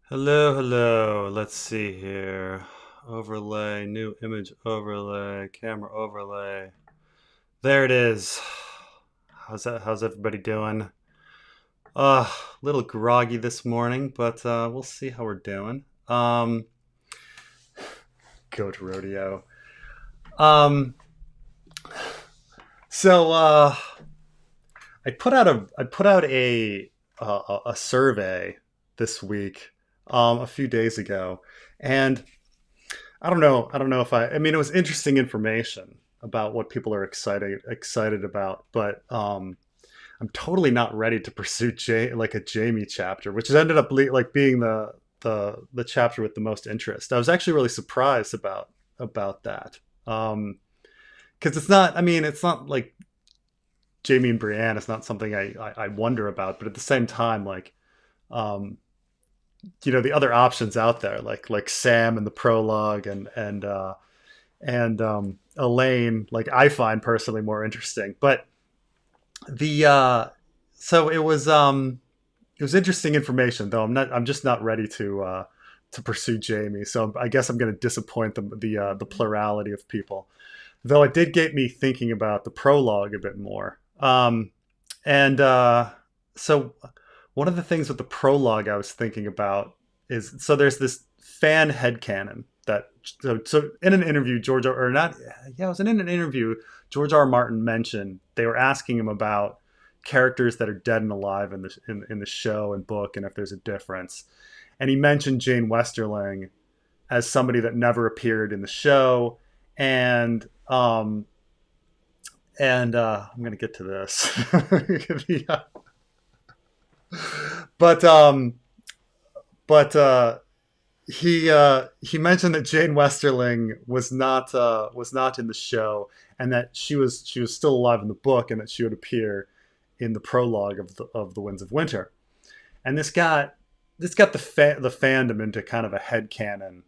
Hello, hello. Let's see here. Overlay, new image overlay, camera overlay. There it is. How's everybody doing? A little groggy this morning, but we'll see how we're doing. Goat rodeo. Um, so I put out a survey this week, a few days ago, and I don't know if I mean, it was interesting information about what people are excited about, but I'm totally not ready to pursue like a Jaime chapter, which has ended up like being the chapter with the most interest. I was actually really surprised about that. Because it's not, I mean, it's not like Jaime and Brienne. It's not something I wonder about, but at the same time, like, um, the other options out there, like Sam and the prologue and Elaine, like, I find personally more interesting. But the so it was interesting information, though. I'm just not ready to pursue Jaime. So I guess I'm going to disappoint the plurality of people. Though it did get me thinking about the prologue a bit more. And so one of the things with the prologue I was thinking about is, so there's this fan headcanon that, so in an interview, or not, yeah, it was in an interview, George R. R. Martin mentioned they were asking him about characters that are dead and alive in the show and book, and if there's a difference. And he mentioned Jeyne Westerling as somebody that never appeared in the show, and I'm gonna get to this. but but he mentioned that Jeyne Westerling was not in the show, and that she was still alive in the book, and that she would appear in the prologue of the Winds of Winter. And this got the fandom into kind of a headcanon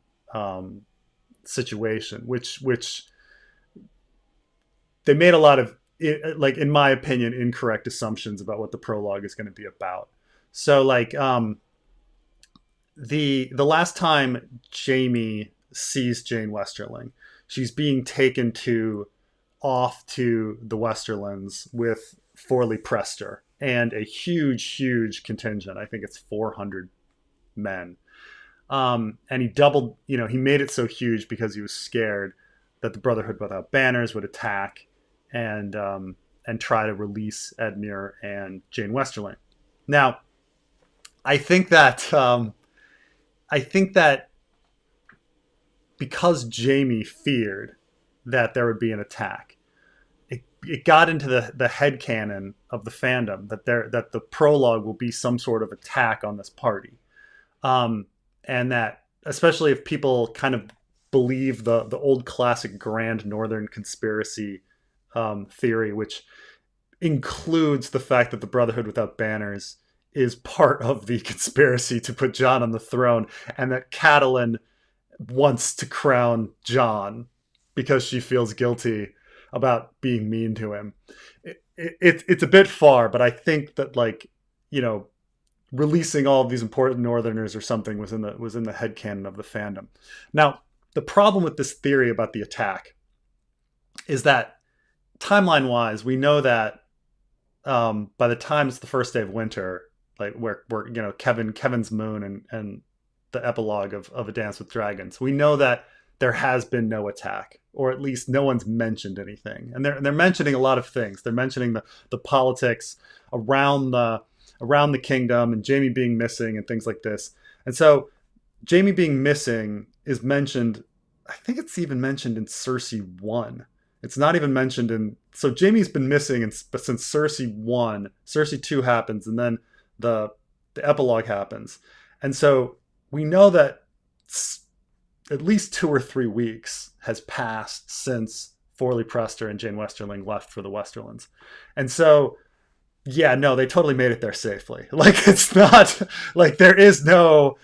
situation, which they made a lot of, like, in my opinion, incorrect assumptions about what the prologue is going to be about. So, like, the last time Jaime sees Jeyne Westerling, she's being taken to off to the Westerlands with Forley Prester and a huge contingent. I think it's 400 men. And he made it so huge because he was scared that the Brotherhood Without Banners would attack and try to release Edmure and Jeyne Westerling. Now, I think that because Jaime feared that there would be an attack, it got into the headcanon of the fandom that the prologue will be some sort of attack on this party, and that, especially if people kind of believe the old classic Grand Northern conspiracy theory, which includes the fact that the Brotherhood Without Banners is part of the conspiracy to put Jon on the throne, and that Catelyn wants to crown Jon because she feels guilty about being mean to him. It's a bit far, but I think that, like, releasing all of these important Northerners or something was in the headcanon of the fandom. Now, the problem with this theory about the attack is that, timeline wise, we know that by the time it's the first day of winter, like, where Kevin's moon and the epilogue of A Dance with Dragons, we know that there has been no attack, or at least no one's mentioned anything. And they're mentioning a lot of things. They're mentioning the politics around the kingdom, and Jaime being missing and things like this. And so Jaime being missing is mentioned. I think it's even mentioned in Cersei 1. It's not even mentioned in. So Jaime's been missing since Cersei 1. Cersei 2 happens, and then the epilogue happens. And so we know that at least 2 or 3 weeks has passed since Forley Prester and Jeyne Westerling left for the Westerlands. And so, yeah, no, they totally made it there safely. Like, it's not like there is no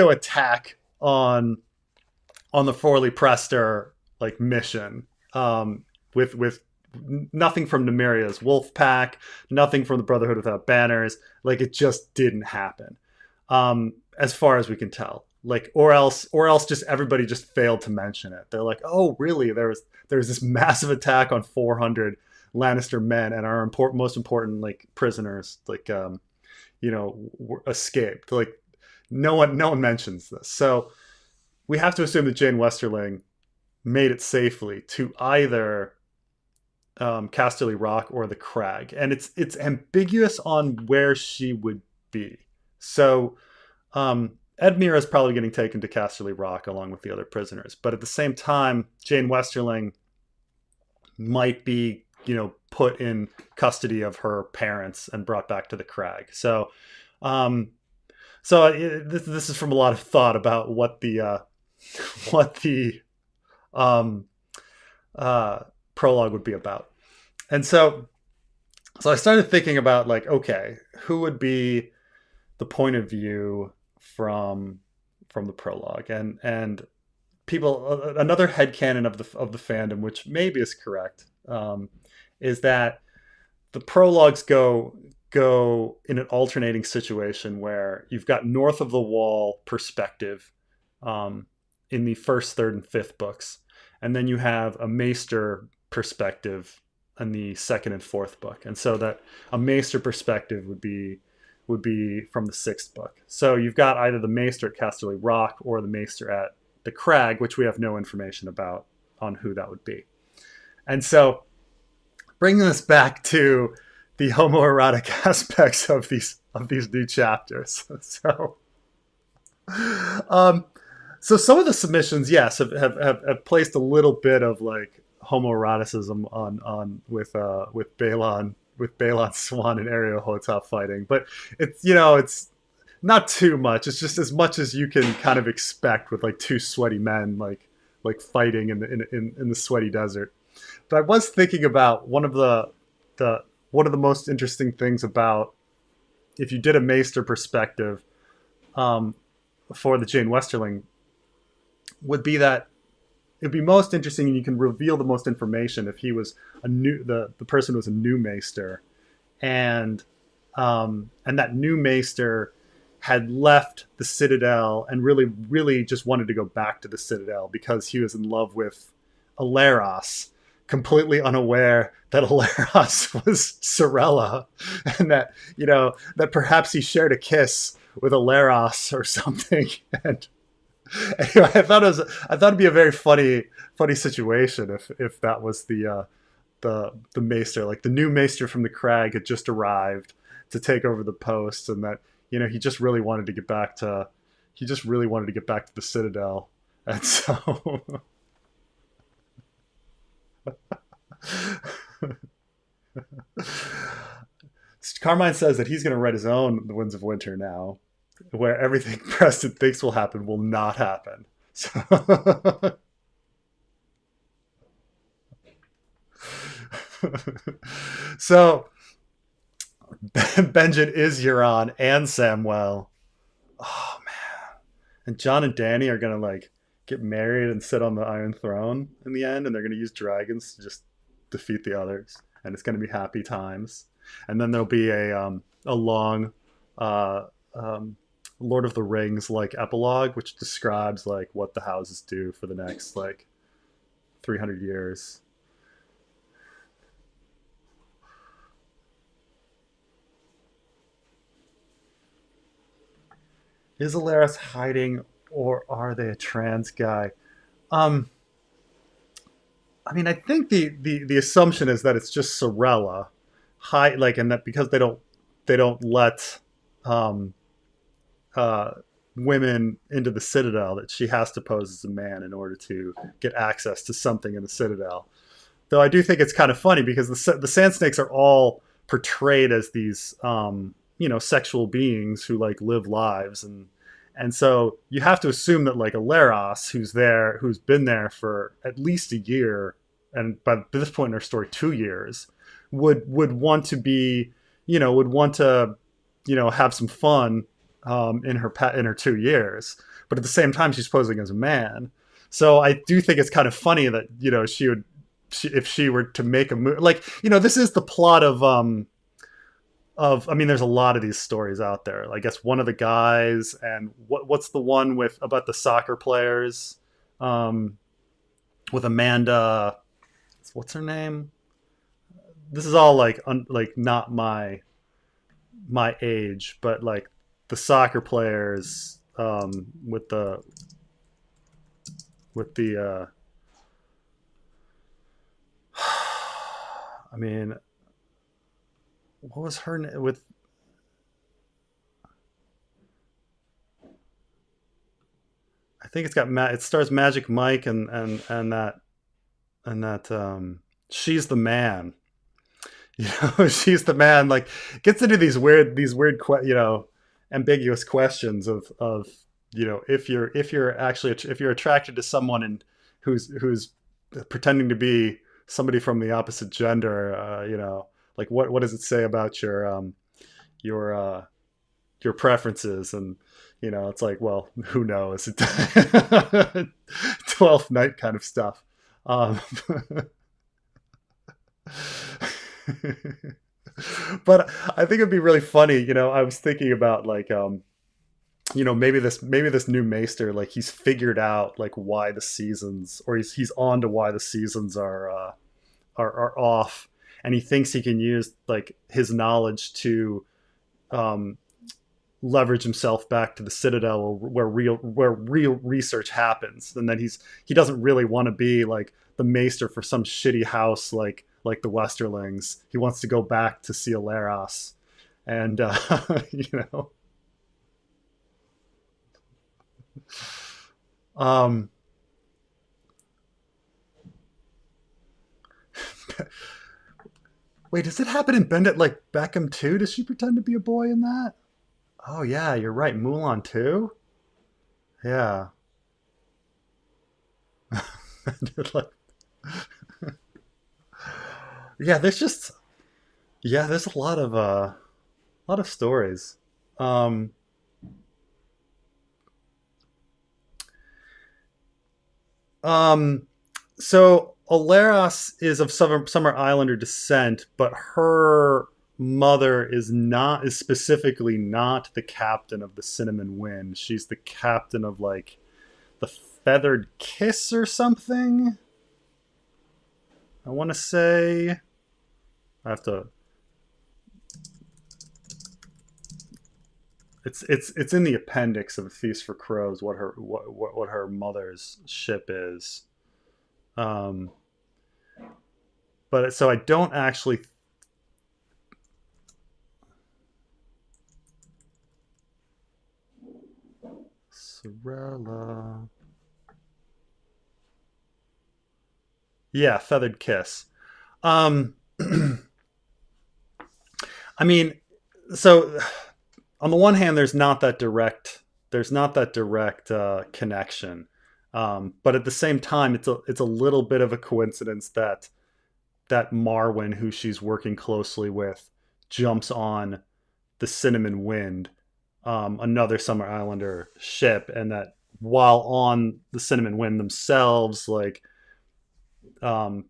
attack on the Forley Prester, like, mission, with nothing from Numeria's wolf pack, nothing from the Brotherhood Without Banners. Like, it just didn't happen. as far as we can tell. Like, or else just everybody just failed to mention it. They're like, oh, really? There was this massive attack on 400 Lannister men, and our most important like prisoners, like escaped. Like, no one mentions this. So we have to assume that Jeyne Westerling made it safely to either Casterly Rock or the Crag, and it's ambiguous on where she would be. So Edmure is probably getting taken to Casterly Rock along with the other prisoners, but at the same time, Jeyne Westerling might be, put in custody of her parents and brought back to the Crag. So, this is from a lot of thought about what the prologue would be about. And so I started thinking about, like, okay, who would be the point of view from the prologue, and people, another headcanon of the fandom, which maybe is correct, is that the prologues go in an alternating situation where you've got north of the wall perspective in the first, third, and fifth books, and then you have a Maester perspective in the second and fourth book. And so that a Maester perspective would be from the sixth book. So you've got either the Maester at Casterly Rock or the Maester at the Crag, which we have no information about on who that would be. And so bringing this back to the homoerotic aspects of these new chapters. So some of the submissions, yes, have placed a little bit of like homoeroticism on with Balon Swan and Ariel Hotep fighting, but it's not too much. It's just as much as you can kind of expect with like two sweaty men like fighting in the sweaty desert. But I was thinking about one of the most interesting things about if you did a Maester perspective for the Jeyne Westerling would be that it'd be most interesting, and you can reveal the most information if he was the person was a new Maester, and that new Maester had left the Citadel and really just wanted to go back to the Citadel because he was in love with Alleras, completely unaware that Alleras was Sarella, and that that perhaps he shared a kiss with Alleras or something. And anyway, I thought it'd be a very funny situation if that was the Maester, like the new Maester from the Crag had just arrived to take over the post, and that he just really wanted to get back to the Citadel, and so. Carmine says that he's going to write his own The Winds of Winter now, where everything Preston thinks will happen will not happen. So Benjen is Euron and Samwell. Oh man. And Jon and Danny are going to like get married and sit on the Iron Throne in the end, and they're going to use dragons to just defeat the others, and it's going to be happy times. And then there'll be a long Lord of the Rings like epilogue, which describes like what the houses do for the next like 300 years. Is Alleras hiding, or are they a trans guy? I mean, I think the assumption is that it's just Sarella, and that because they don't let women into the Citadel, that she has to pose as a man in order to get access to something in the Citadel. Though I do think it's kind of funny because the Sand Snakes are all portrayed as these sexual beings who like live lives, and so you have to assume that like Alleras, who's been there for at least a year, and by this point in her story 2 years, would want to be, have some fun in her 2 years, but at the same time she's posing as a man. So I do think it's kind of funny that if she were to make a move, like this is the plot of I mean, there's a lot of these stories out there. I guess one of the guys, and what's the one with about the soccer players, um, with Amanda? What's her name? This is all like like not my age, but like the soccer players, with the I mean, what was her name with? I think it's got it stars Magic Mike and that she's the man. You know, she's the man. Like, gets into these weird ambiguous questions of if you're attracted to someone and who's pretending to be somebody from the opposite gender, like what does it say about your your preferences? And it's like, well, who knows? 12th night kind of stuff. um but I think it'd be really funny. I was thinking about like, maybe this new maester, like he's figured out like why the seasons, or he's on to why the seasons are off, and he thinks he can use like his knowledge to um leverage himself back to the Citadel, where real research happens. And then he doesn't really want to be like the maester for some shitty house like the Westerlings. He wants to go back to see Alleras, and you know, um, wait, does it happen in Bendit like Beckham too? Does she pretend to be a boy in that? Oh yeah, you're right. Mulan too. Yeah. Like, yeah, there's a lot of stories. Um, um, so Oleras is of Summer Islander descent, but her mother is specifically not the captain of the Cinnamon Wind. She's the captain of like the Feathered Kiss or something. I want to say. I have to. It's in the appendix of A Feast for Crows what her mother's ship is. Um, but so I don't actually. Sarella. Yeah, Feathered Kiss. Um, I mean, so on the one hand, there's not that direct connection, but at the same time, it's a little bit of a coincidence that Marwyn, who she's working closely with, jumps on the Cinnamon Wind, another Summer Islander ship, and that while on the Cinnamon Wind themselves, like, um,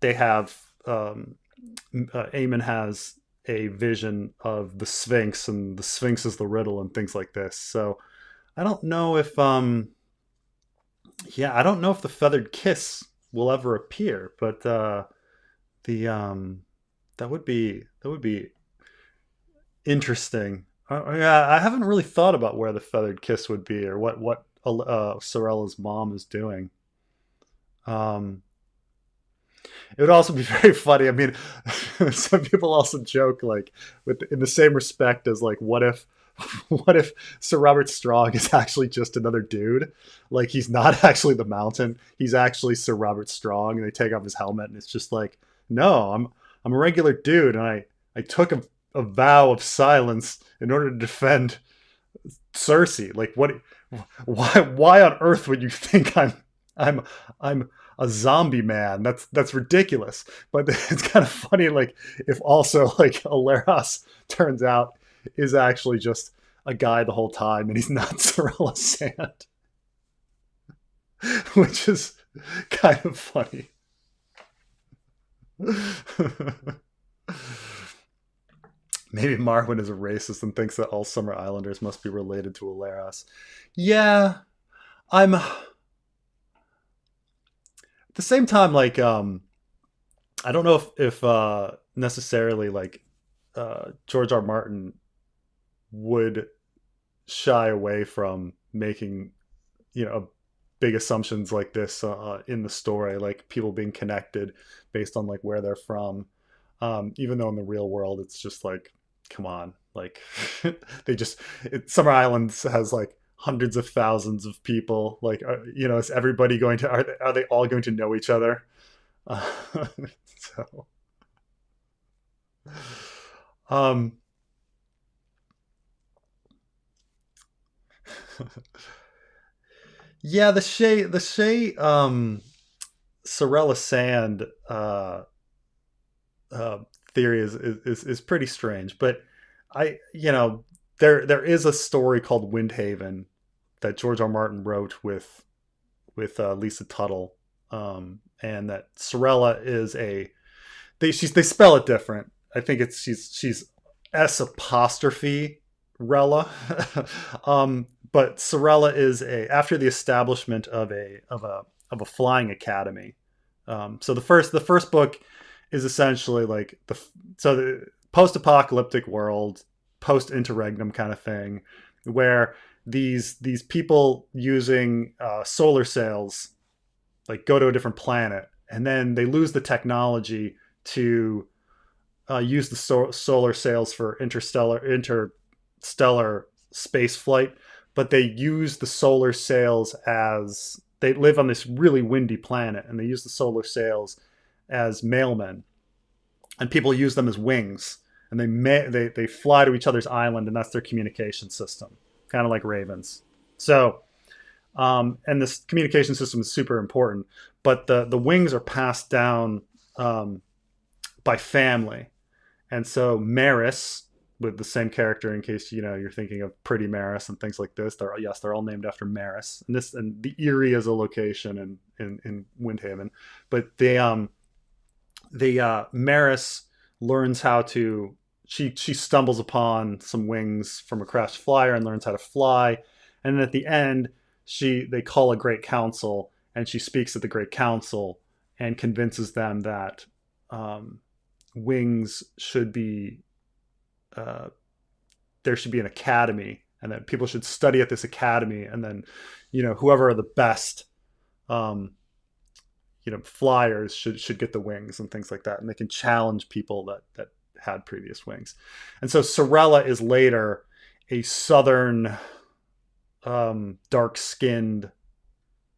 they have Aemon has a vision of the Sphinx, and the Sphinx is the riddle, and things like this. So I don't know if yeah, I don't know if the Feathered Kiss will ever appear, but the that would be interesting. Yeah, I haven't really thought about where the Feathered Kiss would be, or what Sorella's mom is doing. Um, it would also be very funny. I mean, some people also joke like, with in the same respect as like, what if Sir Robert Strong is actually just another dude? Like, he's not actually the Mountain. He's actually Sir Robert Strong, and they take off his helmet, and it's just like, no, I'm a regular dude, and I took a vow of silence in order to defend Cersei. Like, what? Why on earth would you think I'm I'm a zombie man? That's ridiculous. But it's kind of funny, like, if also like Alleras turns out is actually just a guy the whole time, and he's not Sarella Sand, which is kind of funny. Maybe Marwyn is a racist and thinks that all Summer Islanders must be related to Alleras. Yeah, I'm at the same time like I don't know if necessarily like George R. Martin would shy away from making big assumptions like this in the story, like people being connected based on like where they're from. Even though in the real world, it's just like, come on, like they just Summer Islands has like hundreds of thousands of people. Like, is everybody going to are they all going to know each other? Uh, so, um, yeah, the Sarella Sand uh, theory is pretty strange. But I, there is a story called Windhaven that George R. Martin wrote with Lisa Tuttle, and that Sarella is they spell it different. I think it's she's S apostrophe Rella. But Sarella is after the establishment of a flying academy. So the first book is essentially like the post-apocalyptic world, post-interregnum kind of thing, where these people using solar sails like go to a different planet, and then they lose the technology to use the solar sails for interstellar space flight, but they use the solar sails as they live on this really windy planet, and they use the solar sails as mailmen, and people use them as wings, and they fly to each other's island, and that's their communication system, kind of like ravens. So, and this communication system is super important, but the wings are passed down by family, and so Maris, with the same character, in case you're thinking of Pretty Maris and things like this. They're all named after Maris, and the Erie is a location in Windhaven, but Maris learns how to. She stumbles upon some wings from a crashed flyer and learns how to fly, and then at the end they call a great council, and she speaks at the great council and convinces them that wings should be there should be an academy, and that people should study at this academy, and then whoever are the best flyers should get the wings and things like that, and they can challenge people that had previous wings. And so Sarella is later a southern dark-skinned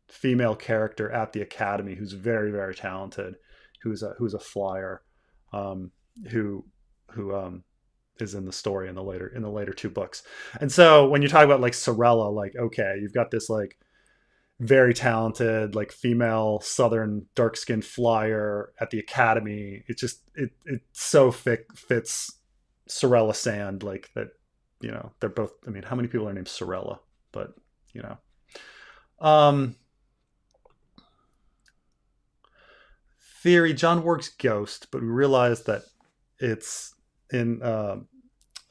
female character at the academy who's very, very talented, who's a flyer, who is in the story in the later two books. And so when you talk about like Sarella, like, okay, you've got this like very talented like female southern dark-skinned flyer at the academy. It so fits Sarella Sand, like that. They're both. I mean, how many people are named Sarella? But um, theory, John Warg's Ghost, but we realized that it's in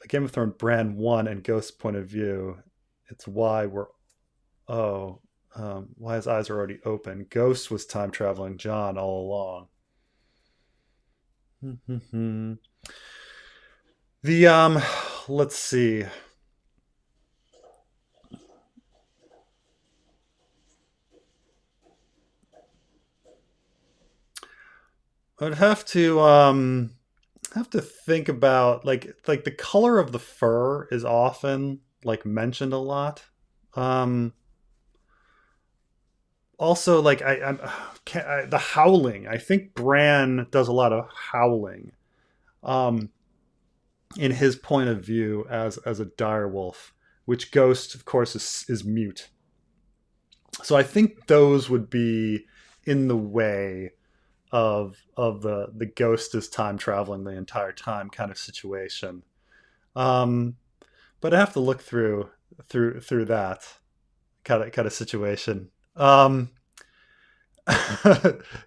Game of Thrones Bran 1 and Ghost's point of view. It's why why his eyes are already open. Ghost was time traveling John all along. The let's see. I'd have to think about like the color of the fur is often like mentioned a lot. Um Also, like the howling. I think Bran does a lot of howling, um, in his point of view as a direwolf, which Ghost, of course, is mute. So I think those would be in the way of the Ghost is time traveling the entire time kind of situation. Um, but I have to look through that kind of situation. The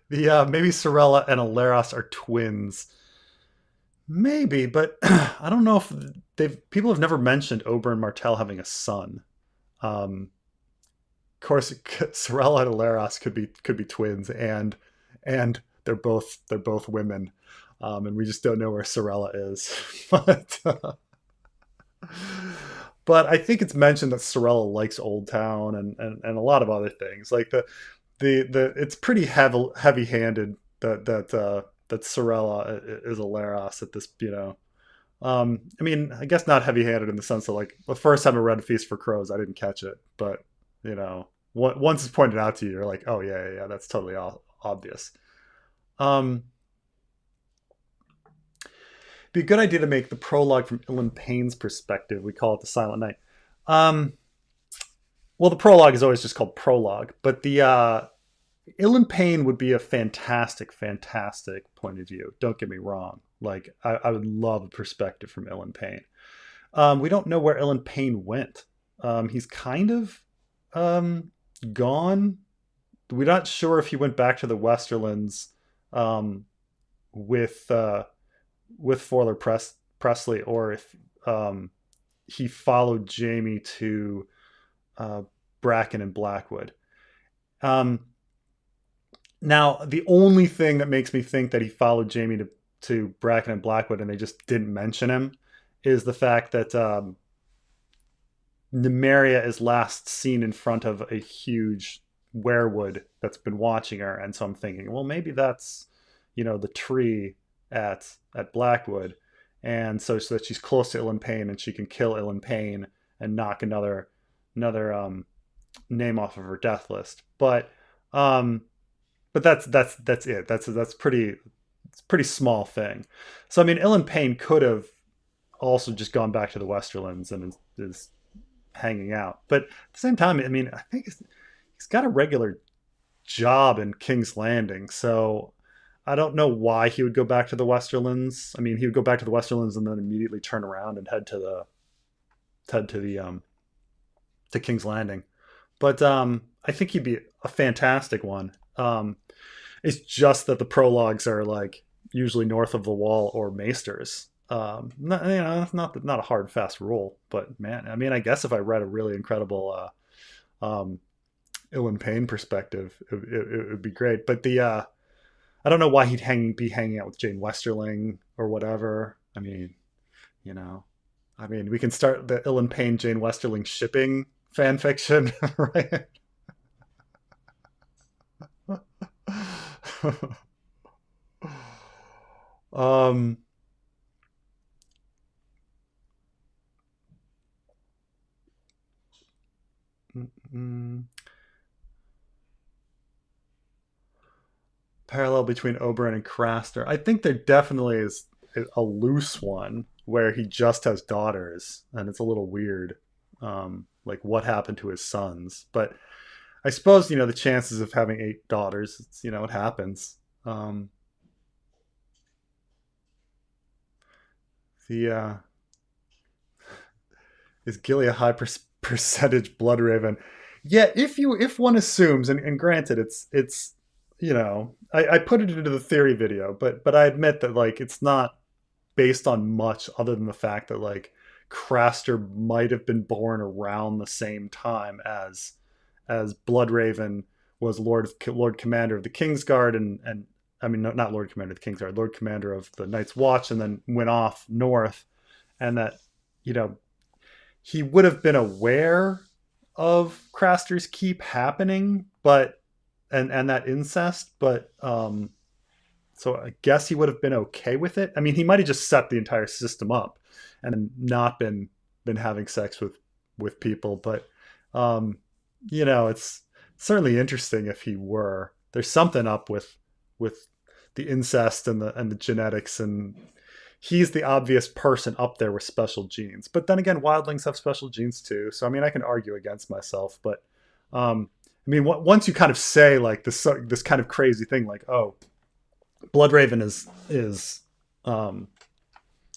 maybe Sarella and Alleras are twins. Maybe, but I don't know if they've people have never mentioned Oberyn Martell having a son. Of course, Sarella and Alleras could be twins, and they're both women, and we just don't know where Sarella is. But I think it's mentioned that Sarella likes Old Town and a lot of other things. Like the it's pretty heavy handed that Sarella is Alleras at this, you know. I mean, I guess not heavy-handed in the sense that, like, the first time I read Feast for Crows, I didn't catch it, but you know, once it's pointed out to you, you're like, oh yeah, yeah, yeah, that's totally obvious. Um, be a good idea to make the prologue from Illyn Payne's perspective. We call it the Silent Night. Um, well, the prologue is always just called prologue, but the Illyn Payne would be a fantastic, fantastic point of view. Don't get me wrong. Like, I would love a perspective from Illyn Payne. We don't know where Illyn Payne went. He's kind of gone. We're not sure if he went back to the Westerlands um, with Foiler Presley, or if he followed Jaime to uh, Bracken and Blackwood. Um, Now, the only thing that makes me think that he followed Jaime to Bracken and Blackwood and they just didn't mention him is the fact that Nymeria is last seen in front of a huge weirwood that's been watching her. And so I'm thinking, well, maybe that's, you know, the tree at Blackwood. And so that she's close to Illyn Payne and she can kill Illyn Payne and knock another name off of her death list. Um, but that's it. That's pretty it's a pretty small thing. So I mean, Illyn Payne could have also just gone back to the Westerlands and is hanging out. But at the same time, I mean, I think he's got a regular job in King's Landing, so I don't know why he would go back to the Westerlands. I mean, he would go back to the Westerlands and then immediately turn around and head to the to King's Landing. But I think he'd be a fantastic one. It's just that the prologues are like usually north of the Wall or Maesters. Not, you know, it's not a hard fast rule, but man, I mean, I guess if I read a really incredible Illyn Payne perspective, it would be great. But I don't know why be hanging out with Jeyne Westerling or whatever. I mean, you know, I mean, we can start the Illyn Payne Jeyne Westerling shipping fan fiction, right? um, mm, Parallel between Oberyn and Craster. I think there definitely is a loose one where he just has daughters, and it's a little weird. Like what happened to his sons? But I suppose, you know, the chances of having 8 daughters, it's, you know, it happens. Um, the Is Gilly a high percentage Bloodraven? Yeah, if one assumes, and granted, it's you know, I put it into the theory video, but I admit that, like, it's not based on much other than the fact that, like, Craster might have been born around the same time as Bloodraven was Lord Commander of the Kingsguard, and I mean, not Lord Commander of the Kingsguard, Lord Commander of the Night's Watch, and then went off north, and that, you know, he would have been aware of Craster's Keep happening, but and that incest, but so I guess he would have been okay with it. I mean, he might have just set the entire system up and not been having sex with people, but you know, it's certainly interesting if he were. There's something up with the incest and the genetics, and he's the obvious person up there with special genes. But then again, wildlings have special genes too. So I mean, I can argue against myself, but I mean, once you kind of say like this kind of crazy thing, like, oh, Bloodraven is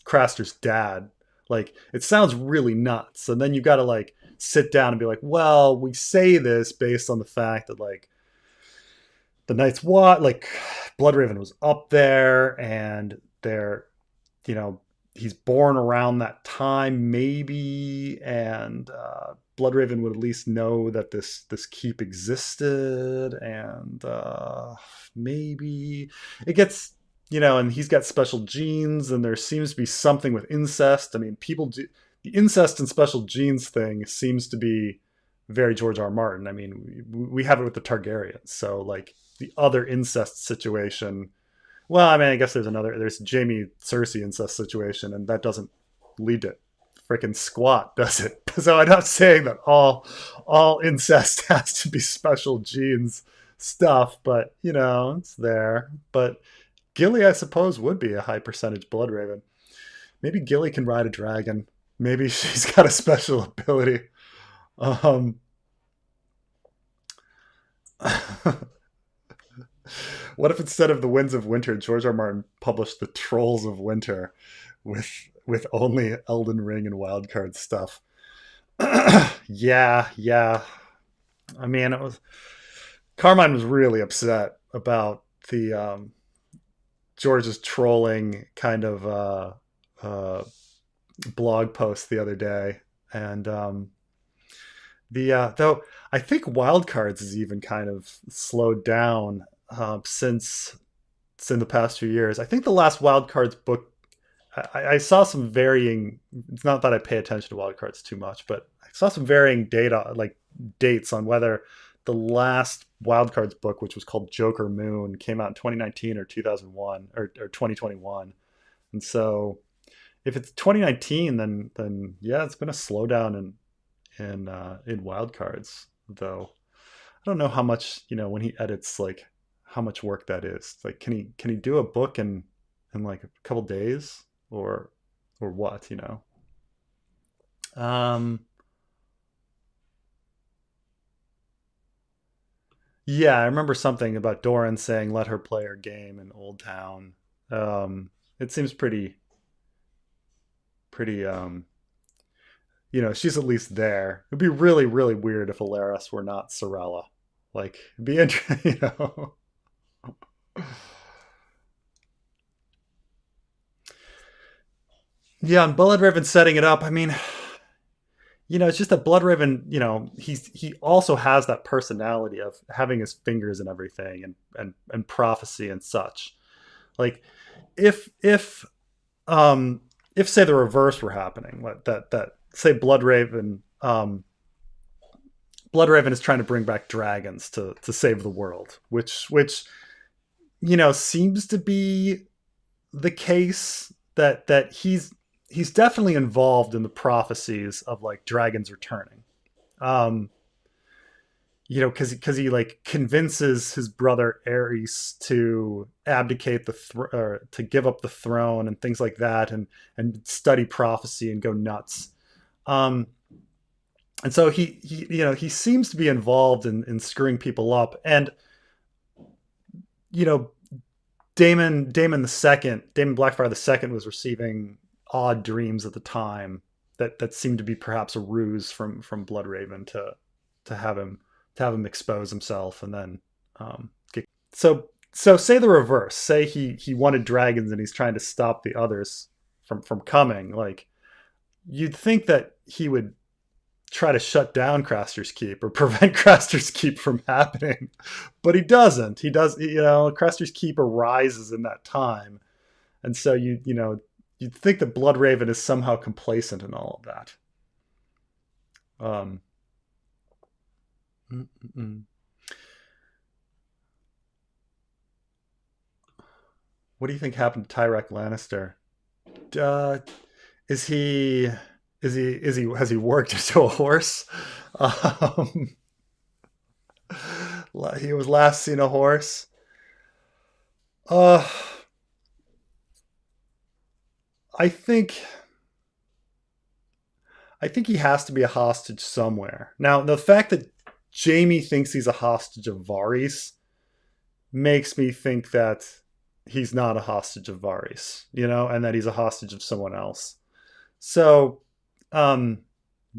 Craster's dad, like, it sounds really nuts. And then you got to, like, sit down and be like, well, we say this based on the fact that, like, the Night's Watch, like, Bloodraven was up there, and they're, you know, he's born around that time, maybe, and Bloodraven would at least know that this keep existed, and maybe it gets, you know, and he's got special genes, and there seems to be something with incest. I mean, people do the incest and special genes thing seems to be very George R. R. Martin. I mean, we have it with the Targaryens, so like the other incest situation. Well, I mean, I guess there's Jaime Cersei incest situation, and that doesn't lead to freaking squat, does it? So I'm not saying that all incest has to be special genes stuff, but you know, it's there. But Gilly, I suppose, would be a high percentage Bloodraven. Maybe Gilly can ride a dragon. Maybe she's got a special ability. Um, what if instead of the Winds of Winter, George R. R. Martin published the Trolls of Winter with only Elden Ring and wildcard stuff? Yeah. I mean, it was Carmine was really upset about the George's trolling kind of blog post the other day, and the though I think wildcards has even kind of slowed down since in the past few years. I think the last wildcards book I saw some varying. It's not that I pay attention to wildcards too much, but I saw some varying data, like dates on whether the last wildcards book, which was called Joker Moon, came out in 2019 or 2001 or 2021. And so, if it's 2019, then yeah, it's been a slowdown in wildcards. Though I don't know how much, you know, when he edits, like how much work that is. Like, can he do a book in like a couple days or what? You know. Yeah, I remember something about Doran saying let her play her game in Old Town. It seems pretty you know, she's at least there. It'd be really, really weird if Alleras were not Sarella. Like, it'd be interesting, you know. Yeah, and Bloodraven setting it up. I mean, you know, it's just that Bloodraven, you know, he also has that personality of having his fingers in everything and prophecy and such. Like, if if if say the reverse were happening, that say Bloodraven is trying to bring back dragons to save the world, which you know seems to be the case, that he's definitely involved in the prophecies of like dragons returning. Um, you know, because he like convinces his brother Aerys to abdicate or to give up the throne and things like that, and study prophecy and go nuts. Um, and so he you know he seems to be involved in screwing people up, and you know Damon Blackfire the second was receiving odd dreams at the time that seemed to be perhaps a ruse from Bloodraven to have him expose himself, and then so say the reverse. Say he wanted dragons and he's trying to stop the others from coming. Like, you'd think that he would try to shut down Craster's Keep or prevent Craster's Keep from happening, but he doesn't. He does, you know, Craster's Keep arises in that time, and so you know you'd think that Bloodraven is somehow complacent in all of that. Um, mm, mm, mm. What do you think happened to Tyrek Lannister? Uh, is he is he has he worked into a horse? Um, he was last seen a horse. Uh, I think I think he has to be a hostage somewhere. Now, the fact that Jaime thinks he's a hostage of Varys makes me think that he's not a hostage of Varys, you know, and that he's a hostage of someone else. So, um,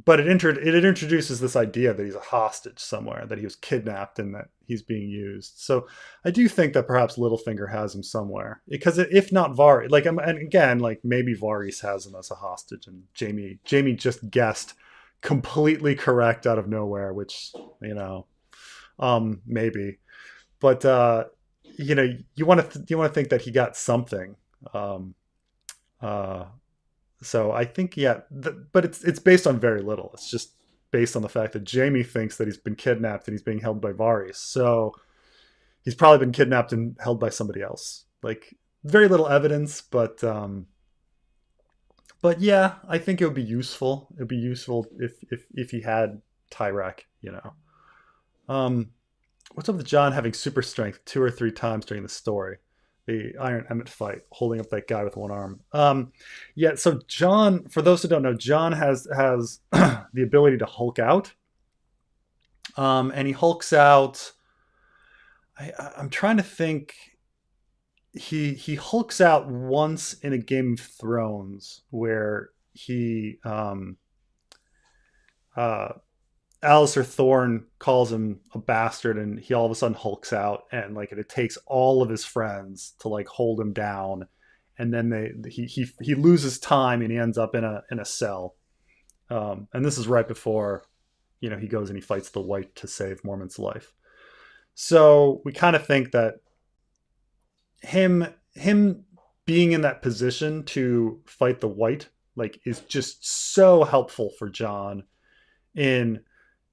but it introduces this idea that he's a hostage somewhere, that he was kidnapped and that he's being used. So I do think that perhaps Littlefinger has him somewhere, because if not Varys, like, and again, like maybe Varys has him as a hostage, and Jaime just guessed completely correct out of nowhere, which, maybe, but you want to think that he got something. Um, uh, so I think, yeah, but it's based on very little. It's just based on the fact that Jaime thinks that he's been kidnapped and he's being held by Varys. So he's probably been kidnapped and held by somebody else. Like, very little evidence, but yeah, I think it would be useful. It'd be useful if he had Tyrek. What's up with Jon having super strength 2 or 3 times during the story? The Iron Emmett fight, holding up that guy with one arm. Yeah, so Jon, for those who don't know, Jon has the ability to Hulk out. And he hulks out. I'm trying to think. He hulks out once in a Game of Thrones where he Alistair Thorne calls him a bastard, and he all of a sudden hulks out, and like it takes all of his friends to like hold him down, and then he loses time and he ends up in a cell. And this is right before he goes and he fights the White to save Mormont's life. So we kind of think that him being in that position to fight the White like is just so helpful for Jon in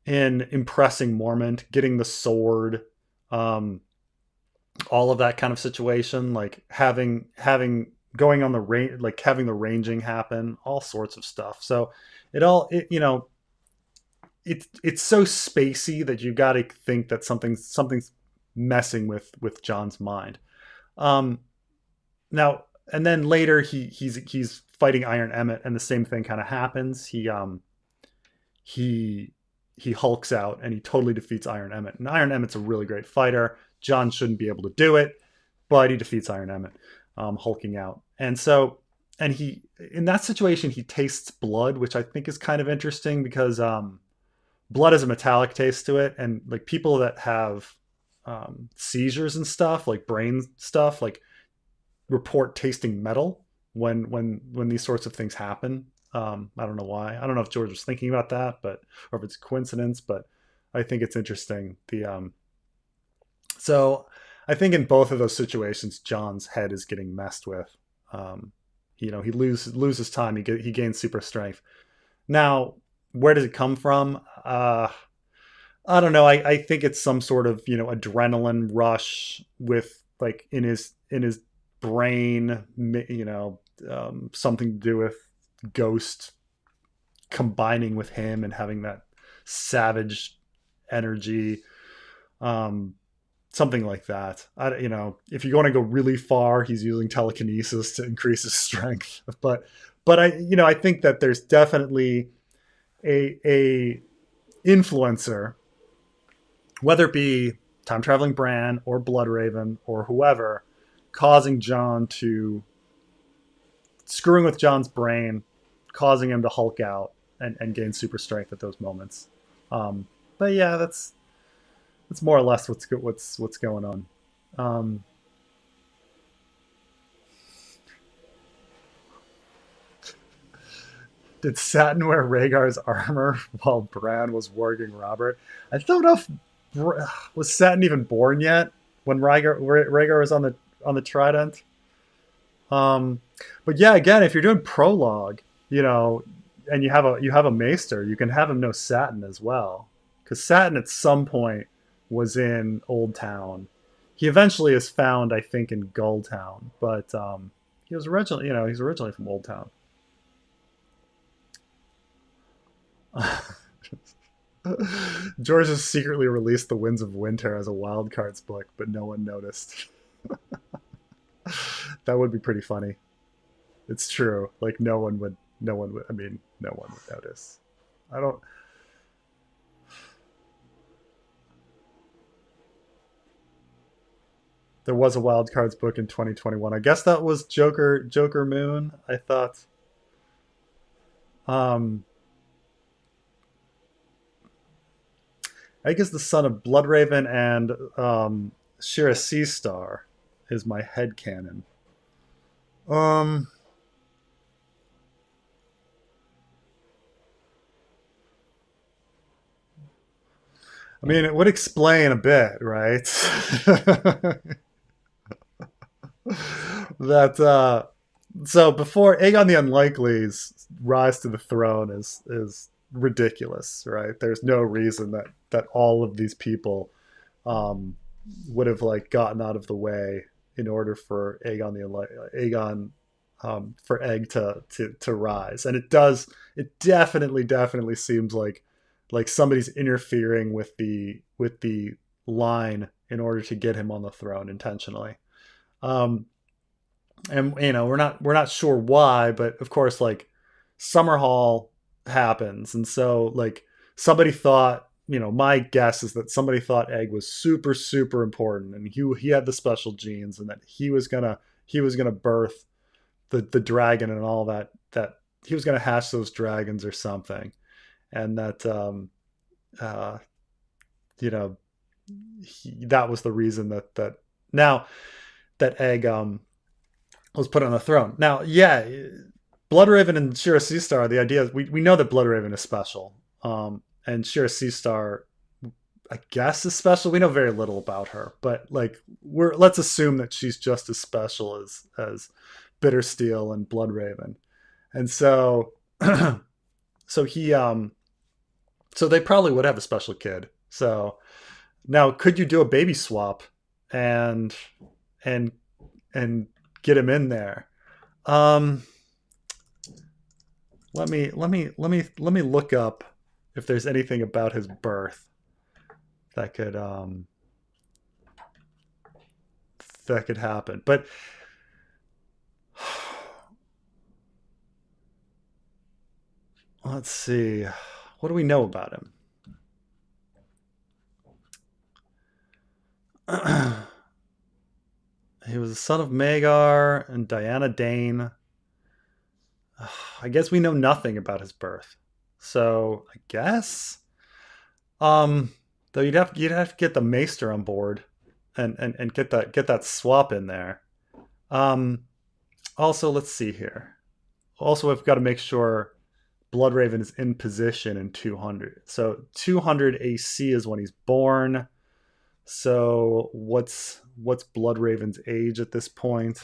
impressing Mormont, getting the sword, all of that kind of situation, like having going on the range, like having the ranging happen, all sorts of stuff. So it's so spacey that you got to think that something's messing with Jon's mind. Now, and then later he's fighting Iron Emmett, and the same thing kind of happens. He hulks out and he totally defeats Iron Emmett. And Iron Emmett's a really great fighter. Jon shouldn't be able to do it, but he defeats Iron Emmett, hulking out. And so, and he, in that situation, he tastes blood, which I think is kind of interesting because blood has a metallic taste to it. And like people that have seizures and stuff, like brain stuff, like report tasting metal when these sorts of things happen. I don't know why. I don't know if George was thinking about that, or if it's a coincidence, but I think it's interesting. So I think in both of those situations, Jon's head is getting messed with. He loses time. He gains super strength. Now, where does it come from? I don't know. I think it's some sort of adrenaline rush with like in his brain. Something to do with Ghost combining with him and having that savage energy, something like that. If you're going to go really far, he's using telekinesis to increase his strength. But I think that there's definitely a influencer, whether it be time traveling Bran or Bloodraven or whoever, causing Jon to screwing with Jon's brain, causing him to Hulk out and gain super strength at those moments. But yeah, that's more or less what's going on. Did Satin wear Rhaegar's armor while Bran was warging Robert? I don't know if was Satin even born yet when Rhaegar was on the Trident. But yeah, again, if you're doing Prologue, and you have a Maester, you can have him know Satin as well, because Satin at some point was in Old Town. He eventually is found, I think, in Gulltown, but he was originally, he's originally from Old Town. George has secretly released The Winds of Winter as a wildcards book, but no one noticed. That would be pretty funny. It's true. Like no one would notice. I don't. There was a wildcards book in 2021. I guess that was Joker Moon, I thought. Egg is the son of Bloodraven and Shiera Seastar, is my headcanon. Um, I mean, it would explain a bit, right? that so before Aegon the Unlikely's rise to the throne is ridiculous, right? There's no reason that all of these people um, would have like gotten out of the way in order for Aegon for Egg to rise, and it does. It definitely seems like somebody's interfering with the line in order to get him on the throne intentionally. Um, and we're not sure why, but of course, like Summerhall happens, and so like somebody thought, my guess is that somebody thought Egg was super important, and he had the special genes, and that he was gonna birth the dragon and all that he was gonna hatch those dragons or something, and that uh, you know that was the reason that now that Egg was put on the throne. Now, yeah, Bloodraven and Shiera Seastar, the idea is we know that Bloodraven is special. And Shiera Seastar, I guess, is special. We know very little about her, but like let's assume that she's just as special as Bittersteel and Bloodraven. And so so he so they probably would have a special kid. So now could you do a baby swap and and and get him in there? Um, let me look up if there's anything about his birth that could happen. But let's see. What do we know about him? He was the son of Maegor and Diana Dane. I guess we know nothing about his birth. So I guess, though you'd have to get the Maester on board and get that swap in there. Um, Also, let's see here. Also, we've got to make sure Bloodraven is in position in 200. So 200 AC is when he's born. So what's Bloodraven's age at this point?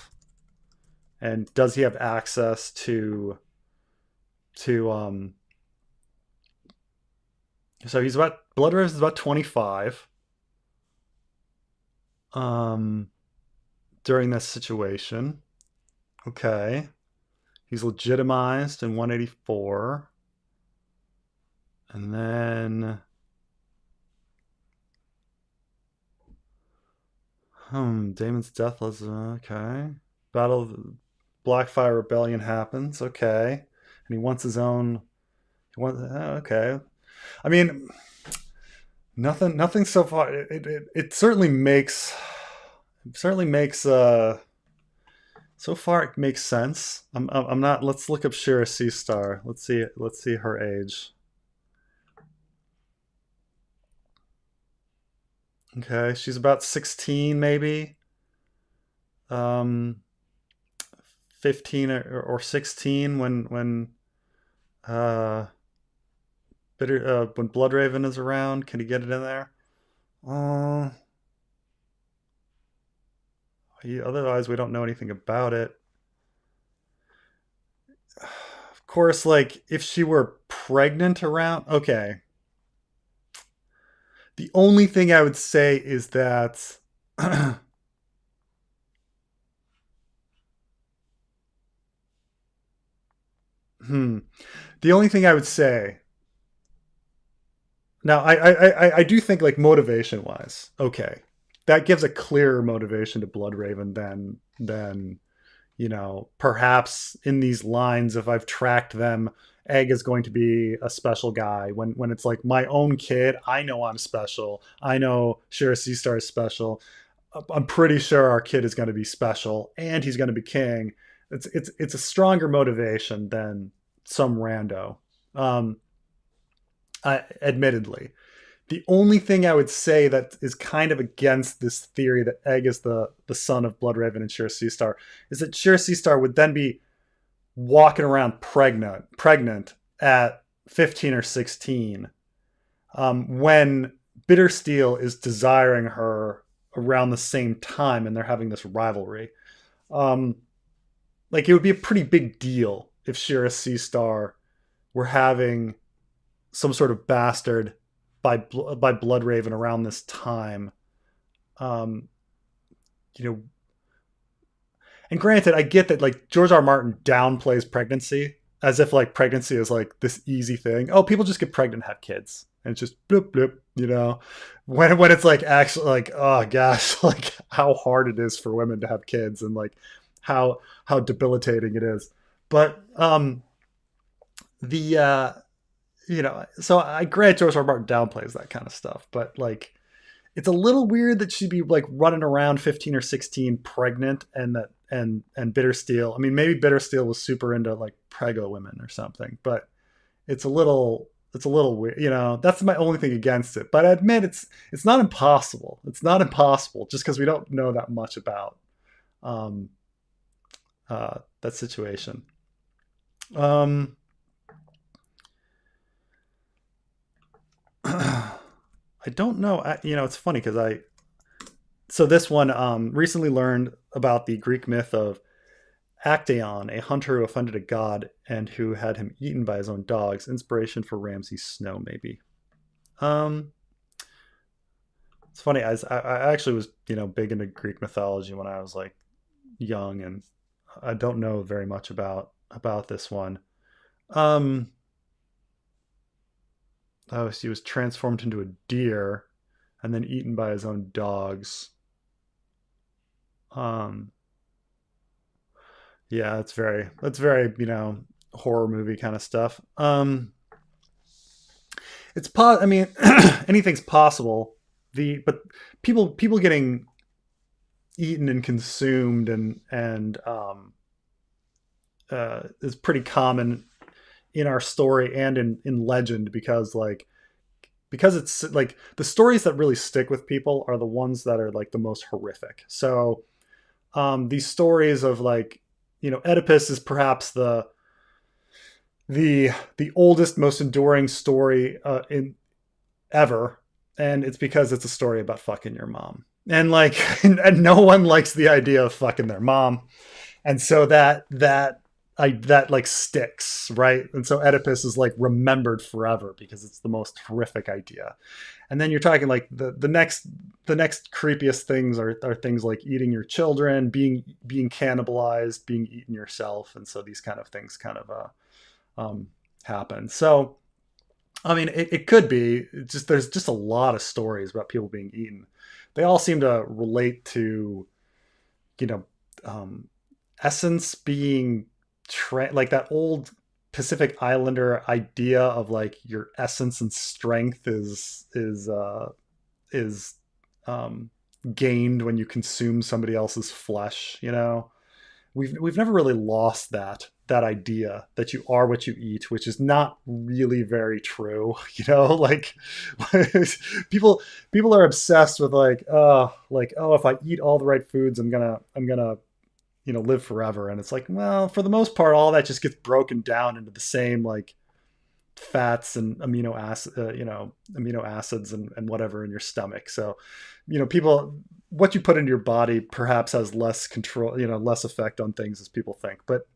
And does he have access to so Bloodraven's about 25 um during this situation. Okay. He's legitimized in 184. And then Daemon's death was okay. Battle of the Blackfire Rebellion happens. Okay. And he wants his own. Okay. I mean, nothing so far. It certainly makes. So far it makes sense. I'm not. Let's look up Shiera Seastar. Let's see her age. Okay, she's about 16 maybe. Um 15 or 16 uh when Bloodraven is around. Can he get it in there? Uh Otherwise we don't know anything about it. Of course, like if she were pregnant around, okay. The only thing I would say is that the only thing I would say now, I do think like motivation wise, okay, that gives a clearer motivation to Bloodraven than perhaps in these lines, if I've tracked them, Egg is going to be a special guy. When it's like my own kid, I know I'm special. I know Shiera Seastar is special. I'm pretty sure our kid is going to be special, and he's going to be king. It's a stronger motivation than some rando. Um, admittedly, The only thing I would say that is kind of against this theory that Egg is the son of Bloodraven and Shiera Seastar is that Shiera Seastar would then be walking around pregnant at 15 or 16, when Bittersteel is desiring her around the same time, and they're having this rivalry. Like, it would be a pretty big deal if Shiera Seastar were having some sort of bastard by Bloodraven around this time. You know, and granted, I get that like George R. R. Martin downplays pregnancy as if like pregnancy is like this easy thing. Oh, people just get pregnant and have kids, and it's just bloop bloop, you know. When it's like actually like, oh gosh, like how hard it is for women to have kids, and like how debilitating it is. But you know, so I grant George R. R. Martin downplays that kind of stuff, but like it's a little weird that she'd be like running around 15 or 16 pregnant, and that and Bittersteel. I mean, maybe Bittersteel was super into like prego women or something, but it's a little weird, you know. That's my only thing against it. But I admit it's not impossible. It's not impossible just because we don't know that much about that situation. I don't know. You know, it's funny because so this one recently learned about the Greek myth of Actaeon, a hunter who offended a god and who had him eaten by his own dogs. Inspiration for Ramsay's snow, maybe. It's funny. I actually was, you know, big into Greek mythology when I was like young, and I don't know very much about this one. Oh, so he was transformed into a deer and then eaten by his own dogs. Yeah, that's very, you know, horror movie kind of stuff. I mean, anything's possible. But people getting eaten and consumed and is pretty common in our story and in legend, because it's like the stories that really stick with people are the ones that are like the most horrific. So these stories of like, you know, Oedipus is perhaps the oldest, most enduring story in ever, and it's because it's a story about fucking your mom, and like and no one likes the idea of fucking their mom, and so that like sticks, right? And so Oedipus is like remembered forever because it's the most horrific idea. And then you're talking like the next creepiest things are things like eating your children, being cannibalized, being eaten yourself, and so these kind of things kind of happen. So I mean, it could be just, there's just a lot of stories about people being eaten. They all seem to relate to, you know, essence being like that old Pacific Islander idea of like your essence and strength is gained when you consume somebody else's flesh. You know, we've never really lost that idea that you are what you eat, which is not really very true. You know, like people are obsessed with like, oh, if I eat all the right foods, I'm gonna you know, live forever. And it's like, well, for the most part, all that just gets broken down into the same like fats and amino acids and whatever in your stomach. So, you know, what you put into your body perhaps has less control, you know, less effect on things as people think. But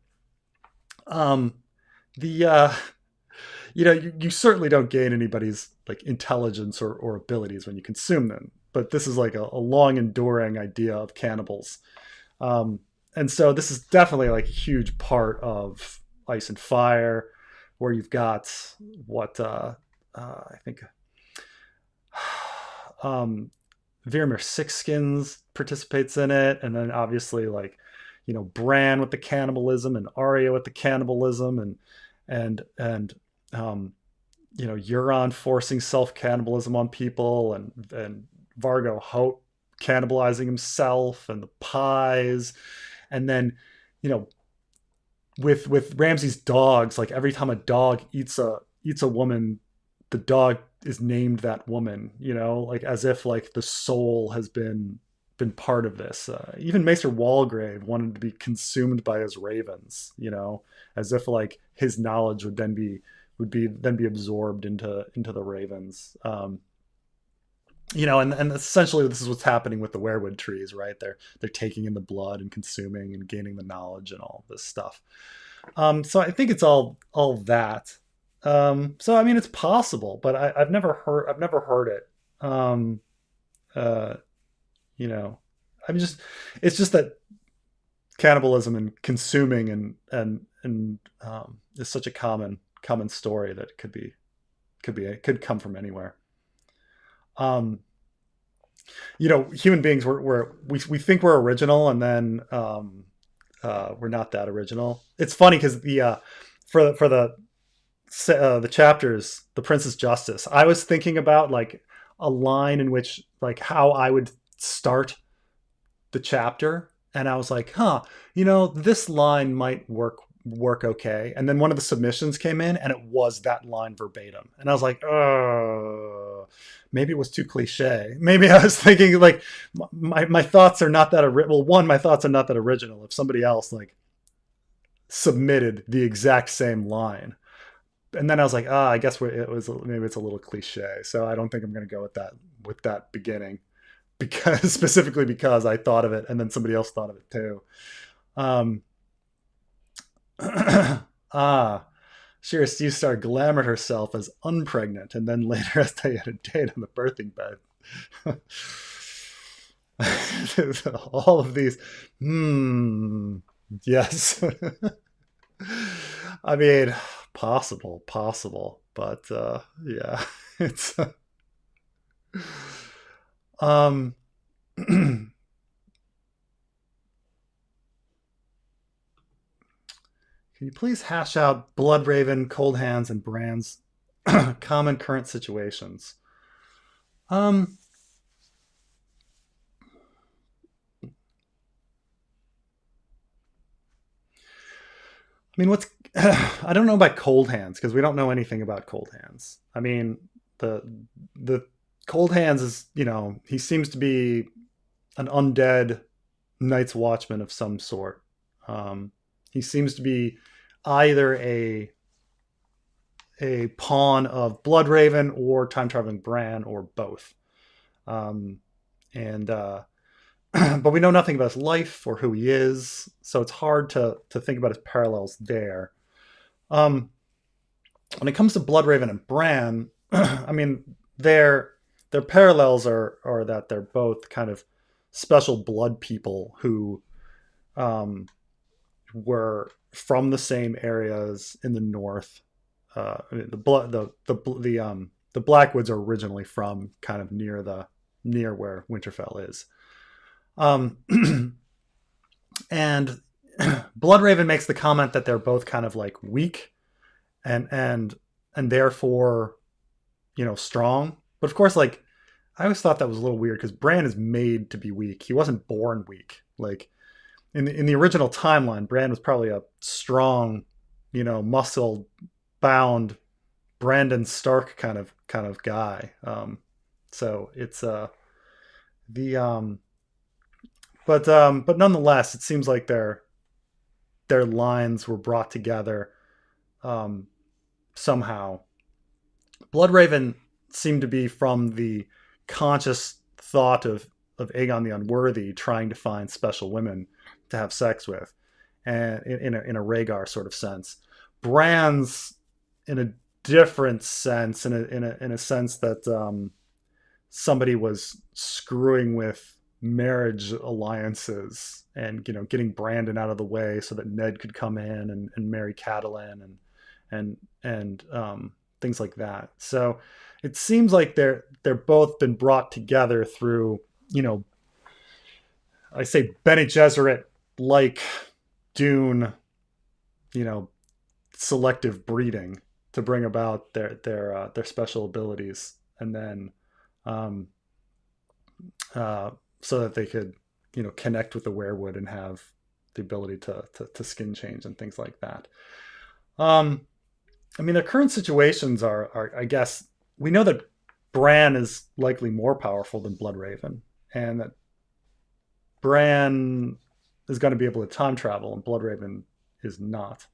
you know, you certainly don't gain anybody's like intelligence or abilities when you consume them. But this is like a long enduring idea of cannibals. And so this is definitely like a huge part of Ice and Fire, where you've got what I think Viramir Sixskins participates in it, and then obviously like, you know, Bran with the cannibalism, and Arya with the cannibalism, and you know, Euron forcing self cannibalism on people, and Vargo Hoat cannibalizing himself, and the pies. And then, you know, with Ramsay's dogs, like every time a dog eats a woman, the dog is named that woman, like as if like the soul has been part of this. Even Maester Walgrave wanted to be consumed by his ravens, as if like his knowledge would be absorbed into the ravens. And essentially this is what's happening with the weirwood trees, right? They're taking in the blood and consuming and gaining the knowledge and all this stuff. So I think it's all that. So I mean, it's possible, but I've never heard it. Uh, you know, I'm just it's just that cannibalism and consuming and is such a common story that it could come from anywhere. Um, Human beings we think we're original, and then we're not that original. It's funny because the chapters, the Prince's Justice, I was thinking about like a line in which like how I would start the chapter, and I was like, this line might work okay. And then one of the submissions came in and it was that line verbatim, and I was like, oh, maybe it was too cliche. Maybe I was thinking like my thoughts are not that original. Well, one, my thoughts are not that original. If somebody else like submitted the exact same line, and then I was like, I guess maybe it's a little cliche. So I don't think I'm going to go with that beginning, because specifically because I thought of it and then somebody else thought of it too. Shiera Seastar glamored herself as unpregnant and then later as they had a date on the birthing bed. All of these. Yes. I mean, possible, but yeah, it's um can you please hash out Bloodraven, Coldhands, and Bran's common current situations? I mean, I don't know about Coldhands because we don't know anything about Coldhands. I mean, the Coldhands is, he seems to be an undead Night's Watchman of some sort. He seems to be either a pawn of Bloodraven or time traveling Bran, or both. And but we know nothing about his life or who he is, so it's hard to think about his parallels there. When it comes to Bloodraven and Bran, I mean, their parallels are that they're both kind of special blood people who were from the same areas in the north. The Blackwoods are originally from kind of near where Winterfell is. And Bloodraven makes the comment that they're both kind of like weak and therefore, strong. But of course, like, I always thought that was a little weird because Bran is made to be weak. He wasn't born weak. Like in the original timeline, Bran was probably a strong, muscle bound Brandon Stark kind of guy. So it's but nonetheless, it seems like their lines were brought together somehow. Bloodraven seemed to be from the conscious thought of Aegon the Unworthy trying to find special women to have sex with, and in a Rhaegar sort of sense. Bran's in a different sense, in a sense that somebody was screwing with marriage alliances and getting Brandon out of the way so that Ned could come in and marry Catelyn and things like that. So it seems like they're both been brought together through, I say Bene Gesserit like Dune, selective breeding to bring about their special abilities, and then so that they could connect with the weirwood and have the ability to skin change and things like that. I mean, their current situations are I guess we know that Bran is likely more powerful than Bloodraven, and that Bran is going to be able to time travel, and Bloodraven is not.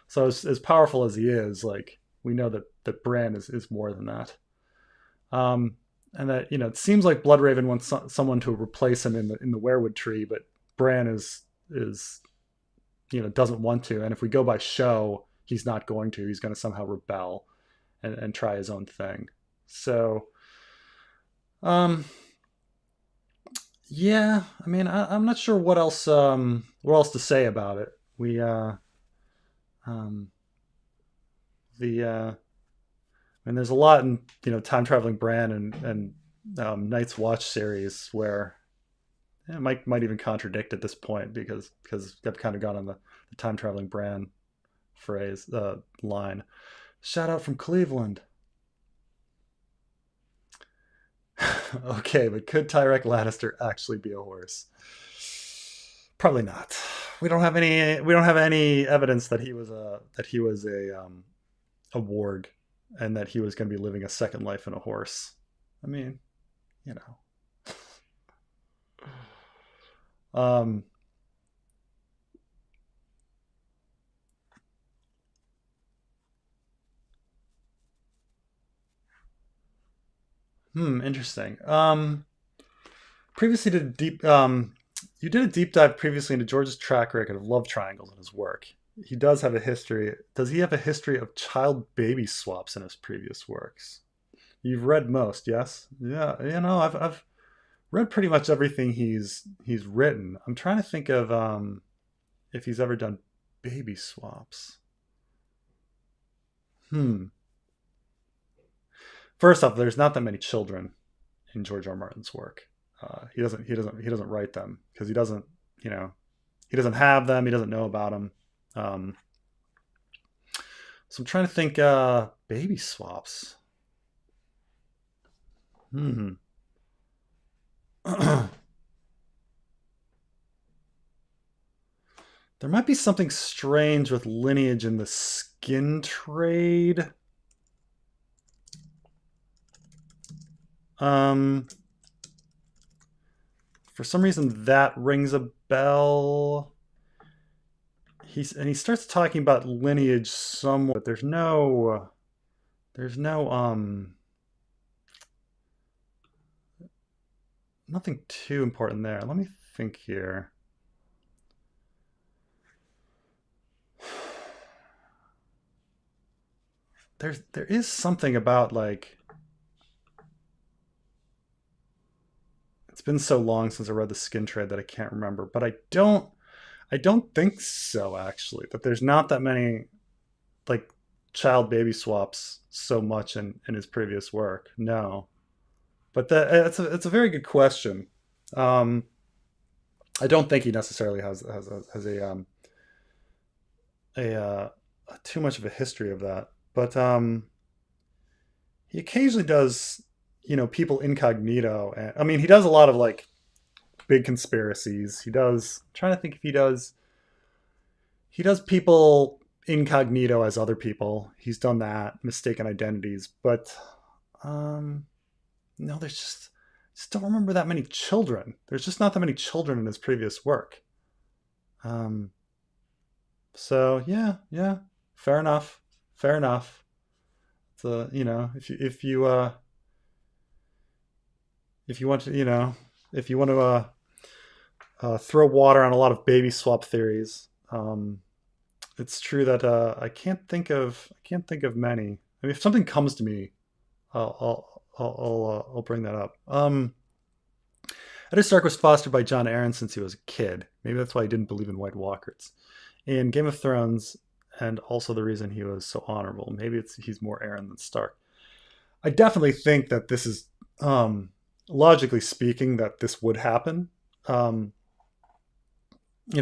So as powerful as he is, like we know that Bran is more than that. And that it seems like Bloodraven wants someone to replace him in the Weirwood tree, but Bran is doesn't want to. And if we go by show, he's not going to. He's going to somehow rebel and try his own thing. So, yeah, I mean, I'm not sure what else to say about it. We um, the and there's a lot in time traveling Bran and Night's Watch series where it might even contradict at this point because I've kind of gone on the time traveling Bran phrase line. Shout out from Cleveland. Okay, but could Tyrek Lannister actually be a horse? Probably not. We don't have any evidence that he was a warg and that he was going to be living a second life in a horse. I mean, you know. Interesting. Previously did deep you did a deep dive previously into George's track record of love triangles in his work. He does have a history. Does he have a history of child baby swaps in his previous works? You've read most, yes? Yeah, I've read pretty much everything he's written. I'm trying to think of if he's ever done baby swaps. First off, there's not that many children in George R. R. Martin's work. He doesn't write them because he doesn't have them. He doesn't know about them. So I'm trying to think baby swaps. There might be something strange with lineage in the skin trade. For some reason that rings a bell. He starts talking about lineage somewhat, but there's no nothing too important there. Let me think here. There is something about like it's been so long since I read the skin trade that I can't remember, but I don't think so actually. That there's not that many like child baby swaps so much in his previous work. No. But it's a very good question. I don't think he necessarily has a too much of a history of that. But he occasionally does, people incognito. And, I mean, he does a lot of like big conspiracies. He does. I'm trying to think if he does. He does people incognito as other people. He's done that, mistaken identities. But no, there's just don't remember that many children. There's just not that many children in his previous work. So yeah, fair enough. So if you want to throw water on a lot of baby swap theories, it's true that I can't think of many. I mean, if something comes to me, I'll bring that up. Eddard Stark was fostered by Jon Arryn since he was a kid. Maybe that's why he didn't believe in White Walkers. In Game of Thrones, and also the reason he was so honorable. Maybe he's more Arryn than Stark. I definitely think that this is, logically speaking, that this would happen. In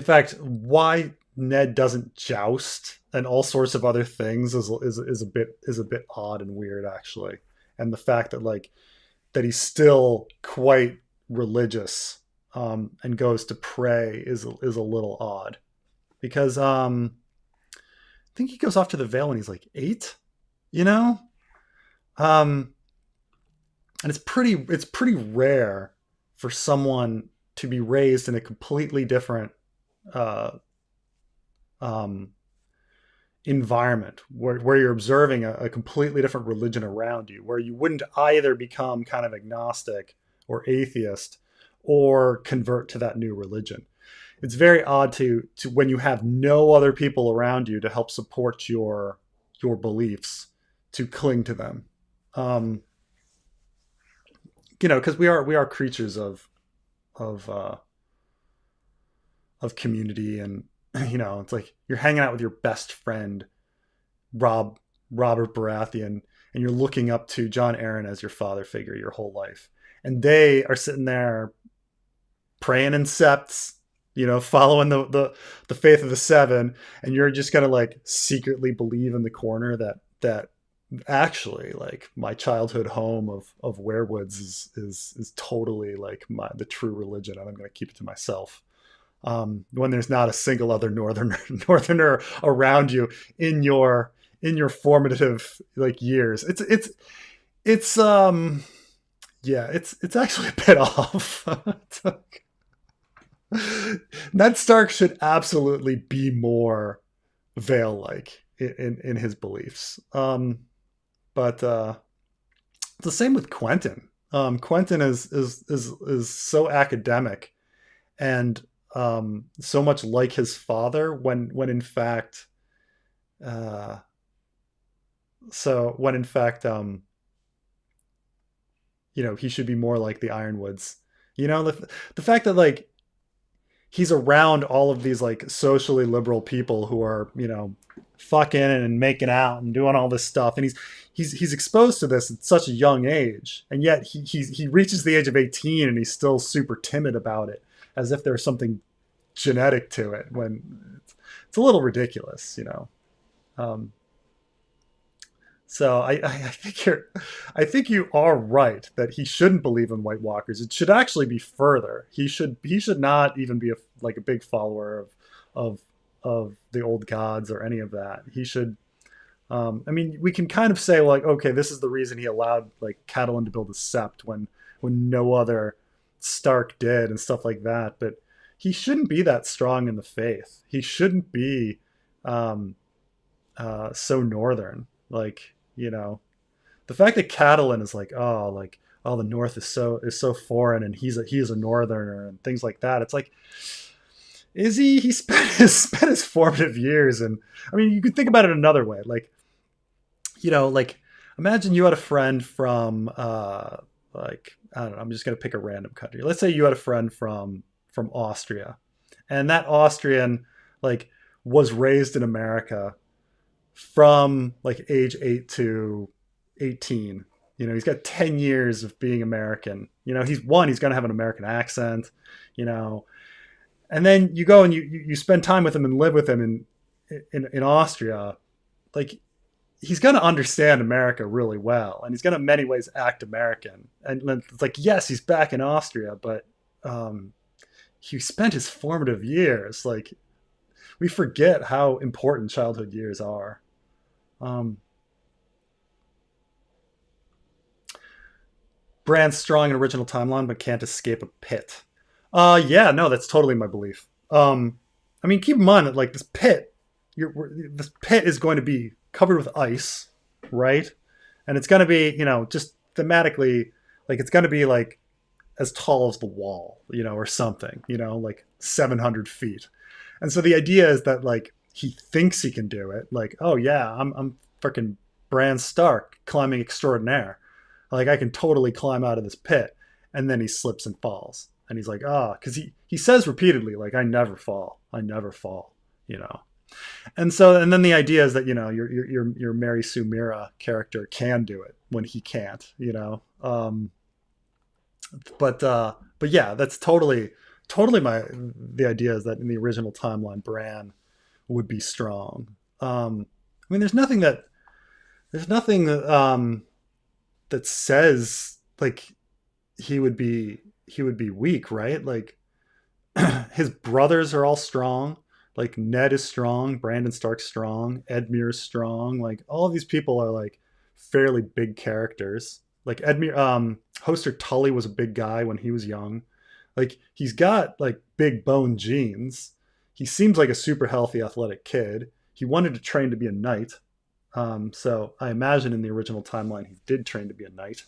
fact, why Ned doesn't joust and all sorts of other things is a bit odd and weird, actually. And the fact that he's still quite religious and goes to pray is a little odd, because I think he goes off to the Vale when he's like 8. and it's pretty rare for someone to be raised in a completely different uh, um, environment where you're observing a completely different religion around you, where you wouldn't either become kind of agnostic or atheist or convert to that new religion. It's very odd to when you have no other people around you to help support your beliefs, to cling to them. Um, because we are creatures of of community, and it's like you're hanging out with your best friend Rob Robert Baratheon, and you're looking up to John Arryn as your father figure your whole life, and they are sitting there praying in septs, following the faith of the seven, and you're just gonna like secretly believe in the corner that actually like my childhood home of Weirwoods is totally like the true religion, and I'm gonna keep it to myself. When there's not a single other northerner around you in your formative like years. It's yeah, it's actually a bit off. Ned Stark should absolutely be more Vale-like in his beliefs. But it's the same with Quentin. Quentin is so academic and so much like his father when in fact uh, when in fact he should be more like the Ironwoods. The fact that like he's around all of these like socially liberal people who are fucking and making out and doing all this stuff, and he's exposed to this at such a young age, and yet he reaches the age of 18 and he's still super timid about it, as if there's something genetic to it, when it's a little ridiculous. Um, so I think you are right that he shouldn't believe in White Walkers. It should actually be further. He should not even be like a big follower of of the old gods or any of that. He should. I mean, we can kind of say like, okay, this is the reason he allowed like Catelyn to build a sept when no other Stark did and stuff like that. But he shouldn't be that strong in the faith. He shouldn't be um, so northern. Like, the fact that Catelyn is like, oh, the North is so foreign, and he's a northerner and things like that. It's like, is he? He spent his formative years, and I mean, you could think about it another way. Like imagine you had a friend from like, I don't know. I'm just gonna pick a random country. Let's say you had a friend from Austria, and that Austrian like was raised in America from like age 8 to 18. He's got 10 years of being American. He's going to have an American accent, you know, and then you go and you spend time with him and live with him in Austria. Like, he's going to understand America really well, and he's going to in many ways act American. And it's like, yes, he's back in Austria, but he spent his formative years. Like, we forget how important childhood years are. Bran's strong in original timeline, but can't escape a pit. Yeah, no, that's totally my belief. I mean, keep in mind that like this pit is going to be covered with ice, right? And it's going to be, just thematically, like it's going to be like as tall as the wall, or something, like 700 feet. And so the idea is that like he thinks he can do it. Like, oh yeah, I'm freaking Bran Stark, climbing extraordinaire. Like, I can totally climb out of this pit. And then he slips and falls. And he's like, because he says repeatedly, like, I never fall. I never fall, And so, and then the idea is that, your Mary Sue Mira character can do it when he can't, But yeah, that's totally the idea is that in the original timeline, Bran would be strong. I mean, there's nothing that that says like he would be weak, right? Like, his brothers are all strong. Like, Ned is strong, Brandon Stark's strong, Edmure's strong. Like, all of these people are like fairly big characters. Like Hoster Tully was a big guy when he was young. Like he's got like big bone genes. He seems like a super healthy, athletic kid. He wanted to train to be a knight. So I imagine in the original timeline he did train to be a knight.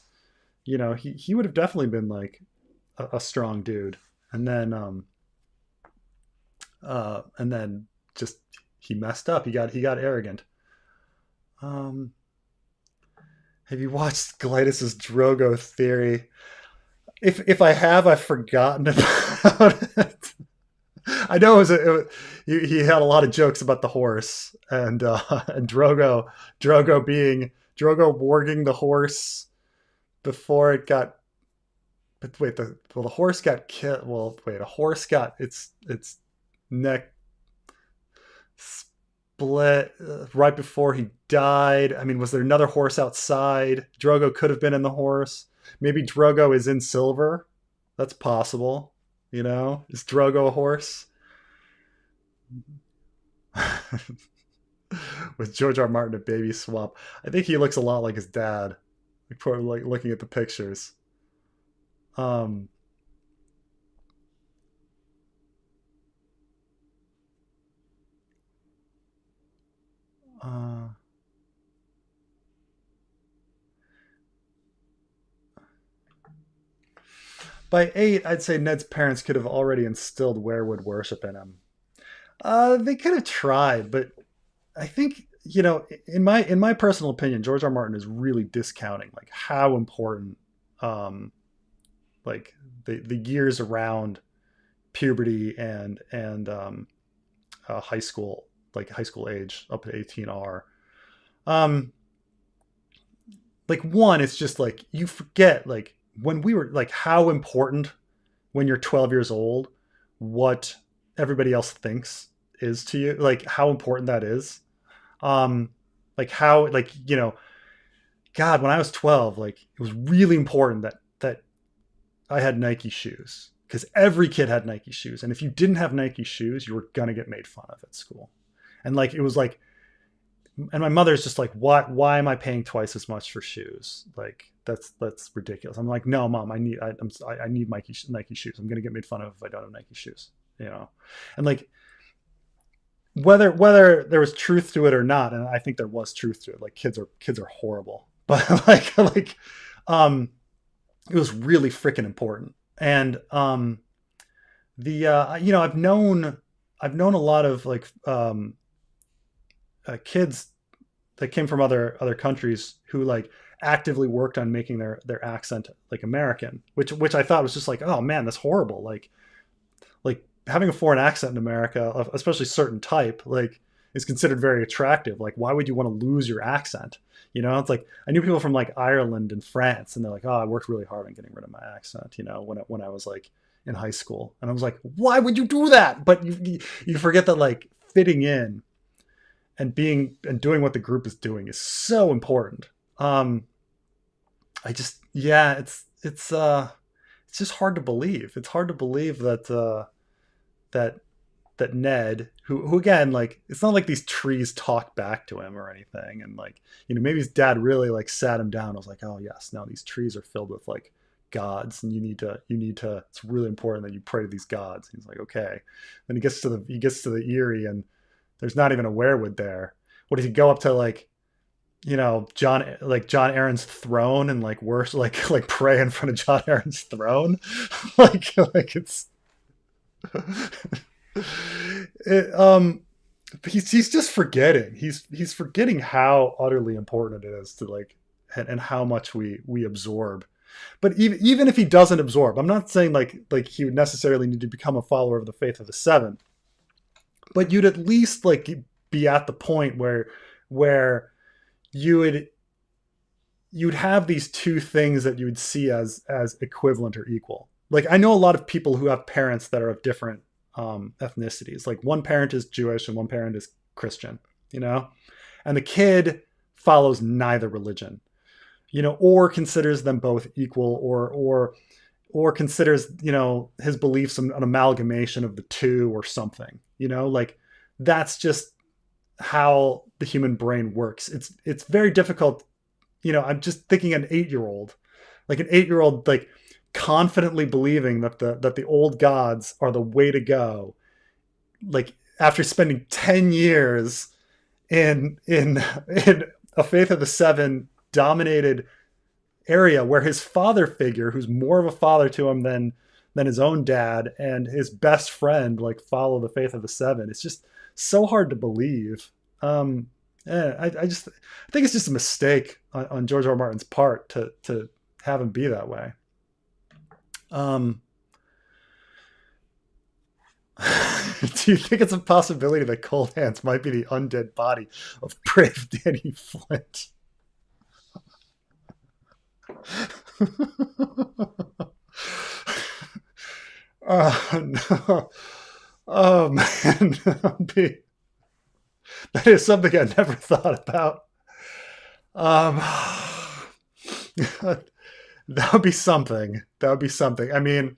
You know, he would have definitely been like a strong dude. And then just he messed up. He got arrogant. Um, have you watched Glytus's Drogo theory? If I have, I've forgotten about it. I know he had a lot of jokes about the horse and Drogo warging the horse before it got. But wait, the horse got killed. Well, wait, a horse got its neck split right before he died. I mean, was there another horse outside? Drogo could have been in the horse. Maybe Drogo is in silver. That's possible. You know, is Drogo a horse? With George R. Martin a baby swap. I think he looks a lot like his dad. Like looking at the pictures. Um, uh, by 8, I'd say Ned's parents could have already instilled werewood worship in him. They could have tried, but I think in my personal opinion, George R. Martin is really discounting like how important um, like the years around puberty and high school, like high school age up to 18 are. Um, like one, it's just like you forget like when we were like how important when you're 12 years old, what everybody else thinks is to you, like how important that is. Um, like how like God, when I was 12, like it was really important that I had Nike shoes because every kid had Nike shoes, and if you didn't have Nike shoes, you were gonna get made fun of at school. And like it was like, and my mother's just like, why am I paying twice as much for shoes? Like that's ridiculous. I'm like, no, mom, I need Nike shoes. I'm gonna get made fun of if I don't have Nike shoes. And like whether there was truth to it or not, and I think there was truth to it. Like kids are horrible, but like um it was really freaking important. And the I've known a lot of like kids that came from other countries who like actively worked on making their accent like American, which I thought was just like, oh man, that's horrible. Like having a foreign accent in America, especially certain type, like is considered very attractive. Like why would you want to lose your accent? It's like I knew people from like Ireland and France, and they're like, oh, I worked really hard on getting rid of my accent. When I was like in high school, and I was like, why would you do that? But you forget that like fitting in and being and doing what the group is doing is so important. I just yeah, it's just hard to believe. It's hard to believe that that Ned, who again, like it's not like these trees talk back to him or anything, and like maybe his dad really like sat him down and was like, oh yes, now these trees are filled with like gods, and you need to it's really important that you pray to these gods. And he's like, okay. Then he gets to the Eyrie, and there's not even a werewood there. What does he go up to like John Aaron's throne and like worse like pray in front of John Aaron's throne? like it's he's just forgetting. He's forgetting how utterly important it is to like and how much we absorb. But even if he doesn't absorb, I'm not saying like he would necessarily need to become a follower of the faith of the Seven, but you'd at least like be at the point where you'd have these two things that you would see as equivalent or equal. Like I know a lot of people who have parents that are of different ethnicities. Like one parent is Jewish and one parent is Christian, and the kid follows neither religion, or considers them both equal, or considers his beliefs an amalgamation of the two or something. Like that's just how the human brain works. It's very difficult. I'm just thinking an 8-year-old like an 8-year-old, like confidently believing that the old gods are the way to go. Like after spending 10 years in a Faith of the Seven dominated area where his father figure, who's more of a father to him than his own dad, and his best friend like follow the Faith of the Seven. It's just so hard to believe. I think it's just a mistake on George R. R. Martin's part to have him be that way. Do you think it's a possibility that Coldhands might be the undead body of brave Danny Flint? No. Oh man, that is something I never thought about. That would be something. That would be something. I mean,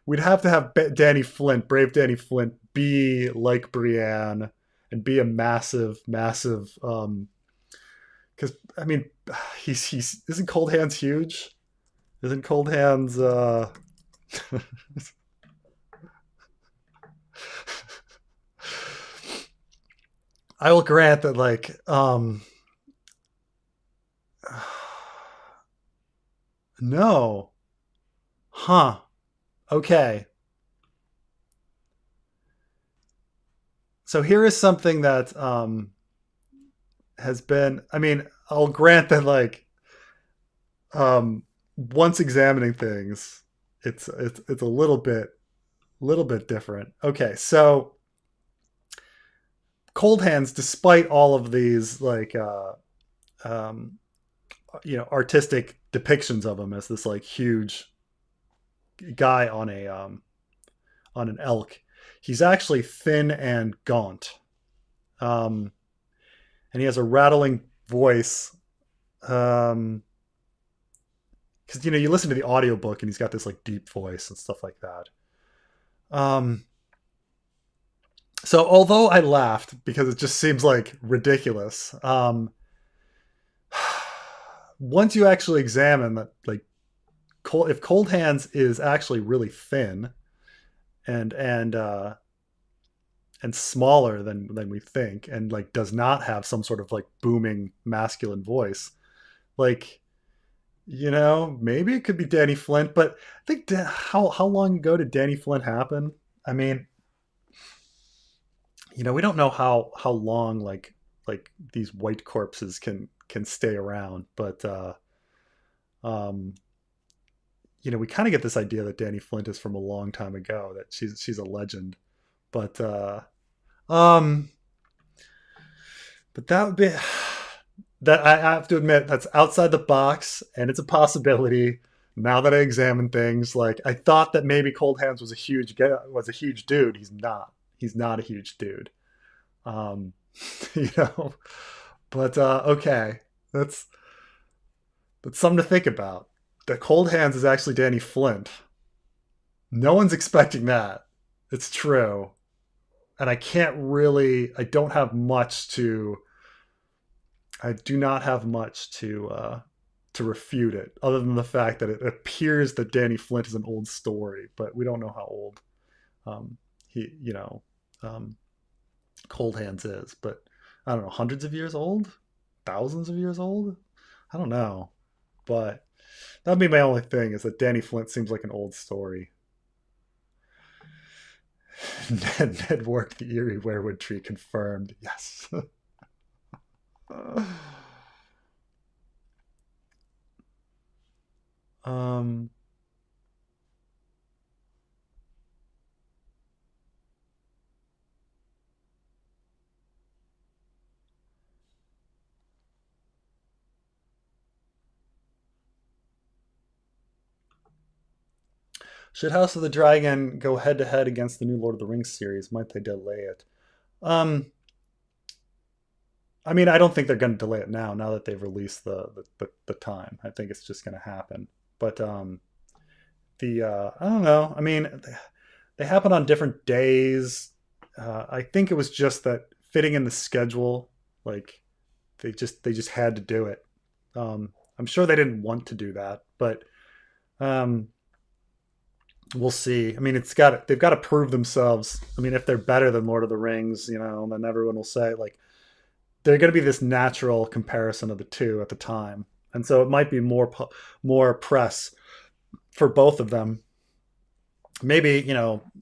we'd have to have Danny Flint, brave Danny Flint, be like Brienne and be a massive. Because I mean, he's isn't Coldhands huge? Isn't Coldhands? I will grant that, like, no, huh? Okay. So here is something that has been. I mean, I'll grant that, like, once examining things, it's a little bit different. Okay, so Coldhands, despite all of these like artistic depictions of him as this like huge guy on an elk, he's actually thin and gaunt, and he has a rattling voice. Because you listen to the audiobook and he's got this like deep voice and stuff like that. So although I laughed because it just seems like ridiculous, once you actually examine that, like, if Coldhands is actually really thin and smaller than we think, and like does not have some sort of like booming masculine voice, like, maybe it could be Danny Flint. But I think how long ago did Danny Flint happen? I mean, we don't know how long like these white corpses can stay around, but we kind of get this idea that Danny Flint is from a long time ago, that she's a legend. But that would be that, I have to admit, that's outside the box, and it's a possibility. Now that I examine things, like, I thought that maybe Coldhands was a huge dude. He's not. He's not a huge dude. But okay, that's something to think about. The Coldhands is actually Danny Flint. No one's expecting that. It's true, and I don't have much to. I do not have much to refute it, other than the fact that it appears that Danny Flint is an old story, but we don't know how old Coldhands is. But I don't know, hundreds of years old, thousands of years old. I don't know, but that'd be my only thing, is that Danny Flint seems like an old story. Ned worked the eerie weirwood tree, confirmed. Yes. um Should House of the Dragon go head to head against the new Lord of the Rings series? Might they delay it? I mean, I don't think they're going to delay it now that they've released the time. I think it's just going to happen. But I don't know. I mean, they happen on different days. I think it was just that fitting in the schedule, like they just had to do it. I'm sure they didn't want to do that, but Um, we'll see. I mean, they've got to prove themselves. I mean, if they're better than Lord of the Rings, then everyone will say like they're going to be this natural comparison of the two at the time, and so it might be more press for both of them. Maybe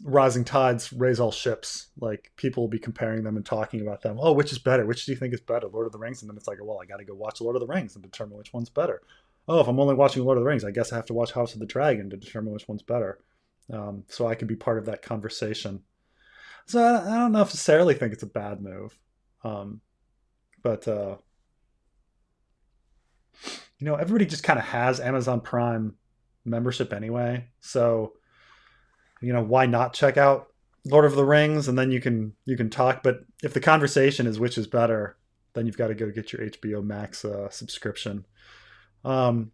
rising tides raise all ships. Like people will be comparing them and talking about them. Oh, which is better? Which do you think is better, Lord of the Rings? And then it's like, well, I got to go watch Lord of the Rings and determine which one's better. Oh, if I'm only watching Lord of the Rings, I guess I have to watch House of the Dragon to determine which one's better. So I can be part of that conversation. So I don't necessarily think it's a bad move, but everybody just kind of has Amazon Prime membership anyway. So why not check out Lord of the Rings, and then you can talk. But if the conversation is which is better, then you've got to go get your HBO Max subscription. I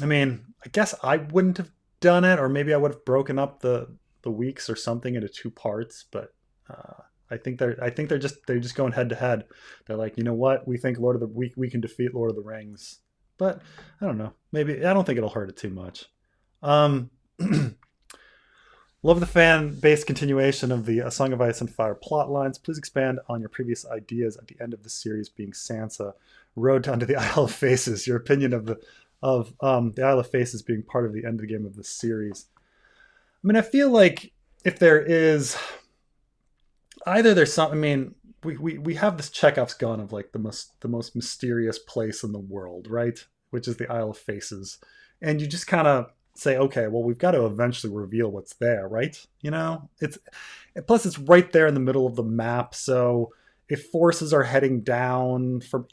mean, I guess I wouldn't have done it, or maybe I would have broken up the weeks or something into two parts. But I think they're just going head to head. They're like, you know what? We think we can defeat Lord of the Rings, but I don't know. Maybe I don't think it'll hurt it too much. Love the fan-based continuation of the A Song of Ice and Fire plot lines. Please expand on your previous ideas at the end of the series being Sansa, Road down to the Isle of Faces. Your opinion of the Isle of Faces being part of the end of the game of the series. I mean, I feel like if there is either there's some. I mean, we have this Chekhov's gun of like the most mysterious place in the world, right? Which is the Isle of Faces, and you just kind of say, okay, well, we've got to eventually reveal what's there, right? Plus it's right there in the middle of the map. So if forces are heading down from,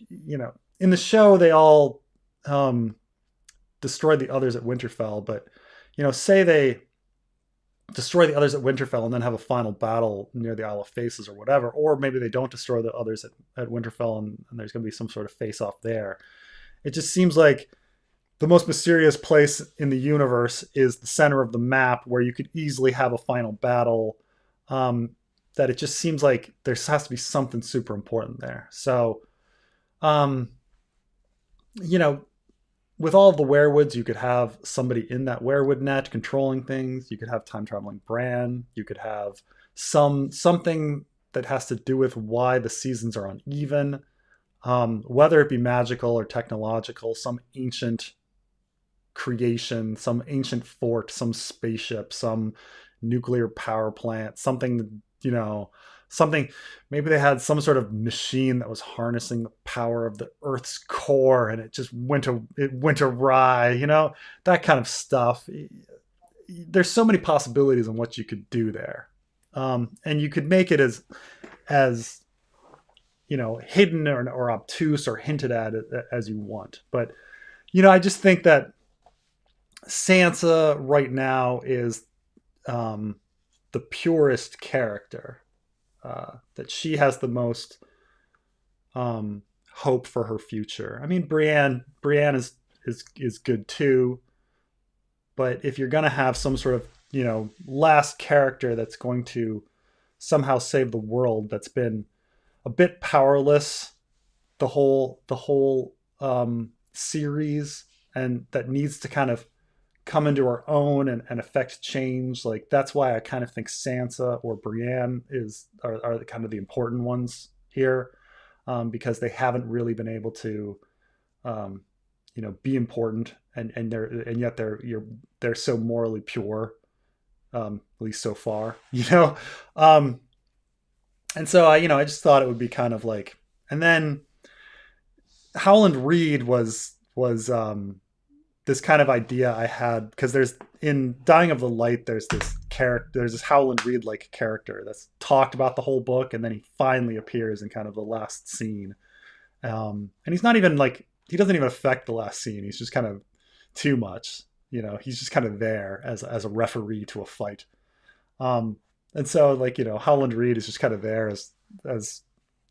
in the show, they all destroyed the others at Winterfell, but say they destroy the others at Winterfell and then have a final battle near the Isle of Faces or whatever, or maybe they don't destroy the others at Winterfell and there's going to be some sort of face off there. It just seems like the most mysterious place in the universe is the center of the map where you could easily have a final battle. That it just seems like there has to be something super important there. So, with all the Weirwoods, you could have somebody in that Weirwood net controlling things. You could have time traveling Bran. You could have something that has to do with why the seasons are uneven, whether it be magical or technological, some ancient creation, some ancient fort, some spaceship, some nuclear power plant, something, maybe they had some sort of machine that was harnessing the power of the Earth's core and it just went awry, that kind of stuff. There's so many possibilities on what you could do there. And you could make it as hidden or obtuse or hinted at as you want. But, I just think that Sansa right now is the purest character, that she has the most hope for her future. I mean, Brienne is good too, but if you're going to have some sort of last character that's going to somehow save the world, that's been a bit powerless the whole series, and that needs to kind of come into her own and affect change. Like that's why I kind of think Sansa or Brienne are the kind of the important ones here, because they haven't really been able to be important, and yet they're so morally pure, at least so far, and so I just thought it would be kind of like. And then Howland Reed was this kind of idea I had, because there's in Dying of the Light, there's this Howland Reed like character that's talked about the whole book, and then he finally appears in kind of the last scene, and he's not even like, he doesn't even affect the last scene. He's just kind of too much, he's just kind of there as a referee to a fight, and so like Howland Reed is just kind of there as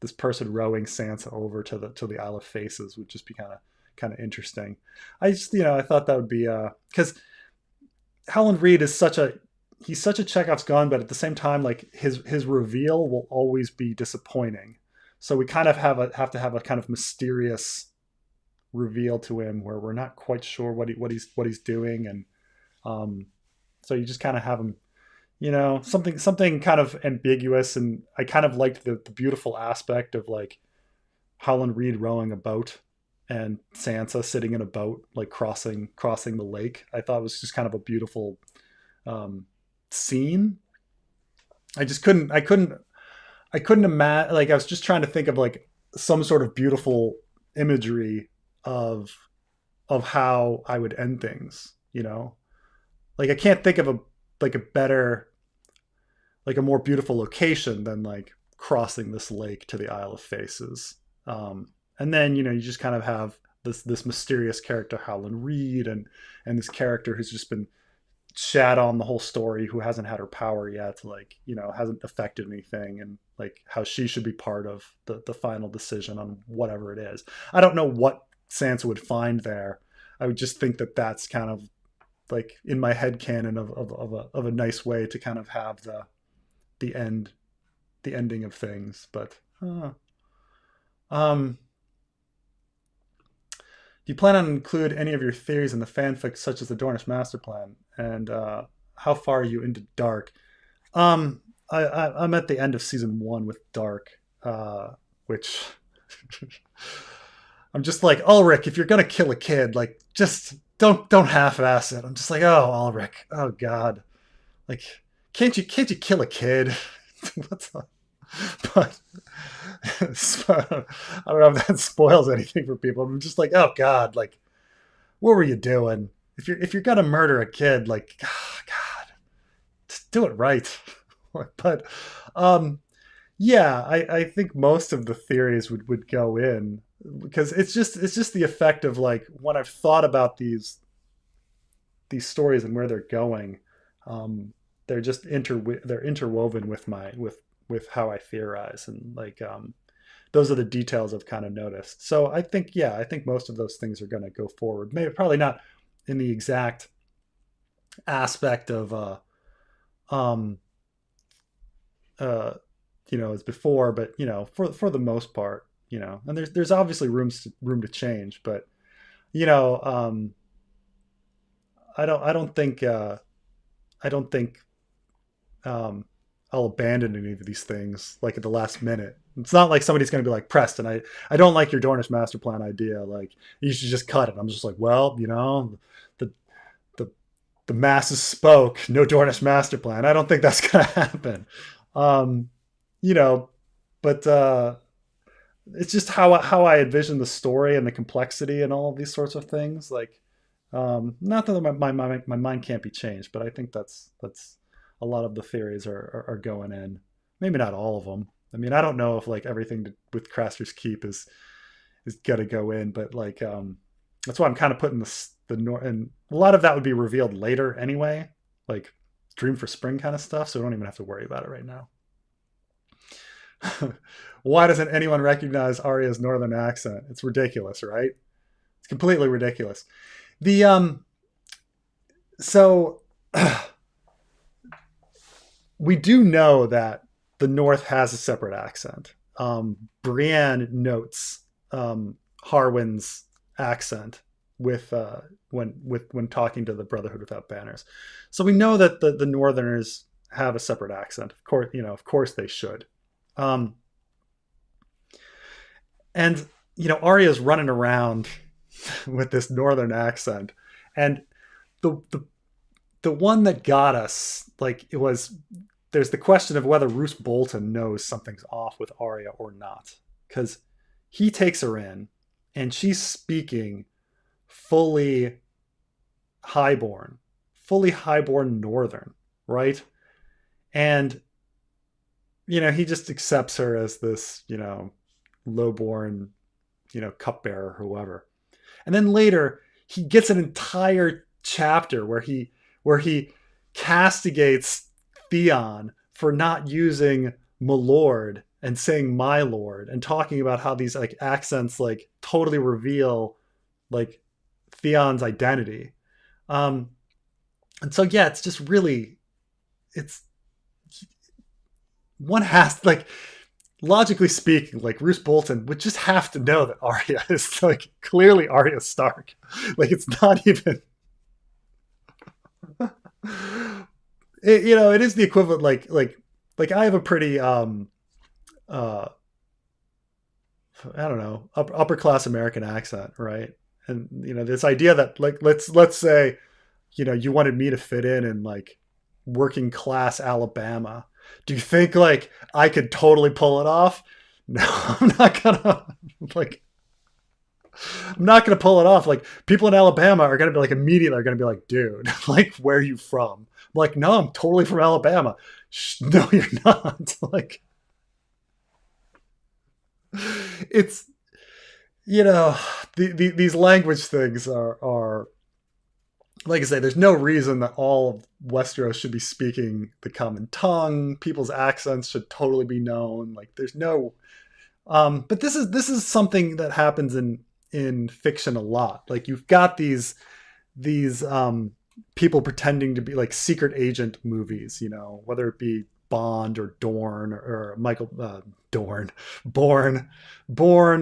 this person rowing Sansa over to the Isle of Faces would just be kind of interesting. I just, I thought that would be, because Howland Reed is he's such a Chekhov's gun, but at the same time, like his reveal will always be disappointing. So we kind of have to have a kind of mysterious reveal to him where we're not quite sure what he's doing, and so you just kind of have him, something kind of ambiguous. And I kind of liked the beautiful aspect of like Howland Reed rowing a boat and Sansa sitting in a boat, like crossing the lake. I thought it was just kind of a beautiful scene. I couldn't imagine, like, I was just trying to think of like some sort of beautiful imagery of how I would end things, like I can't think of a better, like a more beautiful location than like crossing this lake to the Isle of Faces. And then, you just kind of have this mysterious character, Howland Reed, and this character who's just been shat on the whole story, who hasn't had her power yet, like, hasn't affected anything, and like how she should be part of the final decision on whatever it is. I don't know what Sansa would find there. I would just think that that's kind of like in my head canon of a nice way to kind of have the ending of things. But do you plan on include any of your theories in the fanfic, such as the Dornish master plan? And how far are you into Dark? I'm at the end of season 1 with Dark, which I'm just like, Ulrich, if you're gonna kill a kid, like, just don't half-ass it. I'm just like, oh, Ulrich, oh god, like, can't you kill a kid? What's up? But I don't know if that spoils anything for people. I'm just like, oh god, like, what were you doing? If you're gonna murder a kid, like, oh, god, just do it right. But yeah, I think most of the theories would go in, because it's just the effect of like, when I've thought about these stories and where they're going, they're just they're interwoven with how I theorize, and like those are the details I've kind of noticed. So I think most of those things are going to go forward. Maybe probably not in the exact aspect of as before, but for the most part, and there's obviously room to change, but I don't think I'll abandon any of these things like at the last minute. It's not like somebody's going to be like, Preston, I don't like your Dornish master plan idea, like, you should just cut it. I'm just like, well, the masses spoke, no Dornish master plan. I don't think that's going to happen. But it's just how I envision the story and the complexity and all of these sorts of things. Like, not that my mind can't be changed, but I think that's a lot of the theories are going in. Maybe not all of them. I mean, I don't know if like everything with Craster's Keep is gonna go in, but like that's why I'm kind of putting the north, and a lot of that would be revealed later anyway, like Dream for Spring kind of stuff. So we don't even have to worry about it right now. Why doesn't anyone recognize Arya's northern accent? It's ridiculous, right? It's completely ridiculous. So we do know that the North has a separate accent. Brienne notes Harwin's accent when talking to the Brotherhood Without Banners. So we know that the Northerners have a separate accent. Of course they should. And Arya's running around with this Northern accent, and the one that got us, like, there's the question of whether Roose Bolton knows something's off with Arya or not, because he takes her in and she's speaking fully highborn Northern, right? And he just accepts her as this lowborn cupbearer or whoever. And then later he gets an entire chapter where he castigates Theon for not using my lord and saying my lord, and talking about how these like accents like totally reveal like Theon's identity. And so yeah, it's just really, one has like, logically speaking, like Roose Bolton would just have to know that Arya is like clearly Arya Stark. Like it's not even. It is the equivalent. Like I have a pretty I don't know, upper class American accent, right? And this idea that like let's say, you wanted me to fit in like working class Alabama. Do you think like I could totally pull it off? No, I'm not gonna like. I'm not gonna pull it off. Like people in Alabama are gonna be like immediately are gonna be like, dude, like where are you from? I'm like, no, I'm totally from Alabama. No, you're not. Like it's these language things are like I say, there's no reason that all of Westeros should be speaking the common tongue. People's accents should totally be known. Like there's no but this is something that happens in fiction a lot. Like you've got these people pretending to be like secret agent movies, whether it be Bond or Dorn or Michael Bourne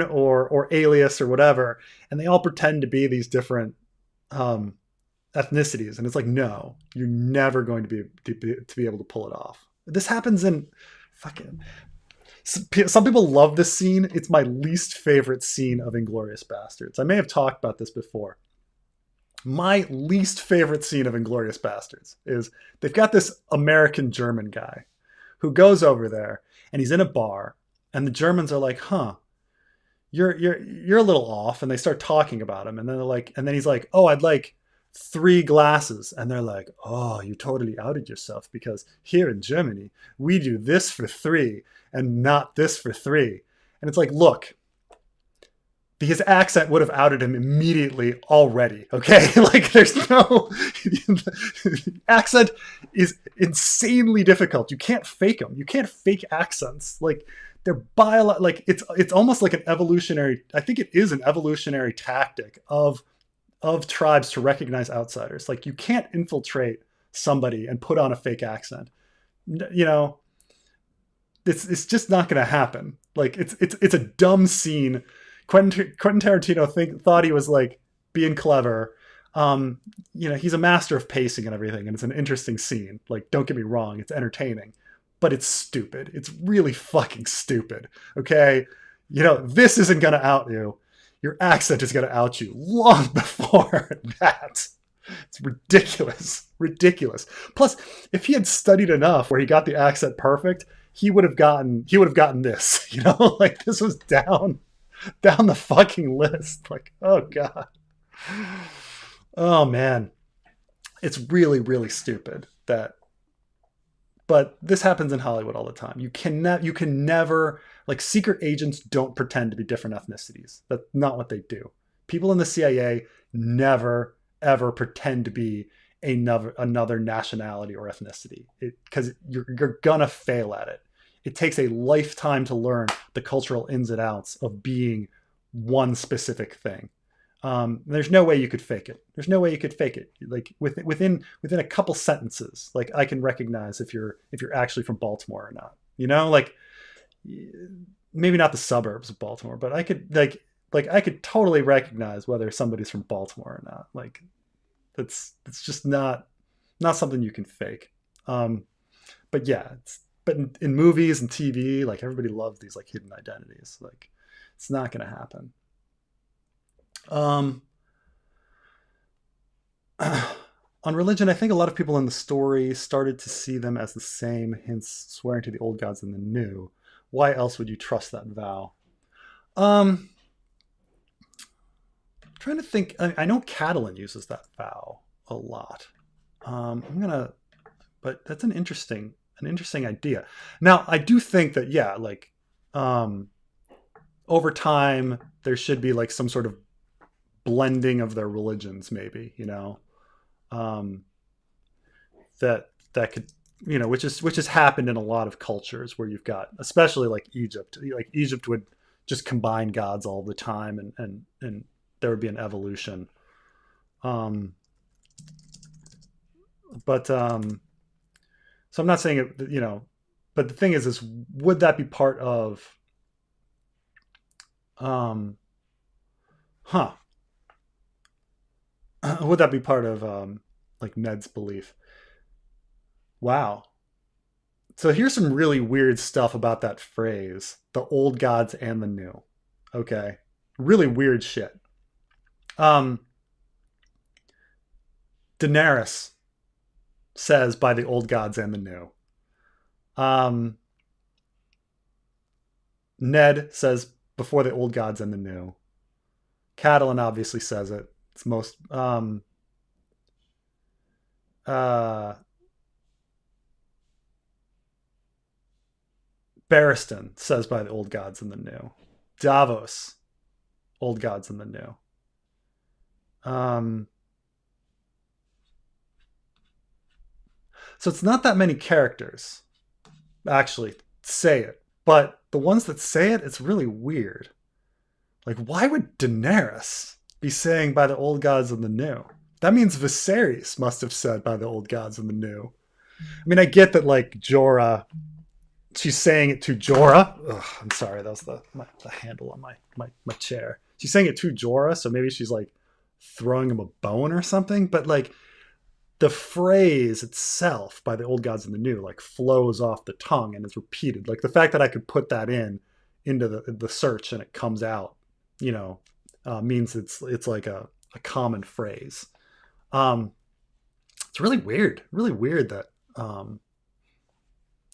or Alias or whatever, and they all pretend to be these different ethnicities, and it's like, no, you're never going to be able to pull it off. This happens in fucking. Some people love this scene. It's my least favorite scene of Inglourious Bastards. I may have talked about this before. My least favorite scene of Inglourious Bastards is they've got this American German guy who goes over there and he's in a bar and the Germans are like, huh, you're a little off, and they start talking about him, and then they're like, and then he's like, oh, I'd like 3 glasses, and they're like, oh, you totally outed yourself because here in Germany we do this for 3 and not this for 3. And it's like, look, his accent would have outed him immediately already. Okay, like there's no accent is insanely difficult. You can't fake them. You can't fake accents. Like they're like it's almost like an evolutionary. I think it is an evolutionary tactic of tribes to recognize outsiders. Like you can't infiltrate somebody and put on a fake accent. It's just not going to happen. Like it's a dumb scene. Quentin Tarantino thought he was like being clever. He's a master of pacing and everything, and it's an interesting scene. Like, don't get me wrong, it's entertaining, but it's stupid. It's really fucking stupid. Okay, this isn't going to out you. Your accent is going to out you long before that. It's ridiculous. Plus, if he had studied enough where he got the accent perfect, he would have gotten this. Like this was down the fucking list. Like, oh god, oh man, it's really, really stupid but this happens in Hollywood all the time. You can never, like, secret agents don't pretend to be different ethnicities. That's not what they do. People in the CIA never ever pretend to be another nationality or ethnicity, because you're gonna fail at it. It takes a lifetime to learn the cultural ins and outs of being one specific thing. There's no way you could fake it. Like within a couple sentences, like I can recognize if you're actually from Baltimore or not. Like maybe not the suburbs of Baltimore, but I could I could totally recognize whether somebody's from Baltimore or not. Like it's just not something you can fake. But yeah, but in movies and TV, like everybody loves these like hidden identities. Like it's not going to happen. On religion, I think a lot of people in the story started to see them as the same, hence swearing to the old gods and the new. Why else would you trust that vow? I'm trying to think. I know Catelyn uses that vow a lot. But that's an interesting idea. Now, I do think that, yeah, like, over time there should be like some sort of blending of their religions, maybe, that could, which has happened in a lot of cultures where you've got, especially like Egypt would just combine gods all the time, and there would be an evolution. So I'm not saying it, but the thing is would that be part of, um, huh? Would that be part of like Ned's belief? Wow. So here's some really weird stuff about that phrase, the old gods and the new. Okay. Really weird shit. Um Daenerys says by the old gods and the new. Um Ned says before the old gods and the new. Catelyn obviously says it. It's most uh Barristan says by the old gods and the new. Davos, old gods and the new. Um so it's not that many characters actually say it, but the ones that say it, it's really weird. Like, why would Daenerys be saying by the old gods and the new? That means Viserys must have said by the old gods and the new. I mean, I get that, like, Jorah, she's saying it to Jorah. Ugh, I'm sorry, that was the handle on my chair. She's saying it to Jorah, so maybe she's, like, throwing him a bone or something. But, like, the phrase itself, by the old gods and the new, like, flows off the tongue and is repeated. Like, the fact that I could put that into the search and it comes out, means it's like a common phrase. It's really weird that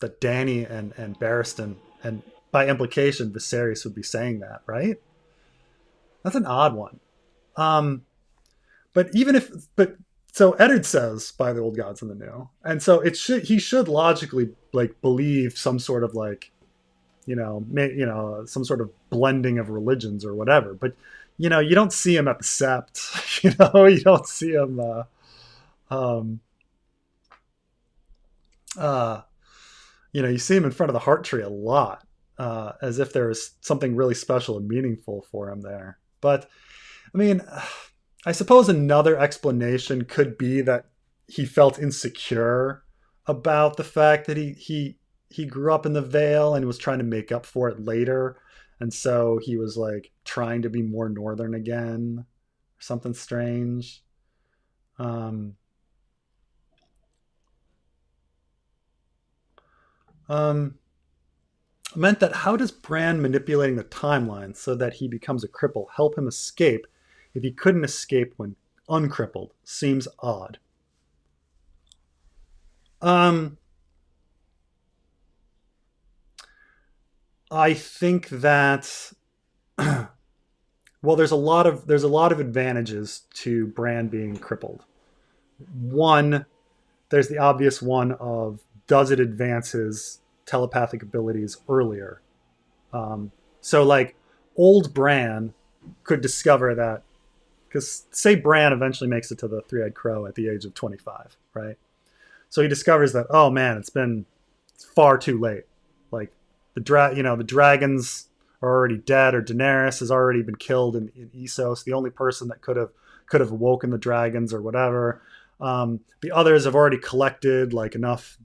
that Danny and Barristan, and by implication Viserys, would be saying that, right? That's an odd one. But so Eddard says by the old gods and the new, and so he should logically, like, believe some sort of, like, some sort of blending of religions or whatever. But you don't see him at the Sept. You don't see him. You see him in front of the Heart Tree a lot, as if there was something really special and meaningful for him there. But I mean, I suppose another explanation could be that he felt insecure about the fact that he grew up in the Vale and was trying to make up for it later, and so he was, like, trying to be more northern again, or something strange. Um, meant that how does Bran manipulating the timeline so that he becomes a cripple help him escape if he couldn't escape when uncrippled? Seems odd. I think that well, there's a lot of advantages to Bran being crippled. One, there's the obvious one of, does it advance his telepathic abilities earlier? So, like, old Bran could discover that, because say Bran eventually makes it to the Three-Eyed Crow at the age of 25, right? So he discovers that, oh man, it's far too late. Like, the dragons are already dead, or Daenerys has already been killed in Essos. The only person that could have awoken the dragons or whatever. The others have already collected, like, enough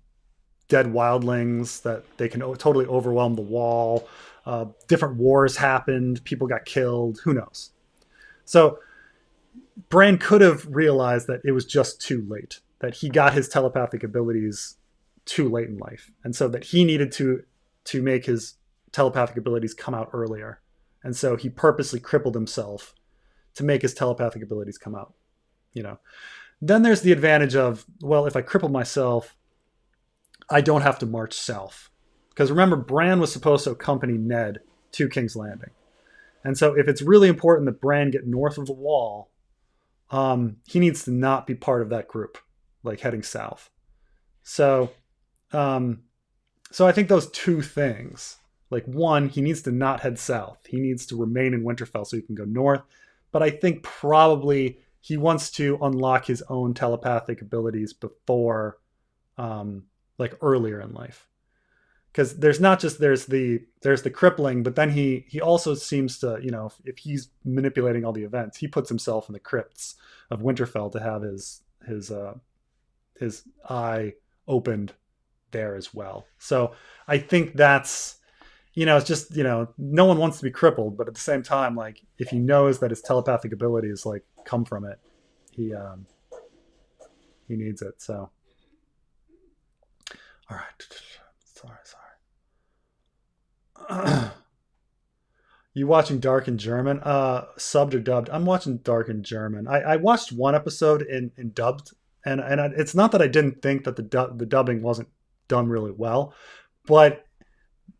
dead wildlings that they can totally overwhelm the wall. Different wars happened. People got killed. Who knows? So Bran could have realized that it was just too late, that he got his telepathic abilities too late in life, and so that he needed to make his telepathic abilities come out earlier. And so he purposely crippled himself to make his telepathic abilities come out. Then there's the advantage of, well, if I cripple myself, I don't have to march south. Because remember, Bran was supposed to accompany Ned to King's Landing. And so if it's really important that Bran get north of the wall, he needs to not be part of that group, like, heading south. So I think those two things, like, one, he needs to not head south. He needs to remain in Winterfell so he can go north. But I think probably he wants to unlock his own telepathic abilities before, like, earlier in life. Because there's the crippling, but then he also seems to, if he's manipulating all the events, he puts himself in the crypts of Winterfell to have his eye opened there as well. So I think that's, it's just, no one wants to be crippled, but at the same time, like, if he knows that his telepathic abilities like come from it, he needs it. So, all right, sorry. You watching Dark in German? Subbed or dubbed? I'm watching Dark in German. I watched one episode in dubbed, and it's not that I didn't think that the dubbing wasn't done really well, but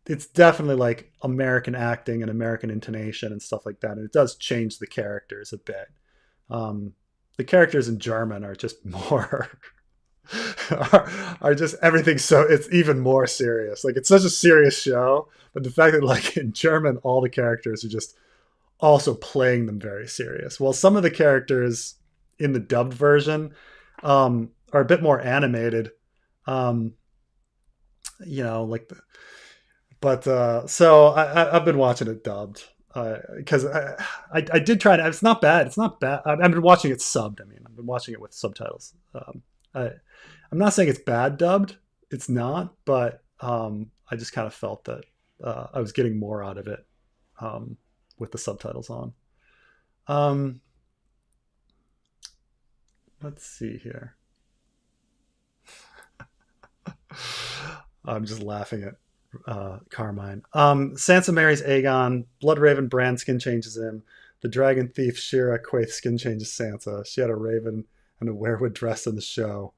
it's definitely like American acting and American intonation and stuff like that, and it does change the characters a bit. The characters in German are just more are just everything, so it's even more serious. Like, it's such a serious show, but the fact that like in German all the characters are just also playing them very serious. Well, some of the characters in the dubbed version are a bit more animated. Like so I've been watching it dubbed because I did try to. It's not bad. It's not bad. I've been watching it subbed. I mean, I've been watching it with subtitles. I'm not saying it's bad dubbed. It's not, but I just kind of felt that I was getting more out of it with the subtitles on. Let's see here. I'm just laughing at Carmine. Sansa marries Aegon. Bloodraven Bran skin changes him. The dragon thief Shiera Quaithe skin changes Sansa. She had a raven and a weirwood dress in the show.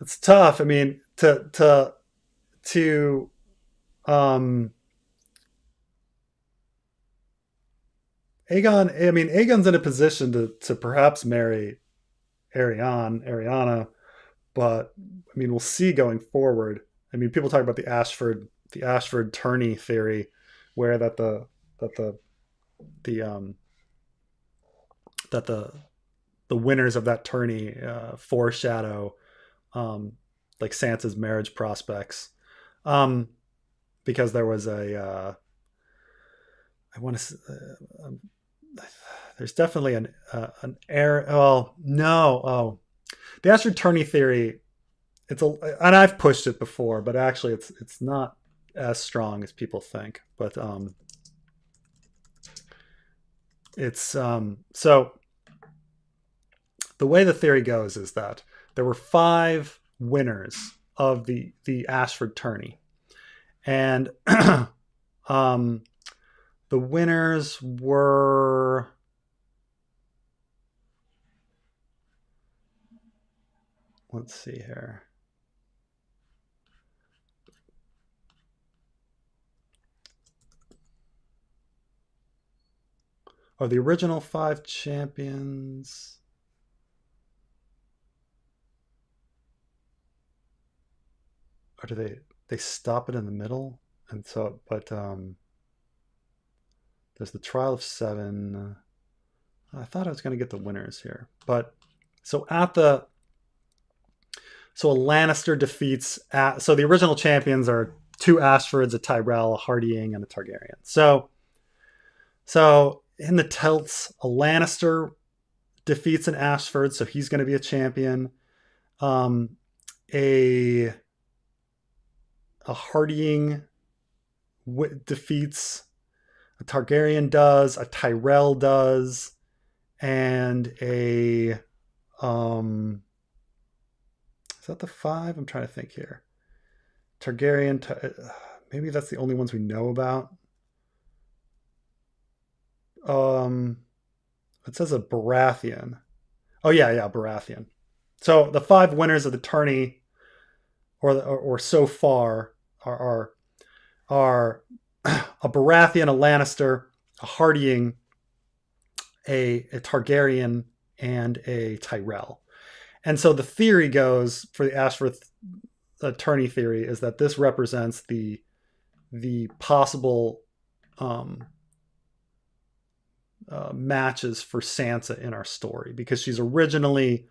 It's tough. I mean, to Aegon. I mean, Aegon's in a position to perhaps marry Ariana, but I mean, we'll see going forward. I mean, people talk about the Ashford tourney theory, where that the winners of that tourney foreshadow like Sansa's marriage prospects, because there was there's definitely an air. Well, no, the Ashford tourney theory. And I've pushed it before, but actually it's not as strong as people think. But it's so the way the theory goes is that there were 5 winners of the Ashford tourney, and the winners were, let's see here. The original 5 champions. Or do they stop it in the middle? And so, but there's the trial of 7. I thought I was going to get the winners here, but so a Lannister defeats. So the original champions are 2 Ashfords, a Tyrell, a Hardying, and a Targaryen. So in the Telts, a Lannister defeats an Ashford, so he's going to be a champion. A Hardying defeats a Targaryen, does a Tyrell, does, and a is that the 5? I'm trying to think here. Targaryen, maybe that's the only ones we know about. It says a Baratheon. Oh yeah, Baratheon. So the 5 winners of the tourney, or so far, are a Baratheon, a Lannister, a Hardying, a Targaryen, and a Tyrell. And so the theory goes for the Ashford tourney theory is that this represents the possible matches for Sansa in our story, because she's originally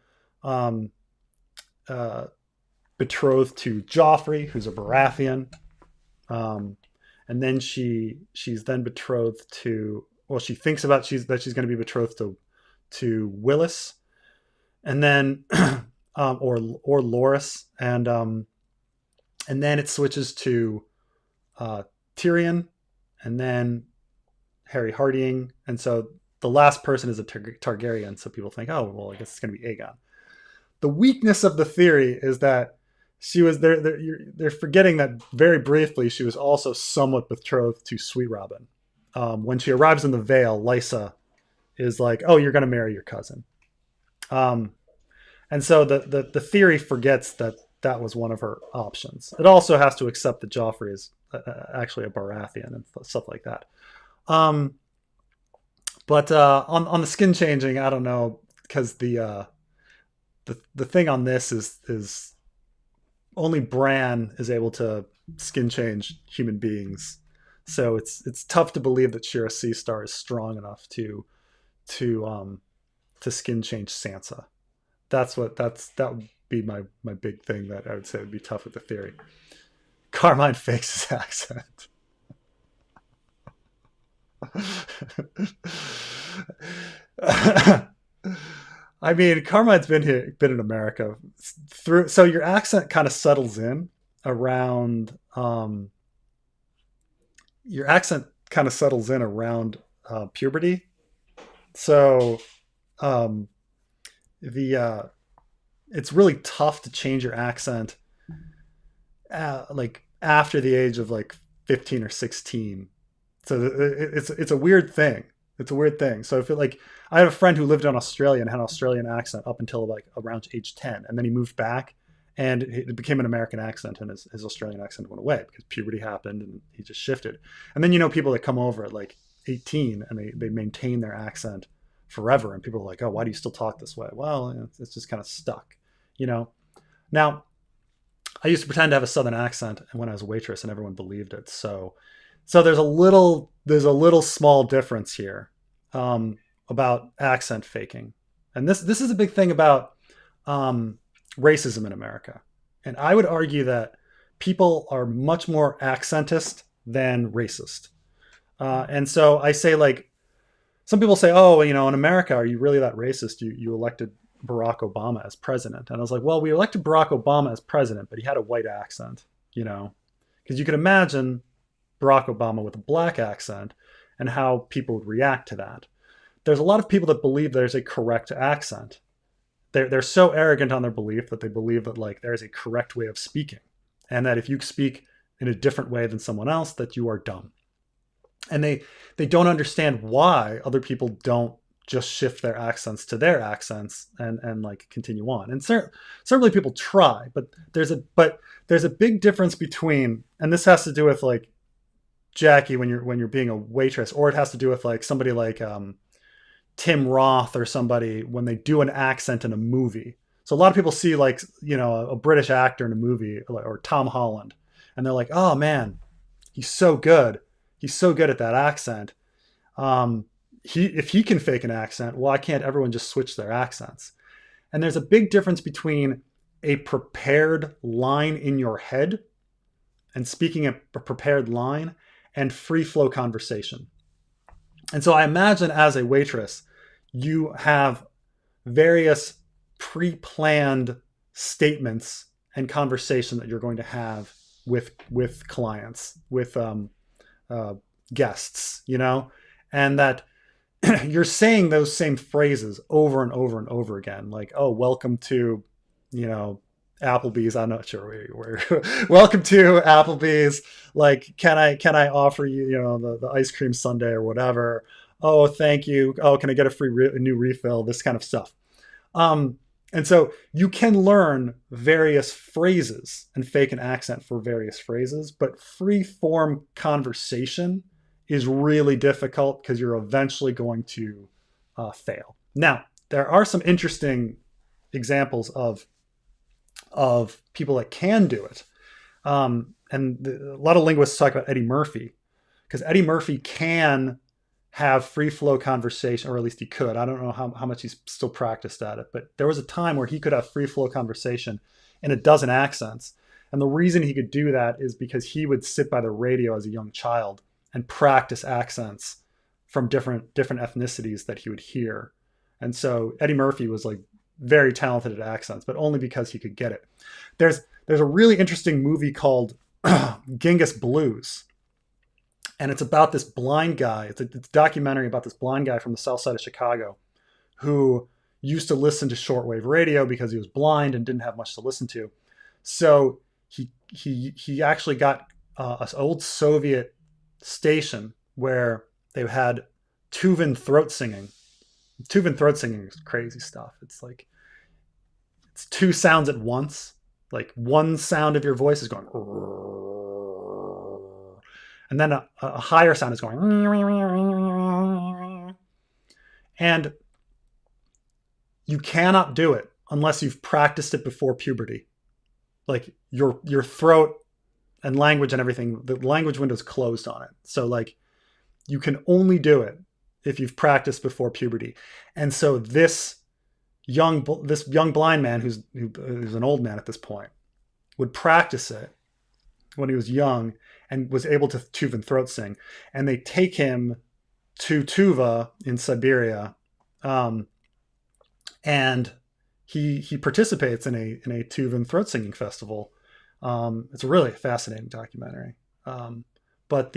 betrothed to Joffrey, who's a Baratheon, and then she's then betrothed to, well, she thinks about that she's going to be betrothed to Willis, and then or Loras, and then it switches to Tyrion, and then Harry Hardying, and so the last person is a Targaryen. So people think, oh, well, I guess it's going to be Aegon. The weakness of the theory is that she was there. They're forgetting that very briefly she was also somewhat betrothed to Sweet Robin. When she arrives in the Vale, Lysa is like, "Oh, you're going to marry your cousin," and so the theory forgets that that was one of her options. It also has to accept that Joffrey is actually a Baratheon and stuff like that. But on the skin changing, I don't know, because the thing on this is only Bran is able to skin change human beings, so it's tough to believe that Shiera Seastar is strong enough to skin change Sansa. That would be my big thing that I would say would be tough with the theory. Carmine fakes his accent. I mean, Carmine's been in America so your accent kind of settles in around puberty. So it's really tough to change your accent like after the age of like 15 or 16. So it's a weird thing. It's a weird thing. So if I have a friend who lived in Australia and had an Australian accent up until like around age 10, and then he moved back and it became an American accent, and his Australian accent went away because puberty happened and he just shifted. And then people that come over at like 18 and they maintain their accent forever, and people are like, oh, why do you still talk this way? Well, it's just kind of stuck, Now, I used to pretend to have a Southern accent when I was a waitress, and everyone believed it. So there's a little small difference here about accent faking, and this is a big thing about racism in America. And I would argue that people are much more accentist than racist. And so I say, like, some people say, oh, in America, are you really that racist? You elected Barack Obama as president. And I was like, well, we elected Barack Obama as president, but he had a white accent, because you could imagine Barack Obama with a black accent and how people would react to that. There's a lot of people that believe there's a correct accent. They're so arrogant on their belief that they believe that like there's a correct way of speaking, and that if you speak in a different way than someone else, that you are dumb. And they don't understand why other people don't just shift their accents to their accents and like continue on. And certainly people try, but there's a big difference between, and this has to do with like Jackie when you're being a waitress, or it has to do with like somebody like Tim Roth or somebody when they do an accent in a movie. So a lot of people see like, a British actor in a movie, or Tom Holland, and they're like, oh man, he's so good. He's so good at that accent. If he can fake an accent, why can't everyone just switch their accents? And there's a big difference between a prepared line in your head and speaking a prepared line and free flow conversation. And so I imagine as a waitress, you have various pre-planned statements and conversation that you're going to have with clients, with guests, and that you're saying those same phrases over and over and over again. Like, oh, welcome to, Applebee's. I'm not sure where welcome to Applebee's. Like, can I offer you, the ice cream sundae or whatever? Oh, thank you. Oh, can I get a new refill? This kind of stuff. And so you can learn various phrases and fake an accent for various phrases, but free form conversation is really difficult because you're eventually going to fail. Now, there are some interesting examples of people that can do it. And a lot of linguists talk about Eddie Murphy, because Eddie Murphy can have free flow conversation, or at least he could. I don't know how much he's still practiced at it, but there was a time where he could have free flow conversation in a dozen accents. And the reason he could do that is because he would sit by the radio as a young child and practice accents from different ethnicities that he would hear. And so Eddie Murphy was like very talented at accents, but only because he could get it. There's a really interesting movie called Genghis Blues, and it's about this blind guy. It's a documentary about this blind guy from the south side of Chicago who used to listen to shortwave radio because he was blind and didn't have much to listen to. So he actually got an old Soviet station where they had Tuvan throat singing. Tuvan throat singing is crazy stuff. It's like it's two sounds at once. Like one sound of your voice is going, and then a higher sound is going, and you cannot do it unless you've practiced it before puberty. Like your throat and language and everything, the language window's closed on it. So like you can only do it if you've practiced before puberty. And so this young blind man who's an old man at this point would practice it when he was young and was able to Tuvan throat sing. And they take him to Tuva in Siberia, and he participates in a Tuvan throat singing festival. It's a really fascinating documentary. But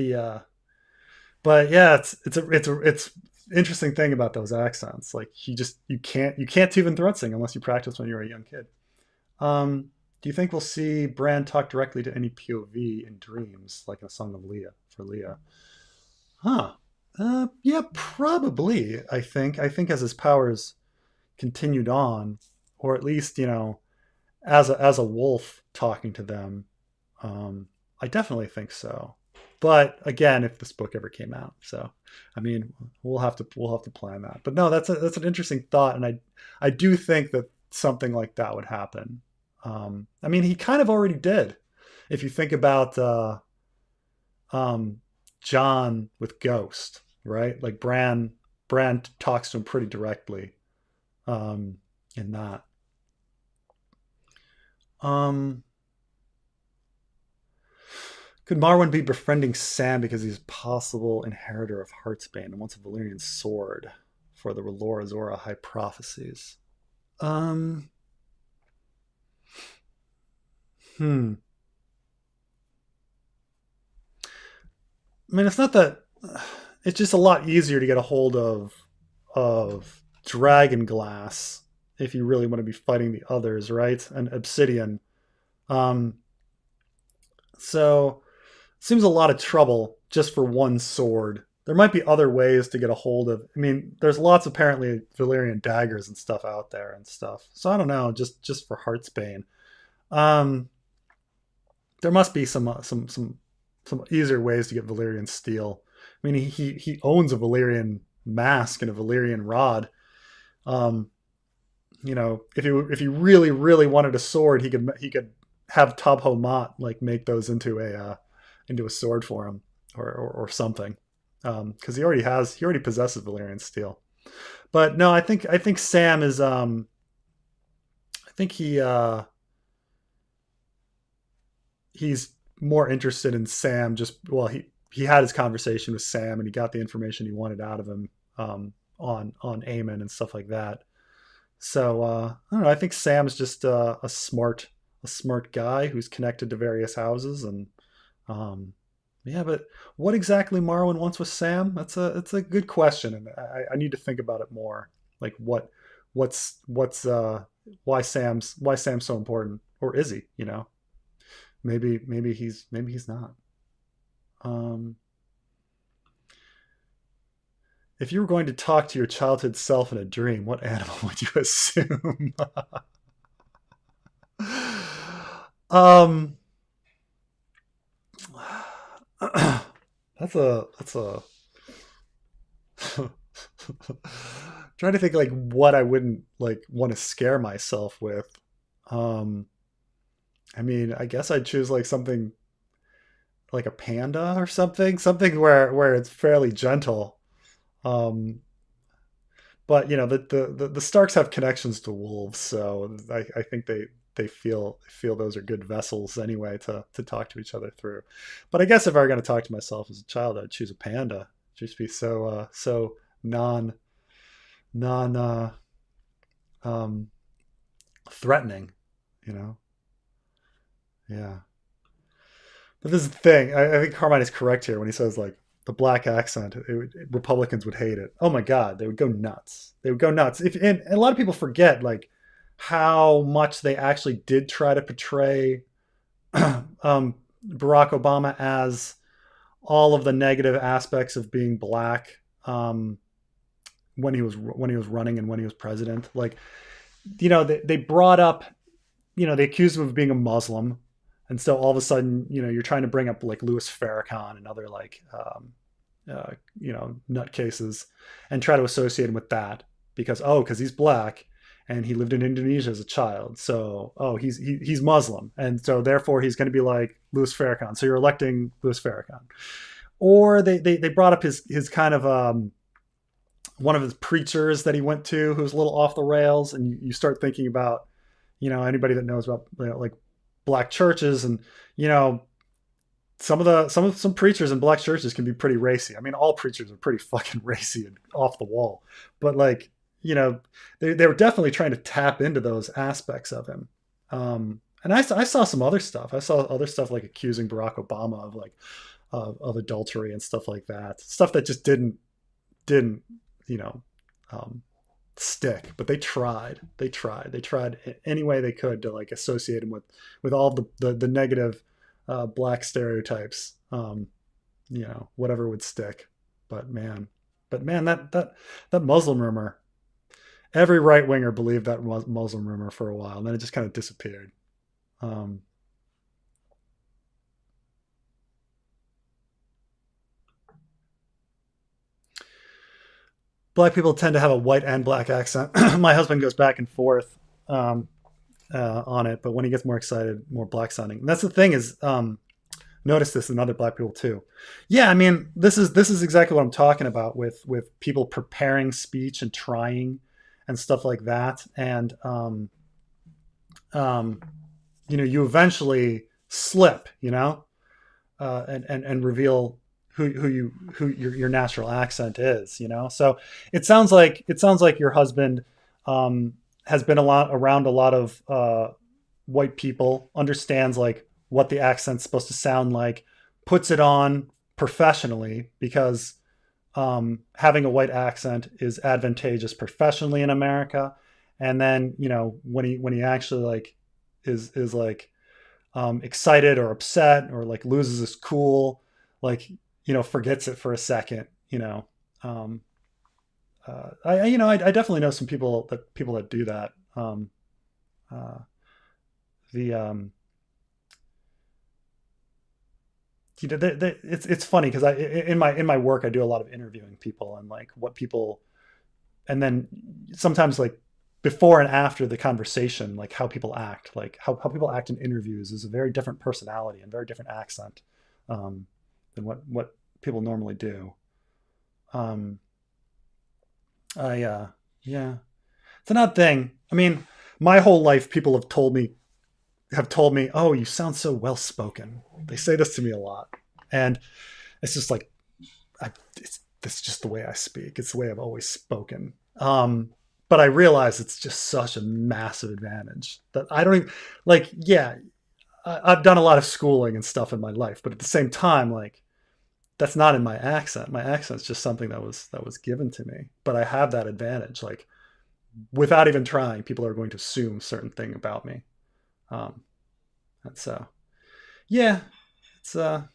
yeah, it's interesting thing about those accents. Like you can't Tuvan throat sing unless you practice when you're a young kid. Do you think we'll see Bran talk directly to any POV in dreams, like in A Song of Leah for Leah? Yeah, probably. I think as his powers continued on, or at least, you know, as a wolf talking to them, I definitely think so. But again, if this book ever came out, so I mean, we'll have to plan that. But no, that's an interesting thought, and I do think that something like that would happen. I mean, he kind of already did. If you think about Jon with Ghost, right? Like Bran talks to him pretty directly in that. Could Marwyn be befriending Sam because he's a possible inheritor of Heartsbane and wants a Valyrian sword for the R'hllor Azora high prophecies? I mean, it's not that. It's just a lot easier to get a hold of Dragon Glass if you really want to be fighting the others, right? And Obsidian. So it seems a lot of trouble just for one sword. There might be other ways to get a hold of. I mean, there's lots apparently Valyrian daggers and stuff out there and stuff. So I don't know, just for Heartsbane. There must be some easier ways to get Valyrian steel. I mean, he owns a Valyrian mask and a Valyrian rod. You know, if he really wanted a sword, he could have Tabho Mat like make those into a sword for him or something. Because he already possesses Valyrian steel. But no, I think Sam is I think he's more interested in Sam. He had his conversation with Sam and he got the information he wanted out of him on Aemon and stuff like that. So I don't know. I think Sam's just a smart guy who's connected to various houses, and yeah. But what exactly Marwyn wants with Sam? It's a good question, and I need to think about it more. Like what's why Sam's so important, or is he? You know, maybe he's not. If you were going to talk to your childhood self in a dream, what animal would you assume? That's a trying to think like what I wouldn't like want to scare myself with. I mean, I guess I'd choose like something like a panda or something where it's fairly gentle. But you know, the Starks have connections to wolves, so I think they feel those are good vessels anyway to talk to each other through. But I guess if I were going to talk to myself as a child, I'd choose a panda. Just be so non threatening, you know? Yeah. But this is the thing. I think Carmine is correct here when he says, like, the black accent, Republicans would hate it. Oh my God, they would go nuts. They would go nuts. And a lot of people forget, like, how much they actually did try to portray Barack Obama as all of the negative aspects of being black when he was running and when he was president. Like, they brought up, they accused him of being a Muslim. And so all of a sudden, you're trying to bring up like Louis Farrakhan and other like, nutcases and try to associate him with that because he's black and he lived in Indonesia as a child. So, he's Muslim. And so therefore he's going to be like Louis Farrakhan. So you're electing Louis Farrakhan. Or they brought up his kind of, one of his preachers that he went to who was a little off the rails. And you start thinking about, anybody that knows about like black churches and, some preachers in black churches can be pretty racy. I mean, all preachers are pretty fucking racy and off the wall, but like, they were definitely trying to tap into those aspects of him. And I saw some other stuff. I saw other stuff like accusing Barack Obama of like, of adultery and stuff like that. Stuff that just didn't, stick, but they tried any way they could to like associate him with all the negative, black stereotypes, whatever would stick. But man, that Muslim rumor, every right winger believed that Muslim rumor for a while, and then it just kind of disappeared. Black people tend to have a white and black accent. My husband goes back and forth on it, but when he gets more excited, more black sounding. And that's the thing is, notice this in other black people too. Yeah, I mean, this is exactly what I'm talking about with people preparing speech and trying and stuff like that. And you eventually slip, and reveal who your natural accent is, So it sounds like your husband has been around a lot of white people, understands like what the accent's supposed to sound like, puts it on professionally because having a white accent is advantageous professionally in America. And then, when he actually like is like excited or upset or like loses his cool, like, forgets it for a second, I definitely know some people that do that. It's funny because in my work, I do a lot of interviewing people and like what people, and then sometimes like before and after the conversation, like how people act, like how people act in interviews is a very different personality and very different accent than what people normally do. Yeah, it's an odd thing. I mean, my whole life, people have told me, "Oh, you sound so well spoken." They say this to me a lot, and it's just like, it's just the way I speak. It's the way I've always spoken. But I realize it's just such a massive advantage that I don't even like. Yeah, I've done a lot of schooling and stuff in my life, but at the same time, like, that's not in my accent. My accent's just something that was given to me. But I have that advantage. Like, without even trying, people are going to assume a certain thing about me. And so, yeah, it's oh,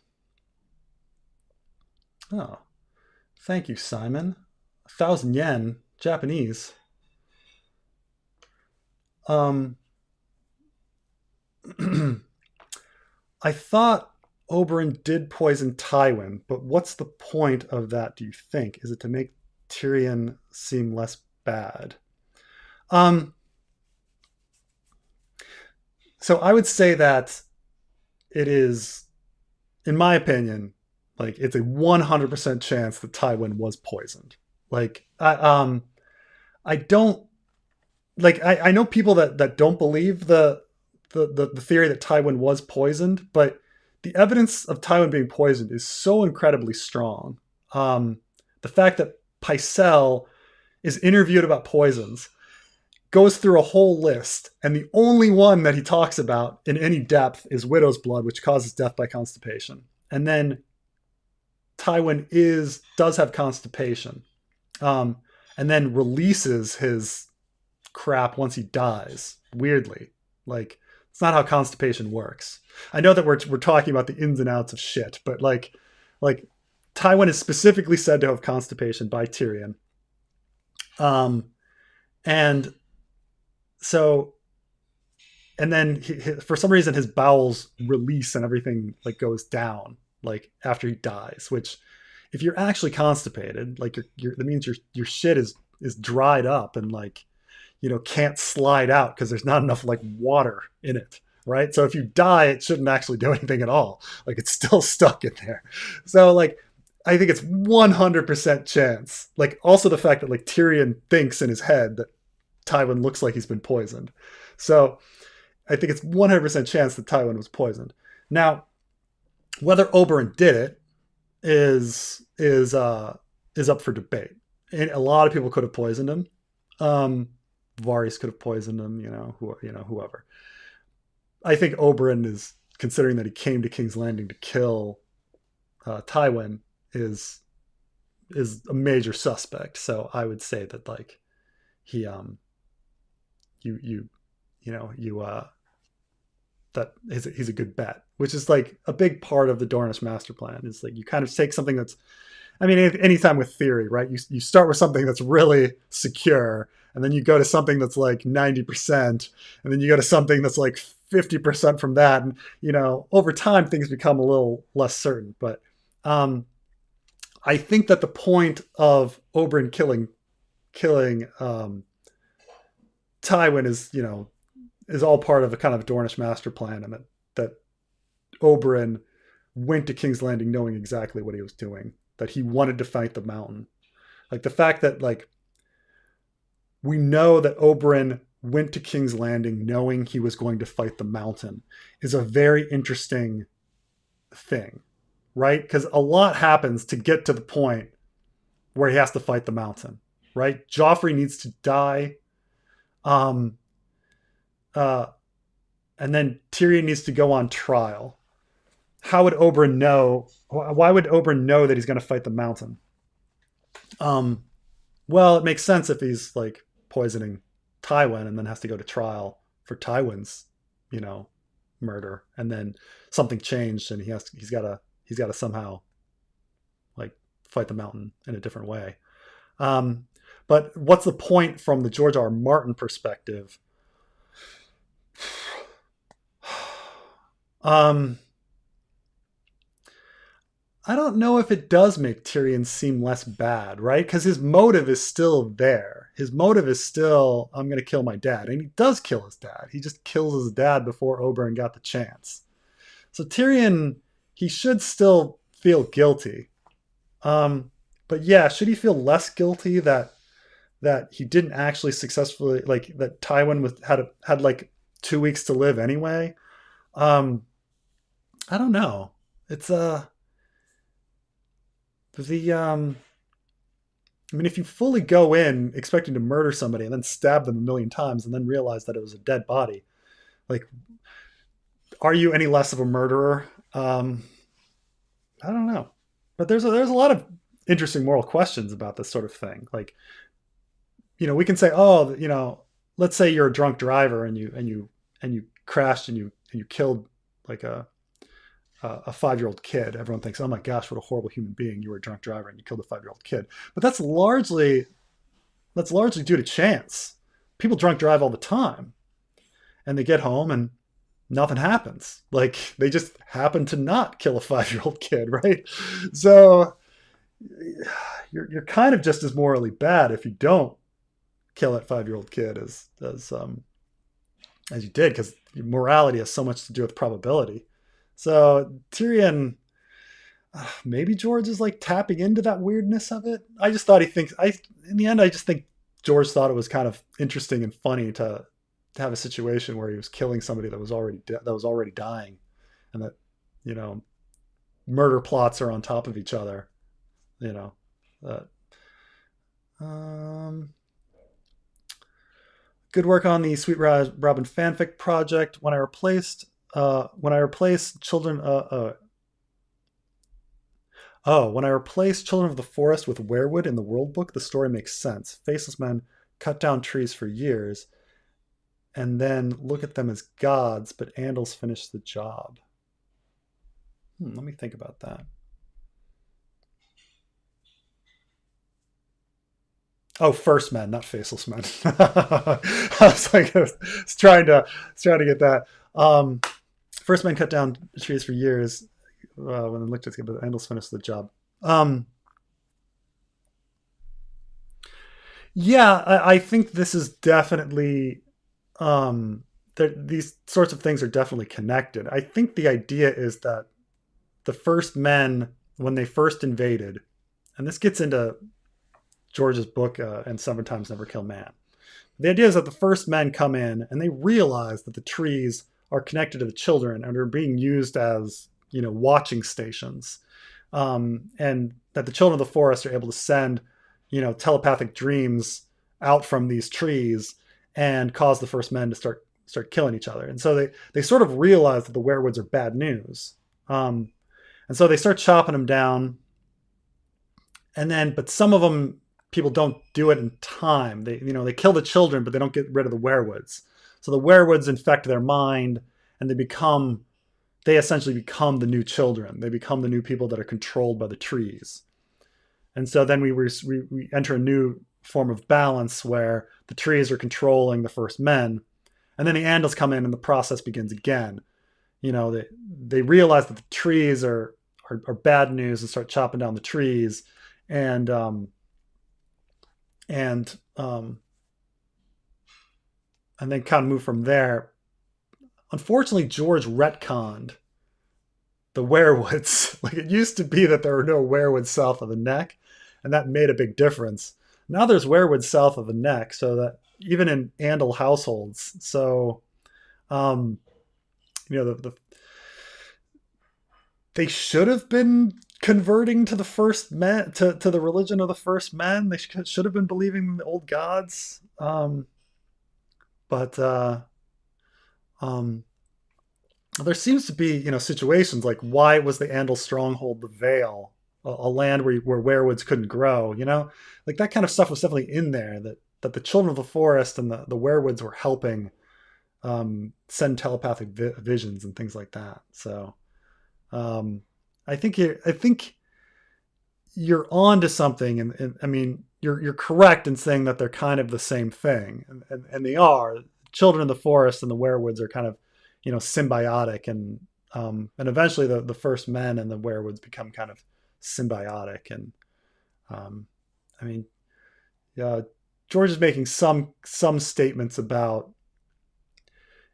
thank you, Simon. 1,000 yen, Japanese. I thought Oberyn did poison Tywin, but what's the point of that, do you think? Is it to make Tyrion seem less bad? So I would say that it is, in my opinion, like it's a 100% chance that Tywin was poisoned. Like I don't like I know people that don't believe the theory that Tywin was poisoned, but the evidence of Tywin being poisoned is so incredibly strong. The fact that Pycelle is interviewed about poisons, goes through a whole list, and the only one that he talks about in any depth is widow's blood, which causes death by constipation. And then Tywin does have constipation, and then releases his crap once he dies. Weirdly, like it's not how constipation works. I know that we're talking about the ins and outs of shit, but like Tywin is specifically said to have constipation by Tyrion. And so, and then for some reason his bowels release and everything like goes down like after he dies, which if you're actually constipated, like that means your shit is dried up and like, you know, can't slide out because there's not enough like water in it. Right. So if you die, it shouldn't actually do anything at all. Like it's still stuck in there. So like, I think it's 100% chance. Like also the fact that like Tyrion thinks in his head that Tywin looks like he's been poisoned. So I think it's 100% chance that Tywin was poisoned. Now, whether Oberyn did it is up for debate. And a lot of people could have poisoned him. Varys could have poisoned him, whoever. I think Oberyn is, considering that he came to King's Landing to kill Tywin, is a major suspect. So I would say that like he that he's a good bet, which is like a big part of the Dornish master plan. Is like you kind of take something that's, I mean, anytime with theory, right? You start with something that's really secure, and then you go to something that's like 90%, and then you go to something that's like 50% from that, and over time things become a little less certain. But I think that the point of Oberyn killing Tywin is all part of a kind of Dornish master plan, and that Oberyn went to King's Landing knowing exactly what he was doing, that he wanted to fight the Mountain. Like the fact that like we know that Oberyn went to King's Landing knowing he was going to fight the Mountain is a very interesting thing, right? Because a lot happens to get to the point where he has to fight the Mountain, right? Joffrey needs to die. And then Tyrion needs to go on trial. How would Oberyn know? Why would Oberyn know that he's going to fight the Mountain? Well, it makes sense if he's like poisoning Tywin and then has to go to trial for Tywin's, murder, and then something changed and he's got to somehow like fight the Mountain in a different way. But what's the point from the George R. R. Martin perspective? I don't know if it does make Tyrion seem less bad, right? Because his motive is still there. His motive is still, I'm going to kill my dad. And he does kill his dad. He just kills his dad before Oberyn got the chance. So Tyrion, he should still feel guilty. But yeah, should he feel less guilty that he didn't actually successfully, like that Tywin had like 2 weeks to live anyway? I don't know. It's I mean, if you fully go in expecting to murder somebody and then stab them a million times and then realize that it was a dead body, like, are you any less of a murderer? I don't know. But there's a lot of interesting moral questions about this sort of thing. Like, we can say, let's say you're a drunk driver and you crashed and you killed like a 5-year-old kid. Everyone thinks, oh my gosh, what a horrible human being. You were a drunk driver and you killed a 5-year-old kid. But that's largely due to chance. People drunk drive all the time and they get home and nothing happens. Like they just happen to not kill a 5-year-old kid, right? So you're kind of just as morally bad if you don't kill that 5-year-old kid as you did, because morality has so much to do with probability. So Tyrion, maybe George is like tapping into that weirdness of it. I just thought in the end, I just think George thought it was kind of interesting and funny to have a situation where he was killing somebody that was already dying, and that, murder plots are on top of each other, Good work on the Sweet Robin fanfic project. When I replaced children when I replaced Children of the Forest with Weirwood in the World Book, the story makes sense. Faceless men cut down trees for years and then look at them as gods, but Andals finish the job. Let me think about that. Oh, first men, not faceless men. I was trying to get that. First men cut down trees for years when they looked at it, but Andals finished the job. Yeah, I think this is definitely these sorts of things are definitely connected. I think the idea is that the first men, when they first invaded, and this gets into George's book and Seven Times Never Kill Man. The idea is that the first men come in and they realize that the trees are connected to the children and are being used as, watching stations, and that the children of the forest are able to send, telepathic dreams out from these trees and cause the first men to start killing each other. And so they sort of realize that the werewoods are bad news, and so they start chopping them down. And then, but some of them, people don't do it in time. They kill the children, but they don't get rid of the werewoods. So the werewoods infect their mind, and they essentially become the new children. They become the new people that are controlled by the trees. And so then we enter a new form of balance where the trees are controlling the first men, and then the Andals come in, and the process begins again. They realize that the trees are bad news and start chopping down the trees, and then kind of move from there. Unfortunately, George retconned the werewoods. Like, it used to be that there were no werewoods south of the neck, and that made a big difference. Now there's werewoods south of the neck, so that even in Andal households. So, they should have been converting to the first men, to the religion of the first men. They should have been believing in the old gods. But there seems to be, situations like, why was the Andal stronghold the Vale, a land where werewoods couldn't grow? Like, that kind of stuff was definitely in there, that the children of the forest and the werewoods were helping send telepathic visions and things like that. So I think you're on to something, and I mean, you're correct in saying that they're kind of the same thing, and they are. Children of the forest and the werewoods are kind of, symbiotic, and eventually the first men and the werewoods become kind of symbiotic. And I mean, George is making some statements about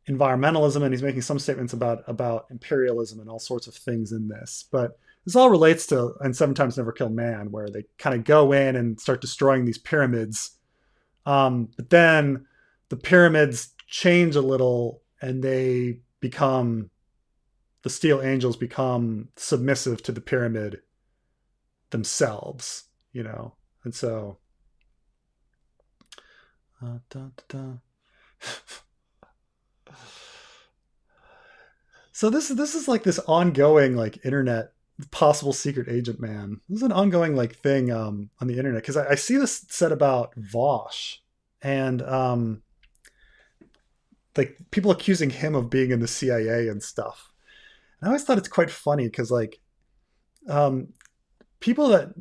environmentalism, and he's making some statements about imperialism and all sorts of things in this. But this all relates to And Seven Times Never Kill Man, where they kind of go in and start destroying these pyramids. But then the pyramids change a little, and the Steel Angels become submissive to the pyramid themselves, and so so this is like this ongoing, like, internet possible secret agent man. This is an ongoing, like, thing on the internet, because I see this said about Vosh, and like, people accusing him of being in the CIA and stuff. And I always thought it's quite funny, because, like, people that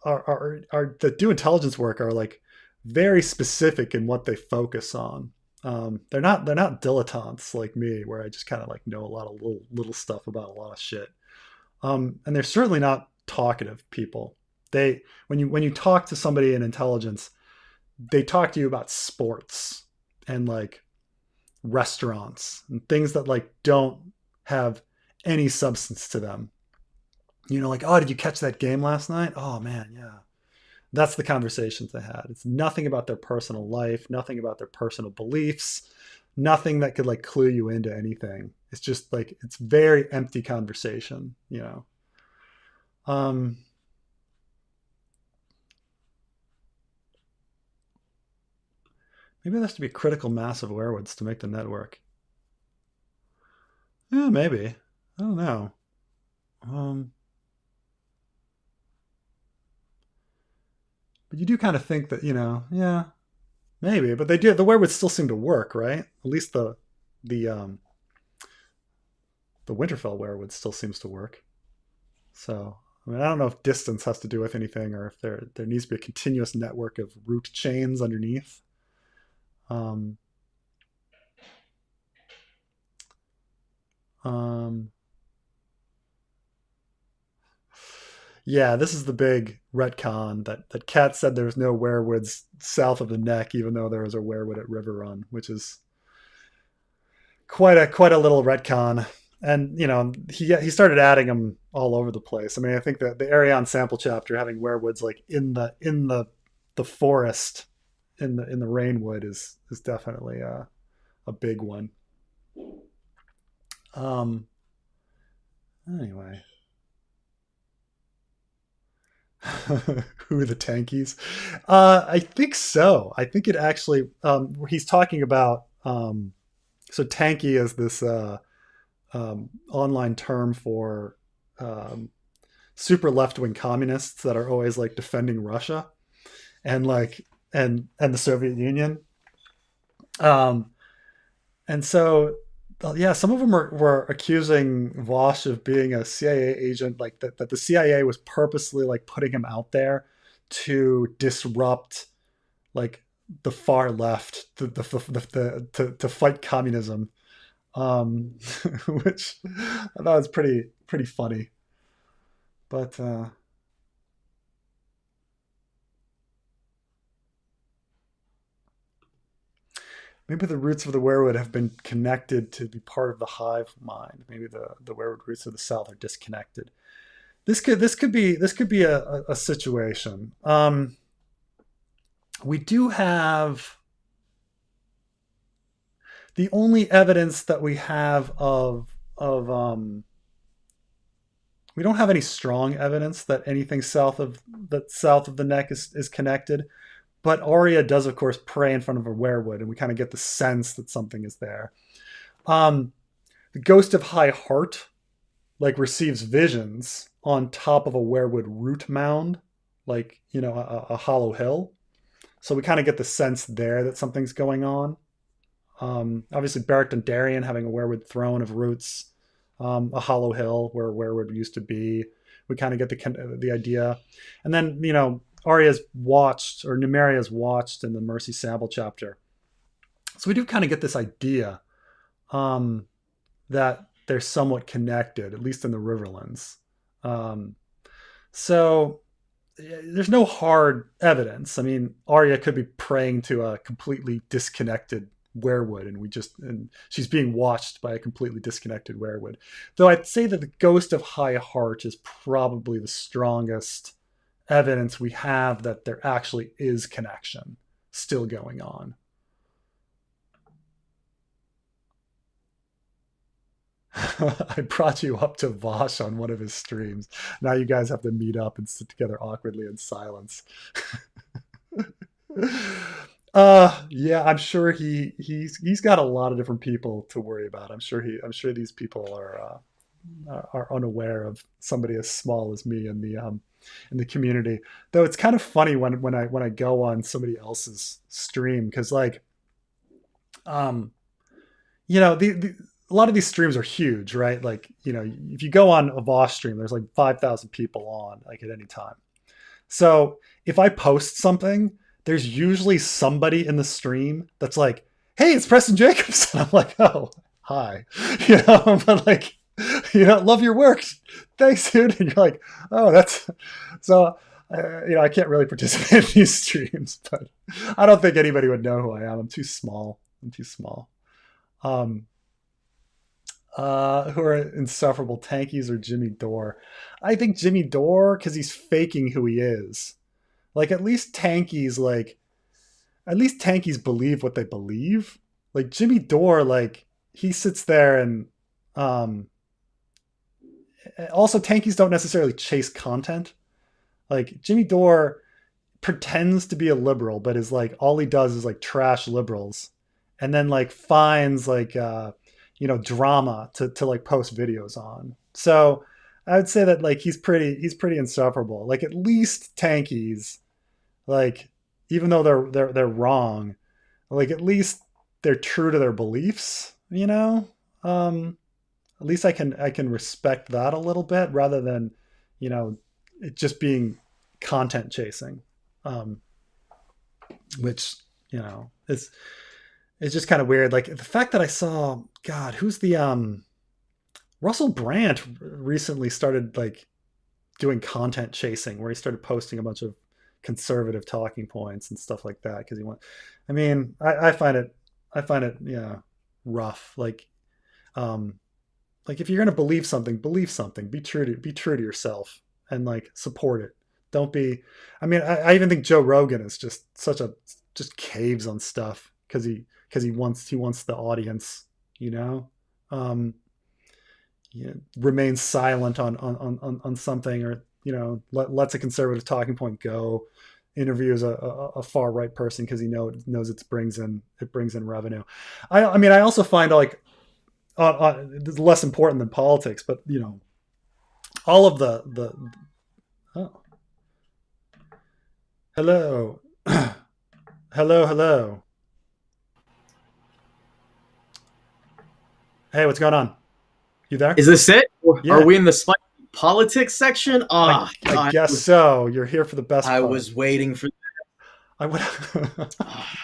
are that do intelligence work are, like, very specific in what they focus on. They're not dilettantes like me, where I just kind of, like, know a lot of little stuff about a lot of shit. And they're certainly not talkative people. When you talk to somebody in intelligence, they talk to you about sports and, like, restaurants and things that, like, don't have any substance to them. Like, oh, did you catch that game last night? Oh man, yeah. That's the conversations they had. It's nothing about their personal life, nothing about their personal beliefs, nothing that could, like, clue you into anything. It's just, like, it's very empty conversation, Maybe there has to be a critical mass of werewolves to make the network. Yeah, maybe. I don't know. Um, but you do kind of think that, yeah, maybe. But they do. The werewolves still seem to work, right? At least the the Winterfell werewood still seems to work. So I mean, I don't know if distance has to do with anything, or if there needs to be a continuous network of root chains underneath. Um, um, yeah, this is the big retcon that Kat said there was no werewoods south of the neck, even though there was a werewood at River Run, which is quite a little retcon. And he started adding them all over the place. I mean, I think that the Arion sample chapter having werewoods like in the forest in the Rainwood is definitely a big one. Um. Anyway, who are the tankies? I think so. I think it actually. He's talking about. So tanky is this online term for um, super left wing communists that are always like defending Russia and like and the Soviet Union. Um, and so yeah, some of them were accusing Vosh of being a CIA agent, like that the CIA was purposely like putting him out there to disrupt like the far left to fight communism, um, which I thought was pretty funny. But maybe the roots of the werewood have been connected to be part of the hive mind. Maybe the werewood roots of the south are disconnected. This could be a situation. We do have the only evidence that we have of we don't have any strong evidence that anything south of the neck is connected. But Arya does, of course, pray in front of a werewood, and we kind of get the sense that something is there. Um, the Ghost of High Heart like receives visions on top of a werewood root mound, like a hollow hill. So we kind of get the sense there that something's going on. Obviously, Beric Dondarrion having a werewood throne of roots, a hollow hill where werewood used to be. We kind of get the idea, and then Arya's watched, or Numeria's watched in the Mercy Sample chapter. So we do kind of get this idea um, that they're somewhat connected, at least in the Riverlands. Um, so there's no hard evidence. I mean, Arya could be praying to a completely disconnected werewood, and she's being watched by a completely disconnected werewood. Though I'd say that the Ghost of High Heart is probably the strongest evidence we have that there actually is connection still going on. I brought you up to Vosh on one of his streams. Now you guys have to meet up and sit together awkwardly in silence. Yeah, I'm sure he's got a lot of different people to worry about. I'm sure these people are unaware of somebody as small as me in the community. Though it's kind of funny when I go on somebody else's stream, because like um the a lot of these streams are huge, right? Like if you go on a Vosh stream, there's like 5,000 people on like at any time. So if I post something, there's usually somebody in the stream that's like, "Hey, it's Preston Jacobs," and I'm like, "Oh, hi," but like, love your work, thanks, dude. And you're like, "Oh, that's so." I can't really participate in these streams, but I don't think anybody would know who I am. I'm too small. Um, who are insufferable, tankies or Jimmy Dore? I think Jimmy Dore, because he's faking who he is. Like at least tankies believe what they believe. Like Jimmy Dore, like he sits there and um also tankies don't necessarily chase content. Like Jimmy Dore pretends to be a liberal, but is like all he does is like trash liberals, and then like finds like drama to like post videos on. So I would say that like he's pretty insufferable. Like at least tankies, like even though they're wrong, like at least they're true to their beliefs. At least I can respect that a little bit rather than it just being content chasing, which is it's just kind of weird. Like the fact that I saw, God, who's the Russell Brand recently started like doing content chasing, where he started posting a bunch of conservative talking points and stuff like that because he went. I mean, I find it rough. Like if you're gonna believe something, Be true to yourself and like support it. Don't be. I mean, I even think Joe Rogan is just just caves on stuff because he wants the audience, remains silent on something, or lets a conservative talking point go, interviews a far right person because he knows it brings in revenue. I mean I also find like less important than politics, but all of the oh, hello. hello. Hey, what's going on? You there? Is this it? Yeah. Are we in the spicy politics section? I guess so. You're here for the best part. I was waiting for I would. I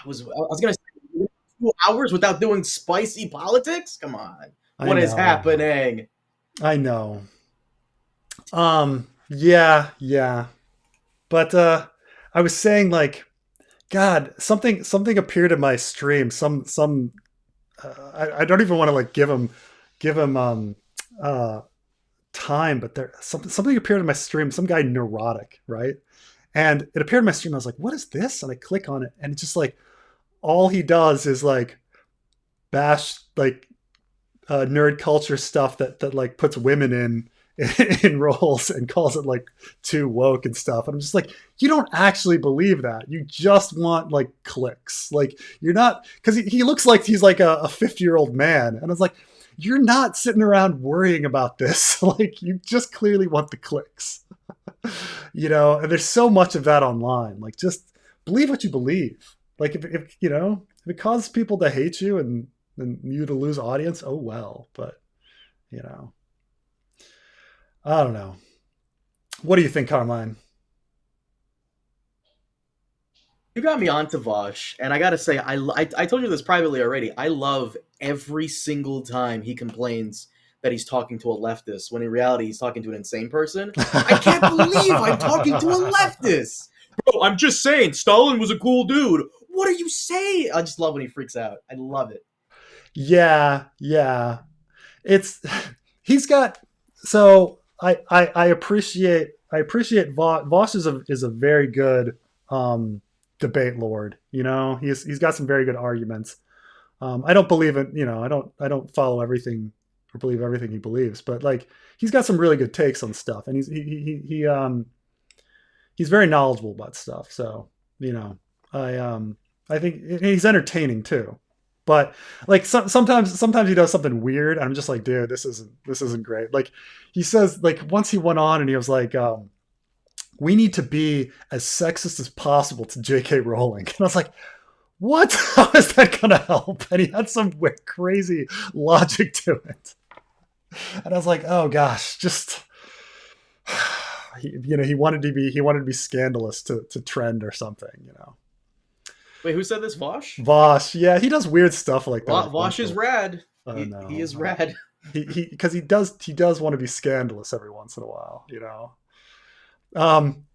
was gonna say 2 hours without doing spicy politics? Come on. What is happening? I know. Yeah. But I was saying like, God, something appeared in my stream. I don't even want to like give him time, but there something appeared in my stream. Some guy neurotic, right? And it appeared in my stream. I was like, what is this? And I click on it, and it's just like all he does is like bash like nerd culture stuff that like puts women in roles and calls it like too woke and stuff. And I'm just like, you don't actually believe that. You just want like clicks. Like you're not, because he looks like he's like a 50-year-old man. And I was like, you're not sitting around worrying about this. Like you just clearly want the clicks, and there's so much of that online. Like just believe what you believe. Like if it causes people to hate you and you to lose audience, oh well. But I don't know. What do you think, Carmine? You got me onto Vosh, and I gotta say, I told you this privately already. I love every single time he complains that he's talking to a leftist, when in reality he's talking to an insane person. I can't believe I'm talking to a leftist! Bro, I'm just saying, Stalin was a cool dude. What are you saying? I just love when he freaks out. I love it. Yeah. He's got, so I appreciate Voss is a very good debate lord. He's got some very good arguments. I don't believe it. I don't follow everything or believe everything he believes, but like he's got some really good takes on stuff, and he's very knowledgeable about stuff. So I think he's entertaining too. But like sometimes he does something weird, and I'm just like, dude, this isn't great. Like he says, like once he went on and he was like, we need to be as sexist as possible to J.K. Rowling, and I was like, what? How is that gonna help? And he had some crazy logic to it, and I was like, oh gosh, just he wanted to be scandalous to trend or something, Wait, who said this? Vosh? Vosh, yeah, he does weird stuff like that. Vosh is rad. He is rad. Because he does want to be scandalous every once in a while,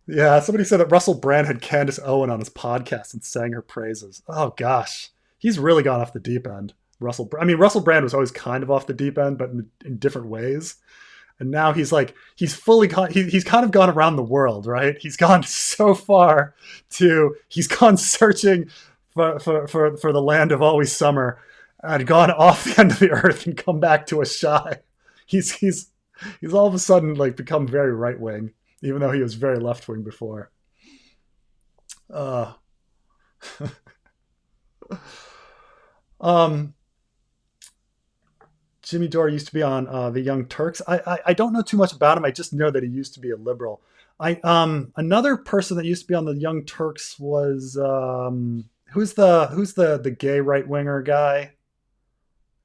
Yeah, somebody said that Russell Brand had Candace Owen on his podcast and sang her praises. Oh gosh, he's really gone off the deep end. Russell Brand was always kind of off the deep end, but in different ways. And now he's fully gone. He's kind of gone around the world, right? He's gone so far he's gone searching for the land of always summer, and gone off the end of the earth and come back to Ashai. He's all of a sudden like become very right wing, even though he was very left wing before. Uh, um, Jimmy Dore used to be on the Young Turks. I don't know too much about him. I just know that he used to be a liberal. I another person that used to be on the Young Turks was who's the gay right winger guy?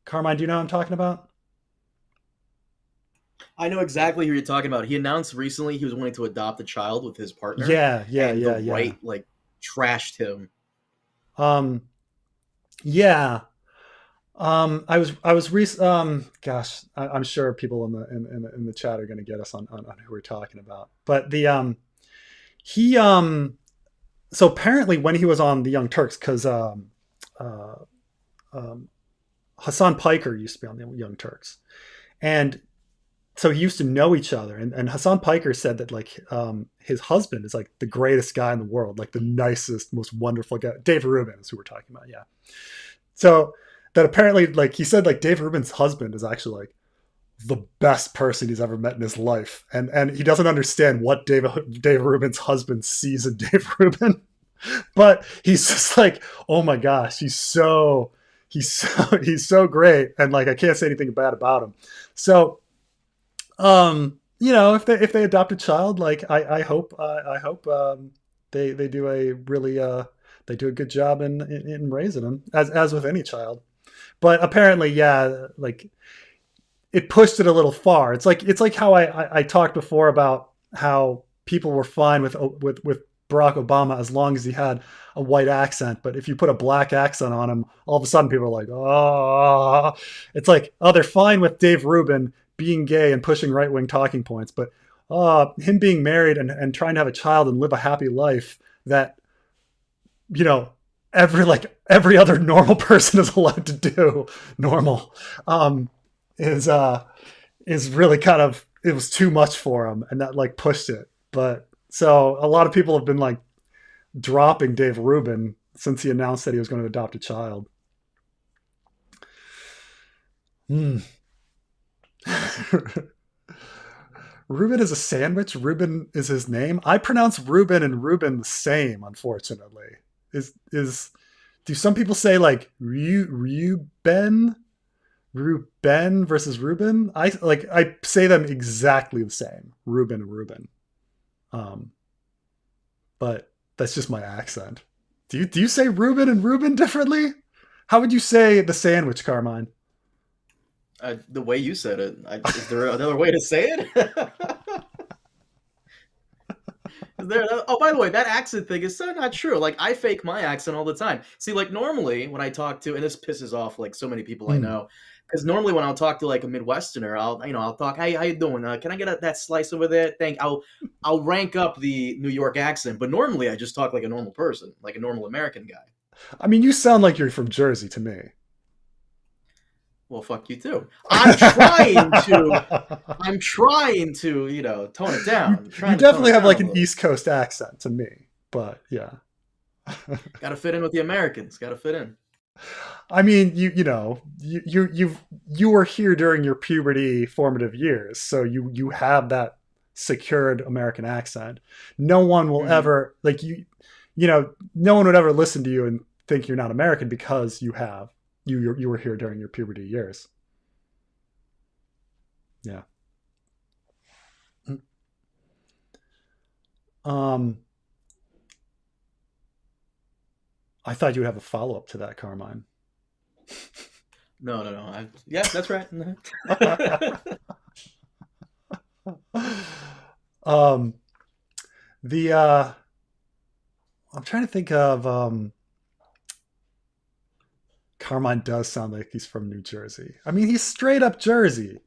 Carmine, do you know what I'm talking about? I know exactly who you're talking about. He announced recently he was wanting to adopt a child with his partner, Yeah, yeah, and the yeah, yeah. right like trashed him. Um, yeah. Gosh, I'm sure people in the chat are going to get us on who we're talking about. But he so apparently when he was on the Young Turks, because uh, um, Hassan Piker used to be on the Young Turks, and so he used to know each other. And Hassan Piker said that like his husband is like the greatest guy in the world, like the nicest, most wonderful guy. Dave Rubin is who we're talking about. Yeah. So that apparently, like he said, like Dave Rubin's husband is actually like the best person he's ever met in his life, and he doesn't understand what Dave Rubin's husband sees in Dave Rubin, but he's just like, oh my gosh, he's so great, and like I can't say anything bad about him. So, if they adopt a child, like I hope they do a really they do a good job in raising them as with any child. But apparently, yeah, like it pushed it a little far. It's like how I talked before about how people were fine with Barack Obama as long as he had a white accent, but if you put a black accent on him, all of a sudden people are like, oh, it's like, oh, they're fine with Dave Rubin being gay and pushing right wing talking points, but him being married and trying to have a child and live a happy life that you know every other normal person is allowed to do normal is is really kind of it was too much for him and that like pushed it. But so a lot of people have been like dropping Dave Rubin since he announced that he was going to adopt a child. Hmm. Reuben is a sandwich. Reuben is his name. I pronounce Reuben and Reuben the same, unfortunately. Is do some people say like Reuben? Reuben versus Reuben? I say them exactly the same. Reuben and Reuben. Um, but that's just my accent. Do you say Reuben and Reuben differently? How would you say the sandwich, Carmine? The way you said it, is there another way to say it? Oh, by the way, that accent thing is so not true. Like, I fake my accent all the time. See, like, normally when I talk to, and this pisses off, like, so many people I Hmm. know, because normally when I'll talk to, like, a Midwesterner, I'll talk, hey, how you doing? Can I get that slice over there? I'll rank up the New York accent, but normally I just talk like a normal person, like a normal American guy. I mean, you sound like you're from Jersey to me. Well, fuck you too. I'm trying to, tone it down. I'm You trying to tone definitely it have down like a an little. East Coast accent to me, but yeah. Got to fit in with the Americans. Got to fit in. I mean, you were here during your puberty formative years, so you have that secured American accent. No one will Hmm. ever like no one would ever listen to you and think you're not American because you were here during your puberty years. Yeah. Um, I thought you would have a follow up to that, Carmine. No, no, no. Yeah, that's right. um, the I'm trying to think of Carmine does sound like he's from New Jersey. I mean, he's straight up Jersey.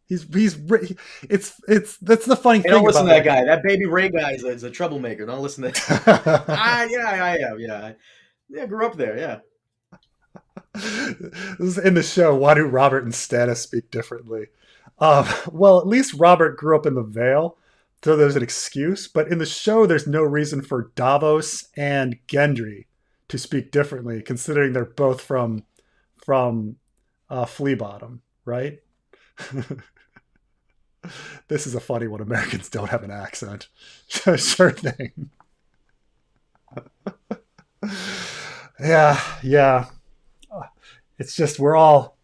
It's that's the funny Hey, don't thing listen about to that like guy. That baby Ray guy is a troublemaker. Don't listen to. Yeah, I am. Yeah, yeah. Grew up there. Yeah. this is in the show. Why do Robert and Stannis speak differently? Well, at least Robert grew up in the Vale, so there's an excuse. But in the show, there's no reason for Davos and Gendry to speak differently, considering they're both from Flea Bottom, right? This is a funny one. Americans don't have an accent. Sure thing. Yeah, yeah. It's just we're all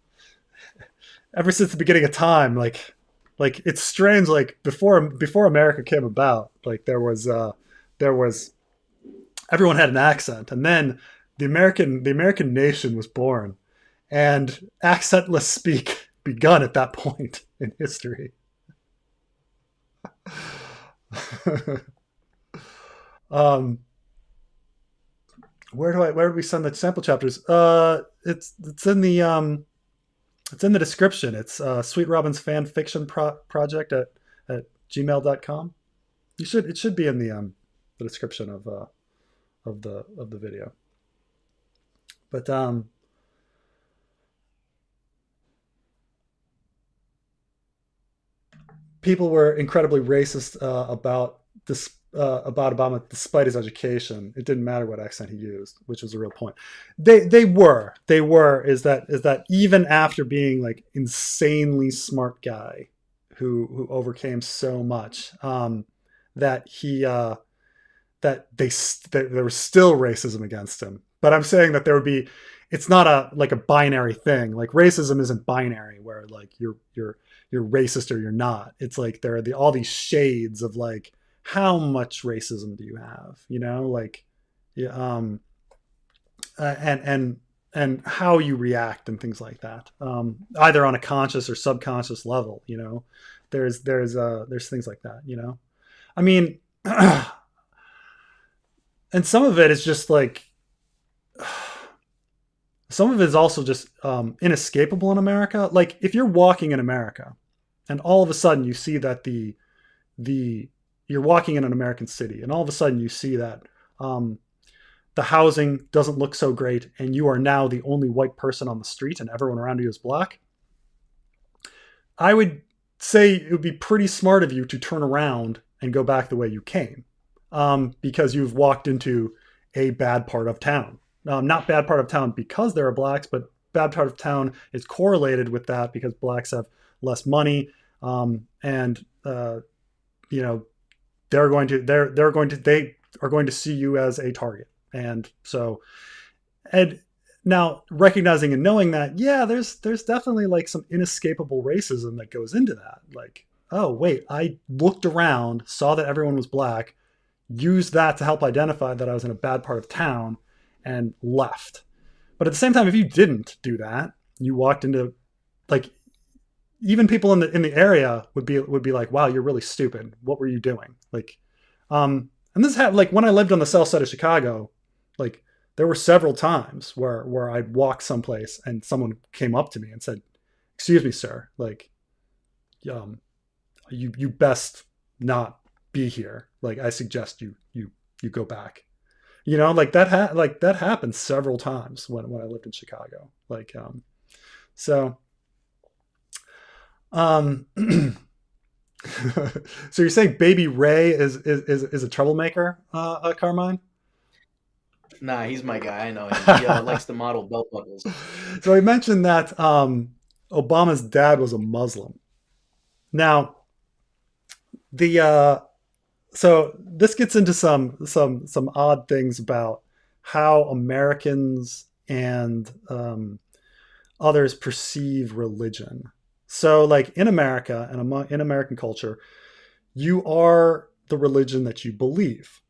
ever since the beginning of time, like it's strange. Like before America came about, like there was everyone had an accent, and then the American nation was born, and accentless speak begun at that point in history. um, where do we send the sample chapters? It's in the description. It's Sweet Robin's fan fiction project at gmail.com. It should be in the description of the video. But people were incredibly racist about Obama despite his education. It didn't matter what accent he used, which was a real point. They were is that even after being like insanely smart guy who overcame so much, that he that that there was still racism against him. But I'm saying that there would be, it's not a binary thing. Like racism isn't binary where like you're racist or you're not. It's like there are all these shades of like how much racism do you have, like yeah, and how you react and things like that, either on a conscious or subconscious level. There's things like that. I mean, and some of it is just like, some of it is also just inescapable in America. Like if you're walking in America and all of a sudden you see that the you're walking in an American city and all of a sudden you see that the housing doesn't look so great and you are now the only white person on the street and everyone around you is black, I would say it would be pretty smart of you to turn around and go back the way you came, because you've walked into a bad part of town. Not bad part of town because there are blacks, but bad part of town is correlated with that because blacks have less money, and they are going to see you as a target. And so, and now recognizing and knowing that, yeah, there's definitely like some inescapable racism that goes into that. Like, oh wait, I looked around, saw that everyone was black, used that to help identify that I was in a bad part of town, and left. But at the same time, if you didn't do that, you walked into, like, even people in the area would be like, wow, you're really stupid. What were you doing? Like, and this happened like when I lived on the south side of Chicago. Like there were several times where I'd walk someplace and someone came up to me and said, "Excuse me, sir. Like, you best not be here. Like, I suggest you go back." Like that happened several times when I lived in Chicago. Like, so. So you're saying Baby Ray is a troublemaker, Carmine? Nah, he's my guy. I know him. He likes to model belt buckles. So he mentioned that Obama's dad was a Muslim. Now, so this gets into some odd things about how Americans and others perceive religion. So, like in America and in American culture, you are the religion that you believe.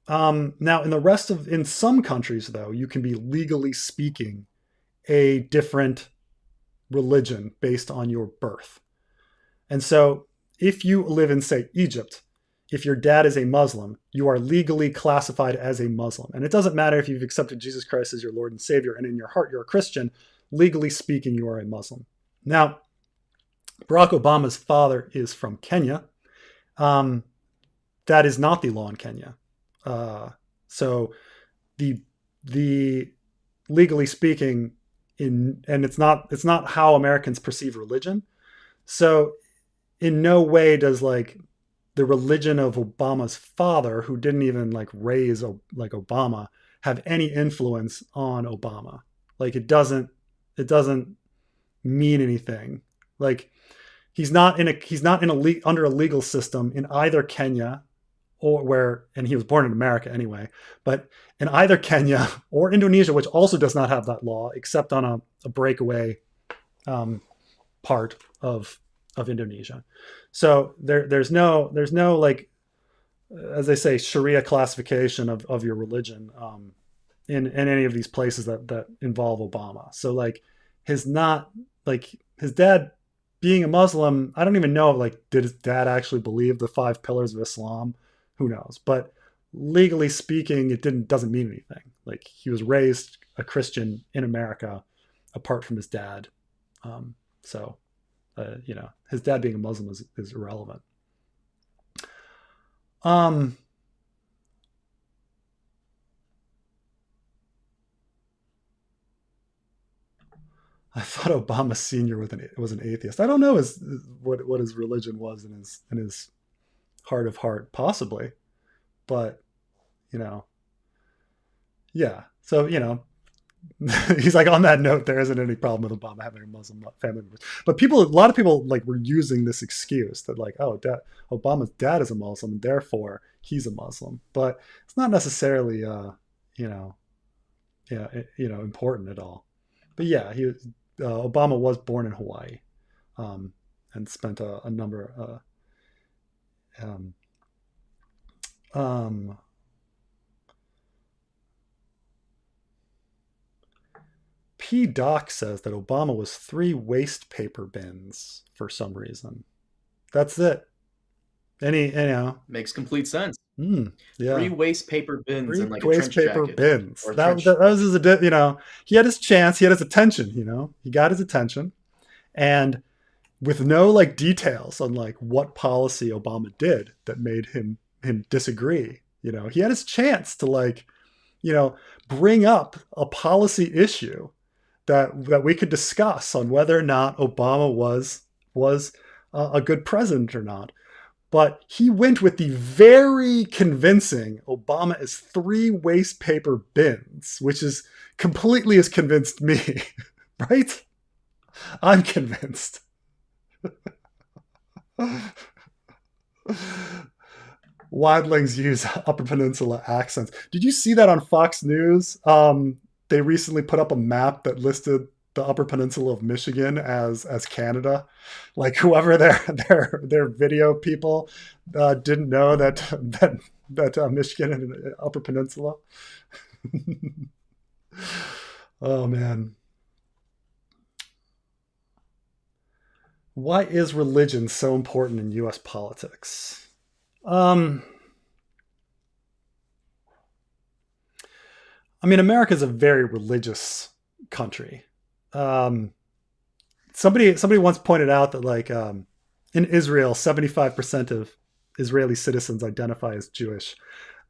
Now, in some countries, though, you can be legally speaking a different religion based on your birth. And so, if you live in, say, Egypt, if your dad is a Muslim, you are legally classified as a Muslim. And it doesn't matter if you've accepted Jesus Christ as your Lord and Savior, and in your heart you're a Christian. Legally speaking, you are a Muslim. Now, Barack Obama's father is from Kenya. That is not the law in Kenya. So the legally speaking and it's not how Americans perceive religion. So in no way does like the religion of Obama's father, who didn't even like raise like Obama, have any influence on Obama. Like it doesn't mean anything. Like he's not under a legal system in either Kenya and he was born in America anyway, but in either Kenya or Indonesia, which also does not have that law, except on a breakaway part of Indonesia. So there's no like, as they say, Sharia classification of your religion in any of these places that involve Obama. So like his dad being a Muslim, I don't even know, like, did his dad actually believe the 5 pillars of Islam? Who knows? But legally speaking, it doesn't mean anything. Like, he was raised a Christian in America apart from his dad. So his dad being a Muslim is irrelevant. I thought Obama Senior was an atheist. I don't know what his religion was in his heart of heart, possibly, but yeah. So he's like, on that note, there isn't any problem with Obama having a Muslim family member. But a lot of people like were using this excuse that like, oh, Obama's dad is a Muslim, and therefore he's a Muslim. But it's not necessarily important at all. But yeah, Obama was born in Hawaii, and spent a number. P. Doc says that Obama was 3 waste paper bins for some reason. That's it. Makes complete sense. Yeah. 3 waste paper bins 3 and like waste a trench paper jacket. bins. That was his, he had his chance. He had his attention. He got his attention, and with no like details on like what policy Obama did that made him disagree. He had his chance to like, bring up a policy issue that we could discuss on whether or not Obama was a good president or not. But he went with the very convincing Obama is 3 waste paper bins, which is completely has convinced me, right? I'm convinced. Wildlings use Upper Peninsula accents. Did you see that on Fox News? They recently put up a map that listed the Upper Peninsula of Michigan as Canada. Like, whoever their video people didn't know that Michigan and Upper Peninsula. Oh man. Why is religion so important in U.S. politics? America is a very religious country. Somebody once pointed out that like in Israel, 75% of Israeli citizens identify as Jewish.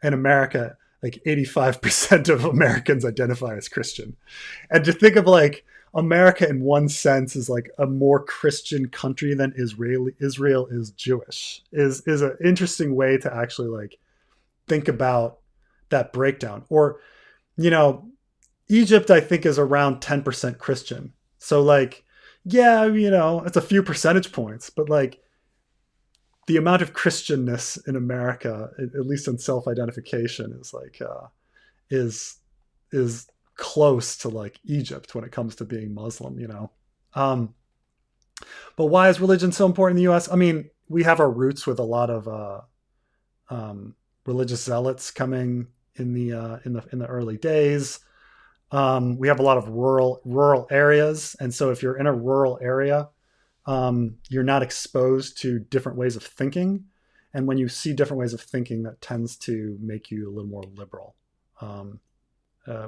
In America, like 85% of Americans identify as Christian. And to think of like America in one sense is like a more Christian country than Israel is Jewish is an interesting way to actually like think about that breakdown. Or, Egypt, I think, is around 10% Christian. So like, yeah, it's a few percentage points, but like the amount of Christianness in America, at least in self-identification, is like, is close to like Egypt when it comes to being Muslim, but why is religion so important in the US? We have our roots with a lot of religious zealots coming in the early days. We have a lot of rural areas, and so if you're in a rural area, you're not exposed to different ways of thinking, and when you see different ways of thinking, that tends to make you a little more liberal.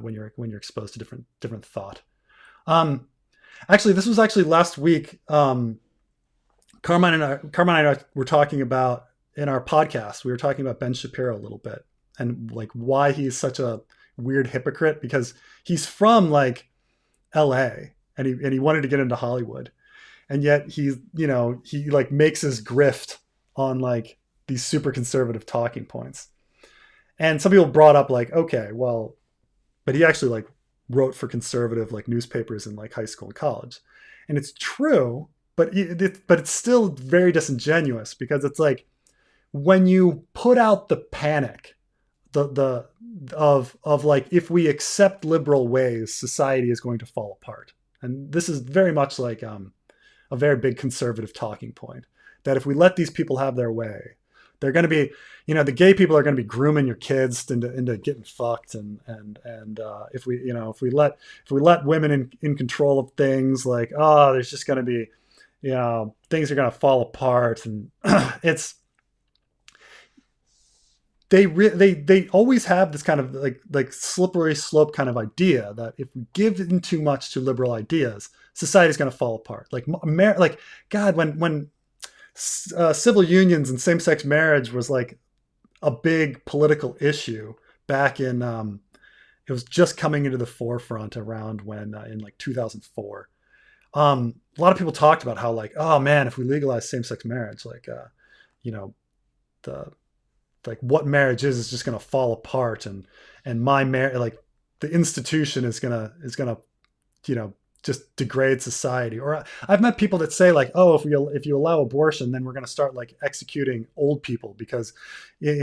When you're exposed to different thought. Actually, this was actually last week. Carmine and I were talking about in our podcast. We were talking about Ben Shapiro a little bit and like why he's such a weird hypocrite, because he's from like L.A. and he wanted to get into Hollywood, and yet he like makes his grift on like these super conservative talking points. And some people brought up like, okay, well, but he actually like wrote for conservative like newspapers in like high school and college, and it's true, but it's still very disingenuous, because it's like when you put out the panic, the of like, if we accept liberal ways, society is going to fall apart. And this is very much like a very big conservative talking point, that if we let these people have their way, they're going to be, the gay people are going to be grooming your kids into getting fucked, and if we let women in control of things, like, oh, there's just going to be, things are going to fall apart, and it's they always have this kind of like slippery slope kind of idea that if we give in too much to liberal ideas, society is going to fall apart. Like God, when civil unions and same-sex marriage was like a big political issue back in, it was just coming into the forefront around when in like 2004. A lot of people talked about how, like, oh man, if we legalize same-sex marriage, like the like what marriage is just going to fall apart, and my marriage, like the institution is gonna just degrade society. Or I've met people that say, like, oh, if you allow abortion, then we're going to start like executing old people, because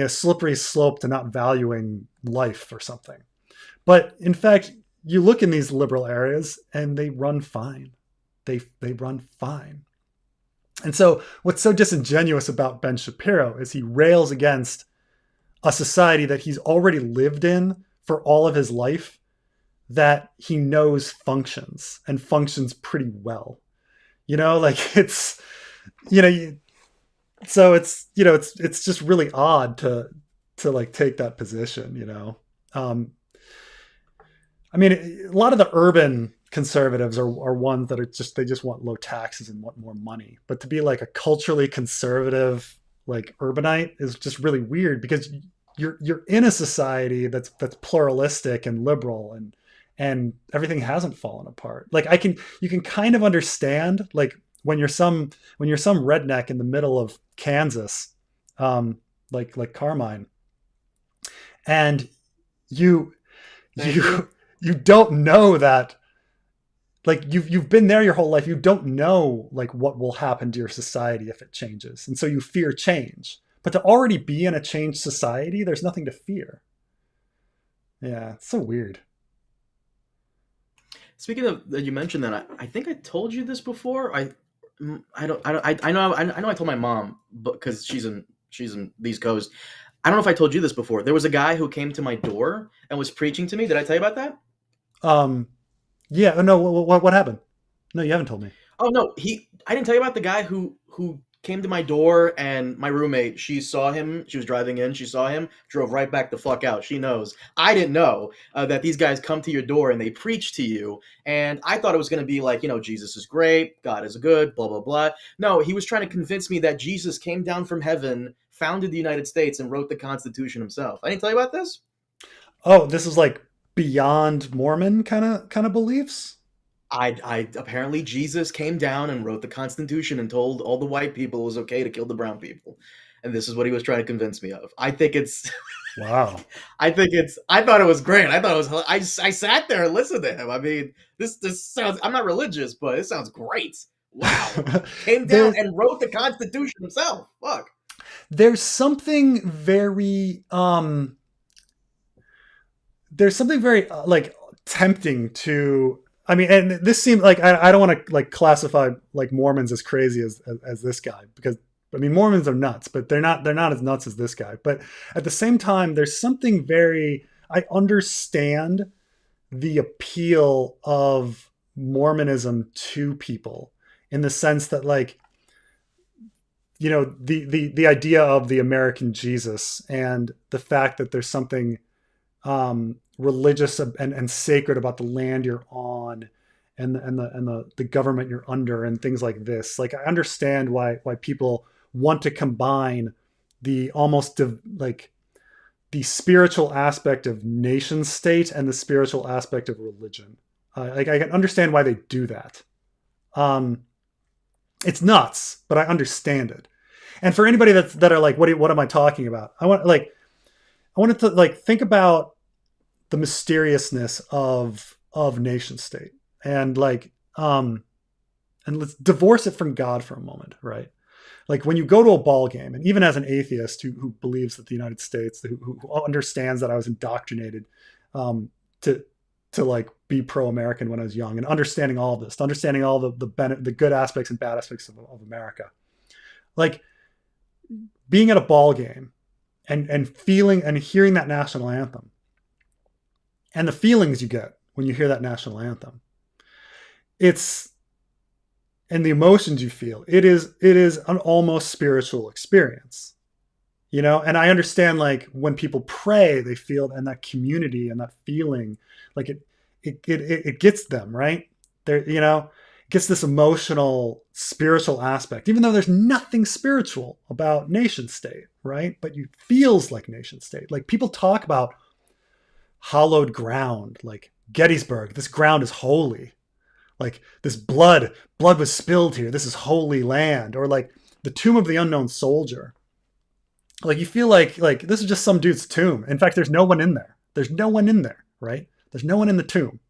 slippery slope to not valuing life or something. But in fact, you look in these liberal areas and they run fine. They run fine. And so what's so disingenuous about Ben Shapiro is he rails against a society that he's already lived in for all of his life, that he knows functions and functions pretty well. Like it's, so it's, it's just really odd to like take that position, I mean, a lot of the urban conservatives are ones that are they just want low taxes and want more money. But to be like a culturally conservative, like urbanite, is just really weird, because you're in a society that's pluralistic and liberal, and everything hasn't fallen apart. Like you can kind of understand, like when you're some redneck in the middle of Kansas, like Carmine, and you don't know that, like you've been there your whole life. You don't know like what will happen to your society if it changes. And so you fear change. But to already be in a changed society, there's nothing to fear. Yeah, it's so weird. Speaking of that, you mentioned that, I think I told you this before. I know I told my mom, but because she's in the East Coast. I don't know if I told you this before. There was a guy who came to my door and was preaching to me. Did I tell you about that? Yeah. No. What happened? No, you haven't told me. Oh no, I didn't tell you about the guy who came to my door, and my roommate, she saw him. She was driving in. She saw him, drove right back the fuck out. She knows. I didn't know that these guys come to your door and they preach to you. And I thought it was going to be like, Jesus is great. God is good, blah, blah, blah. No, he was trying to convince me that Jesus came down from heaven, founded the United States, and wrote the Constitution himself. I didn't tell you about this? Oh, this is like beyond Mormon kind of beliefs? I apparently Jesus came down and wrote the Constitution and told all the white people it was okay to kill the brown people, and this is what he was trying to convince me of. I think it's wow. I thought it was great. I thought it was. I sat there and listened to him. I mean, this sounds. I'm not religious, but it sounds great. Wow, came down and wrote the Constitution himself. Fuck. There's something very like tempting to. I mean, and this seems like I don't want to like classify like Mormons as crazy as this guy, because I mean Mormons are nuts, but they're not as nuts as this guy. But at the same time, there's something I understand the appeal of Mormonism to people, in the sense that, like, the idea of the American Jesus, and the fact that there's something religious and sacred about the land you're on, and the government you're under, and things like this. Like, I understand why people want to combine the the spiritual aspect of nation state and the spiritual aspect of religion. Like, I can understand why they do that. It's nuts, but I understand it. And for anybody that are like, what am I talking about? I wanted to like think about the mysteriousness of nation state, and like and let's divorce it from God for a moment, right? Like when you go to a ball game, and even as an atheist who believes that the United States, who understands that I was indoctrinated to like be pro-American when I was young, and understanding all of this, understanding all the good aspects and bad aspects of America, like being at a ball game and feeling and hearing that national anthem, and the feelings you get when you hear that national anthem, and the emotions you feel, it is an almost spiritual experience, you know? And I understand, like, when people pray, they feel, and that community and that feeling, like it gets them, right? There, you know, it gets this emotional, spiritual aspect, even though there's nothing spiritual about nation state, right? But it feels like nation state. Like, people talk about hallowed ground, like Gettysburg, this ground is holy. Like, this blood was spilled here. This is holy land. Or like the tomb of the unknown soldier. Like, you feel like this is just some dude's tomb. In fact, there's no one in there. There's no one in there, right? There's no one in the tomb.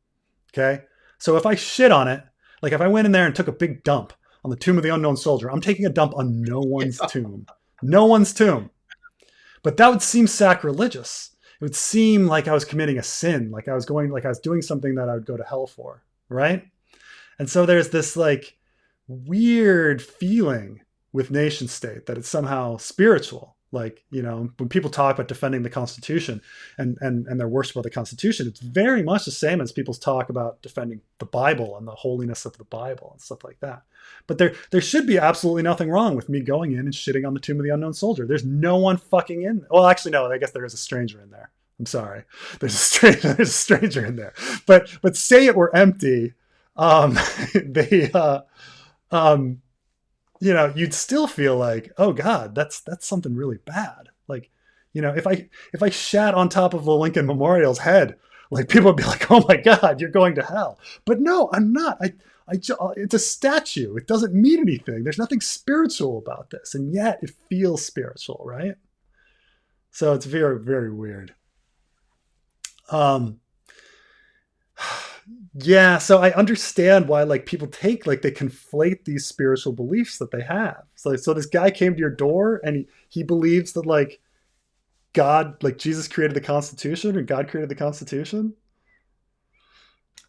Okay. So if I shit on it, like if I went in there and took a big dump on the tomb of the unknown soldier, I'm taking a dump on no one's tomb. No one's tomb. But that would seem sacrilegious. It would seem like I was committing a sin, like I was doing something that I would go to hell for, right? And so there's this like weird feeling with nation state that it's somehow spiritual. Like, you know, when people talk about defending the Constitution and their worship of the Constitution, it's very much the same as people's talk about defending the Bible and the holiness of the Bible and stuff like that. But there should be absolutely nothing wrong with me going in and shitting on the tomb of the unknown soldier. There's no one fucking in. Well, actually, no, I guess there is a stranger in there. I'm sorry. There's a stranger in there. But say it were empty. You know, you'd still feel like, oh God, that's something really bad. Like, you know, if I shat on top of the Lincoln Memorial's head, like, people would be like, oh my God, you're going to hell. But no, I'm not. It's a statue. It doesn't mean anything. There's nothing spiritual about this. And yet it feels spiritual, right? So it's very, very weird. Yeah, so I understand why, like, people take, like, they conflate these spiritual beliefs that they have. So this guy came to your door and he believes that, like, God, like, Jesus created the Constitution, or God created the Constitution.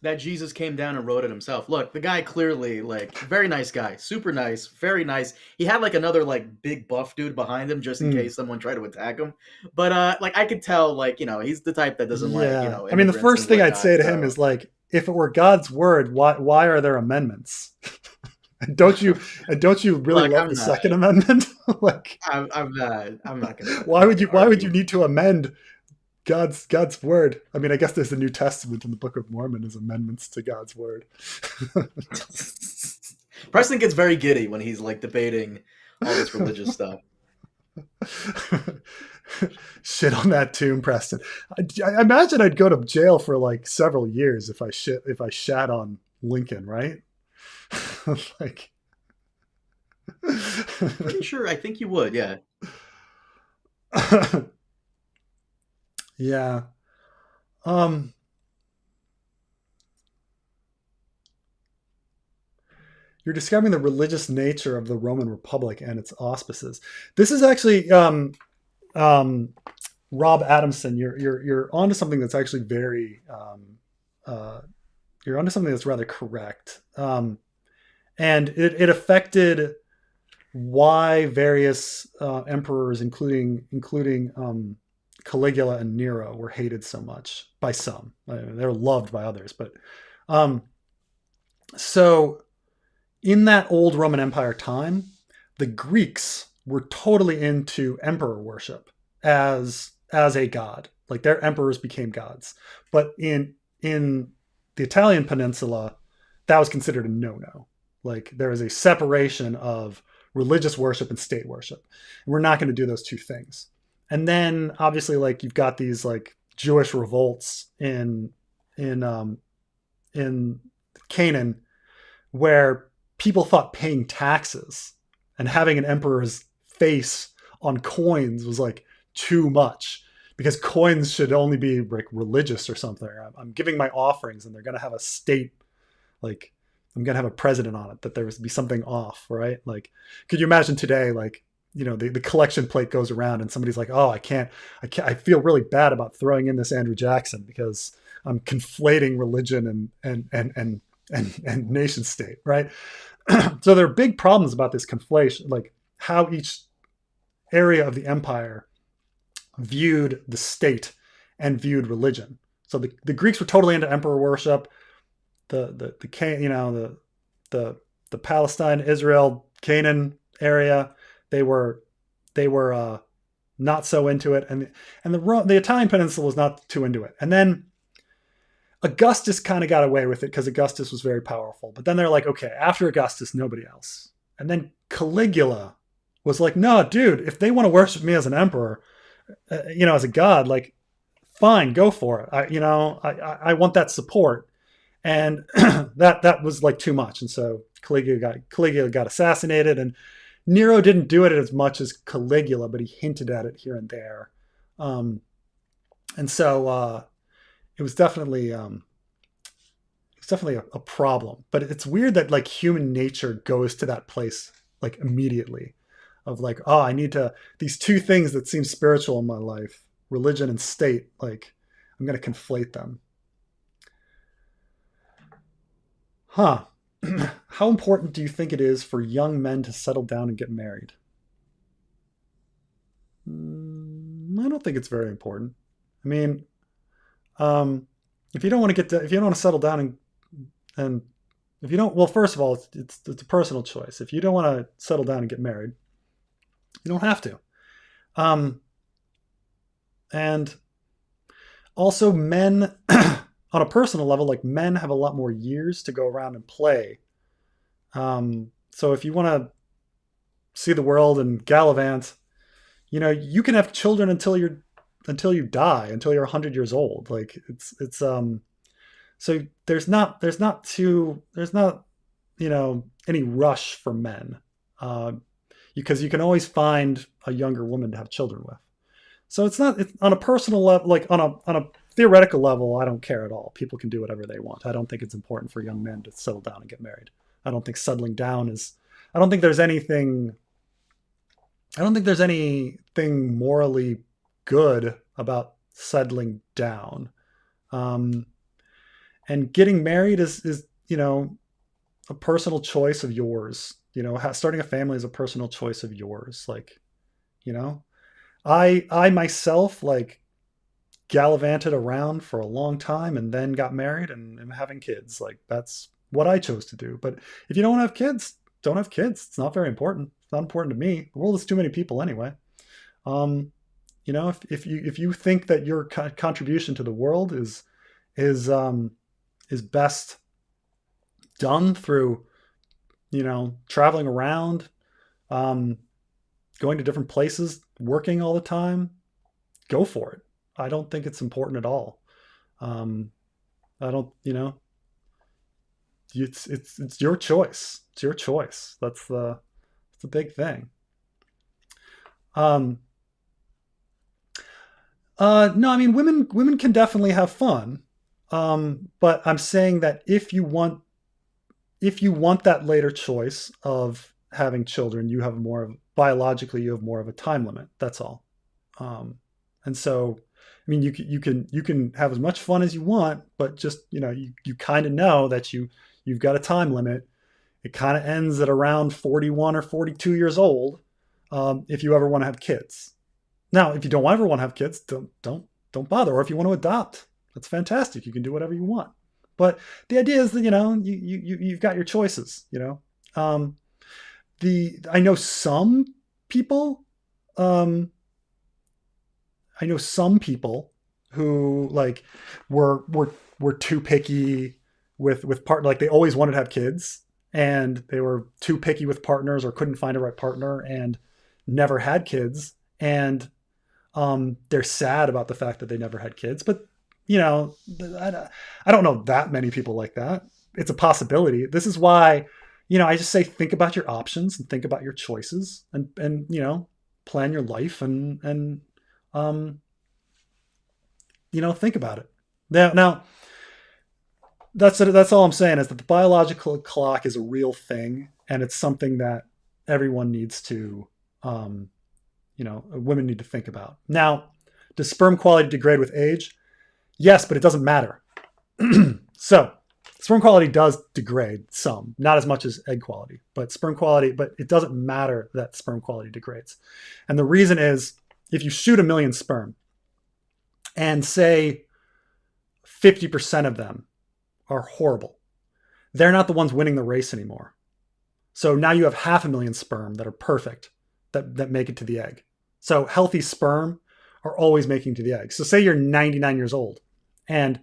That Jesus came down and wrote it himself. Look, the guy clearly, like, very nice guy, super nice, very nice. He had like another like big buff dude behind him just in case someone tried to attack him. But like, I could tell, like, you know, he's the type that doesn't like, you know. I mean, the first thing I'd say to him is, like, if it were God's word, why are there amendments? And don't you really love the Second Amendment? Like, I'm not gonna. Why would you need to amend God's word? I mean, I guess there's the New Testament in the Book of Mormon as amendments to God's word. Preston gets very giddy when he's like debating all this religious stuff. Shit on that tomb, Preston. I imagine I'd go to jail for like several years if I shat on Lincoln, right? Like, pretty sure. I think you would, yeah. Yeah. You're describing the religious nature of the Roman Republic and its auspices. This is actually Rob Adamson. You're onto something that's actually very you're onto something that's rather correct. And it affected why various emperors, including Caligula and Nero, were hated so much by some. They're loved by others, but so in that old Roman Empire time, the Greeks were totally into emperor worship as a god. Like, their emperors became gods. But in the Italian peninsula, that was considered a no-no. Like, there is a separation of religious worship and state worship. And we're not going to do those two things. And then obviously, like, you've got these like Jewish revolts in Canaan, where people thought paying taxes and having an emperor's face on coins was like too much, because coins should only be like religious or something. I'm giving my offerings and they're going to have a state, like, I'm gonna have a president on it, that there would be something off, right? Like, could you imagine today, like, the collection plate goes around and somebody's like, oh, I feel really bad about throwing in this Andrew Jackson because I'm conflating religion and nation state, right? So there are big problems about this conflation, like how each area of the empire viewed the state and viewed religion. So the Greeks were totally into emperor worship. The Palestine, Israel, Canaan area, they were not so into it, and the Italian peninsula was not too into it. And then Augustus kind of got away with it because Augustus was very powerful. But then they're like, okay, after Augustus, nobody else. And then Caligula was like, no, dude, if they want to worship me as an emperor, as a god, like, fine, go for it. I want that support. And that was like too much. And so Caligula got assassinated, and Nero didn't do it as much as Caligula, but he hinted at it here and there. And so it was definitely a problem. But it's weird that like human nature goes to that place like immediately of like, oh, I need to, these two things that seem spiritual in my life, religion and state, like I'm going to conflate them. Huh. How important do you think it is for young men to settle down and get married? I don't think it's very important. I mean, if you don't want to settle down and if you don't, well, first of all, it's a personal choice. If you don't want to settle down and get married, you don't have to. And also men, on a personal level, like men have a lot more years to go around and play. So if you want to see the world and gallivant, you can have children until you die, until you're 100 years old. Like it's so there's not any rush for men, because you can always find a younger woman to have children with. So it's on a personal level, like on a theoretical level, I don't care at all. People can do whatever they want. I don't think it's important for young men to settle down and get married. I don't think settling down I don't think there's anything morally good about settling down. And getting married is a personal choice of yours. Starting a family is a personal choice of yours. Like, I myself, like, gallivanted around for a long time and then got married and am having kids. Like, that's what I chose to do. But if you don't want to have kids, don't have kids. It's not very important. It's not important to me. The world is too many people anyway. If you think that your contribution to the world is best done through, traveling around, going to different places, working all the time, go for it. I don't think it's important at all. I don't, it's your choice. It's your choice. That's the big thing. No, I mean, women can definitely have fun. But I'm saying that if you want that later choice of having children, biologically you have more of a time limit. That's all. And so, I mean, you can have as much fun as you want, but just, you kind of know that you've got a time limit. It kind of ends at around 41 or 42 years old. If you ever want to have kids. Now, if you don't ever want to have kids, don't bother. Or if you want to adopt, that's fantastic. You can do whatever you want. But the idea is that, you've got your choices, I know some people who like were too picky with partner, like they always wanted to have kids and they were too picky with partners or couldn't find a right partner and never had kids. And they're sad about the fact that they never had kids, but I don't know that many people like that. It's a possibility. This is why, I just say, think about your options and think about your choices and plan your life and think about it. Now, that's all I'm saying is that the biological clock is a real thing, and it's something that everyone needs to, women need to think about. Now, does sperm quality degrade with age? Yes, but it doesn't matter. So, sperm quality does degrade some, not as much as egg quality, but it doesn't matter that sperm quality degrades. And the reason is, if you shoot 1 million sperm and say 50% of them are horrible, they're not the ones winning the race anymore. So now you have 500,000 sperm that are perfect, that make it to the egg. So healthy sperm are always making it to the egg. So say you're 99 years old and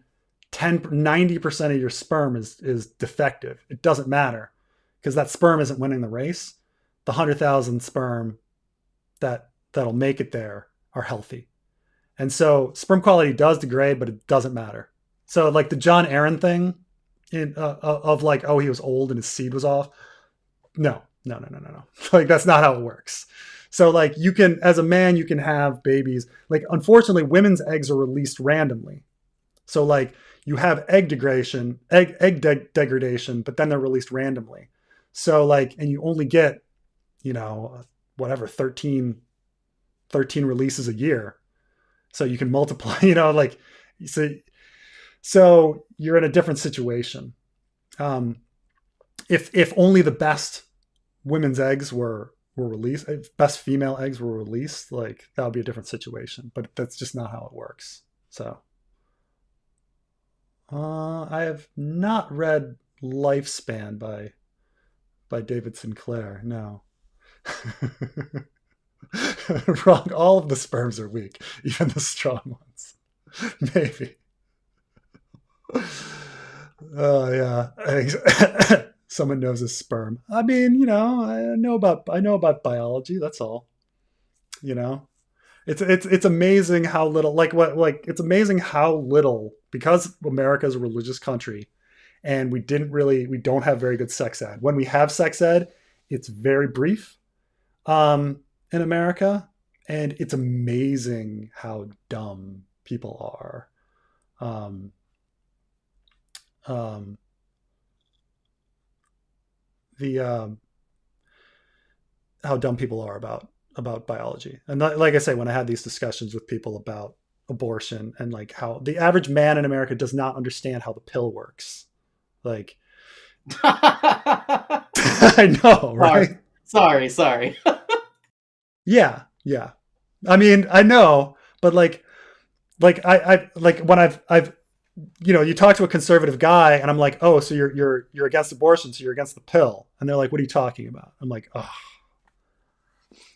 90% of your sperm is defective. It doesn't matter because that sperm isn't winning the race. The 100,000 sperm that'll make it there are healthy. And so sperm quality does degrade, but it doesn't matter. So like the John Aaron thing of like, oh, he was old and his seed was off. No. Like that's not how it works. So like you can, as a man, you can have babies. Like unfortunately, women's eggs are released randomly. So like you have egg degradation, but then they're released randomly. So like, and you only get, 13 releases a year. So you can multiply, so you're in a different situation. If only the best women's eggs were released, if best female eggs were released, like that would be a different situation, but that's just not how it works. So I have not read Lifespan by David Sinclair. No. Wrong. All of the sperms are weak, even the strong ones. Maybe. Oh yeah. Someone knows his sperm. I mean, I know about biology. That's all. It's amazing how little. It's amazing how little, because America is a religious country, and we don't have very good sex ed. When we have sex ed, it's very brief. In America, and it's amazing how dumb people are. How dumb people are about biology. And like I say, when I had these discussions with people about abortion and like how the average man in America does not understand how the pill works. Like, I know, right? Sorry. Yeah. I mean, I know, but like I when I've you talk to a conservative guy and I'm like, oh, so you're against abortion, so you're against the pill, and they're like, what are you talking about? I'm like, oh,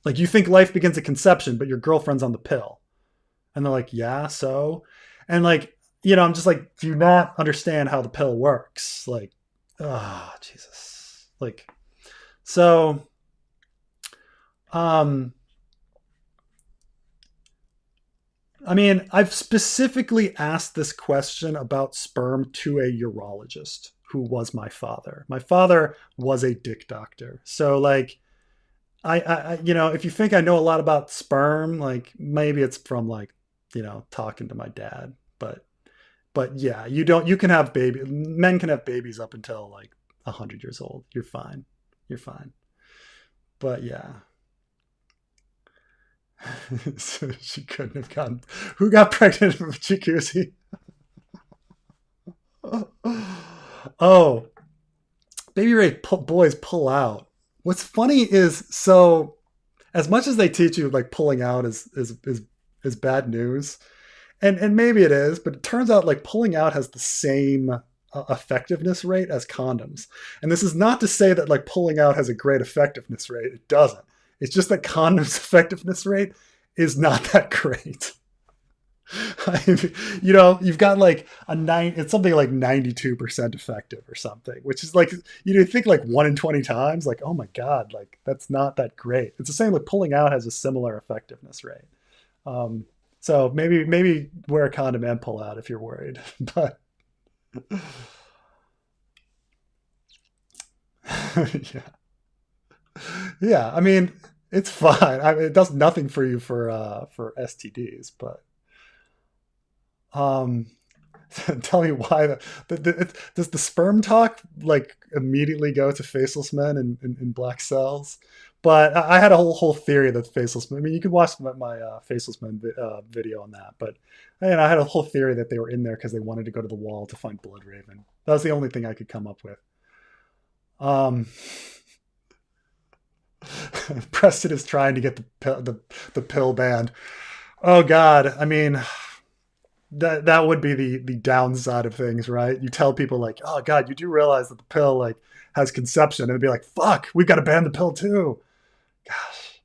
like you think life begins at conception, but your girlfriend's on the pill, and they're like, yeah, so, and like I'm just like, do you not understand how the pill works? Like, oh Jesus, like, so. I mean, I've specifically asked this question about sperm to a urologist who was my father. My father was a dick doctor. So like, I if you think I know a lot about sperm, like maybe it's from like, talking to my dad, but yeah, you can have men can have babies up until like 100 years old. You're fine. But yeah. So she couldn't have gotten. Who got pregnant from a jacuzzi? Oh, baby rape boys pull out. What's funny is, so as much as they teach you like pulling out is bad news, and maybe it is, but it turns out like pulling out has the same effectiveness rate as condoms. And this is not to say that like pulling out has a great effectiveness rate. It doesn't. It's just that condoms effectiveness rate is not that great. You've got like it's something like 92% effective or something, which is like, think like 1 in 20 times, like, oh my God, like that's not that great. It's the same, like pulling out has a similar effectiveness rate. So maybe wear a condom and pull out if you're worried, but yeah. I mean, it's fine. I mean, it does nothing for you for STDs, but Tell me why does the sperm talk like immediately go to faceless men in black cells? But I had a whole theory that faceless men. I mean, you could watch my faceless men video on that. But I had a whole theory that they were in there because they wanted to go to the wall to find Bloodraven. That was the only thing I could come up with. Um, Preston is trying to get the pill banned. Oh God, I mean, that would be the downside of things, right? You tell people like, oh God, you do realize that the pill like has conception, and it'd be like, fuck, we've got to ban the pill too. Gosh.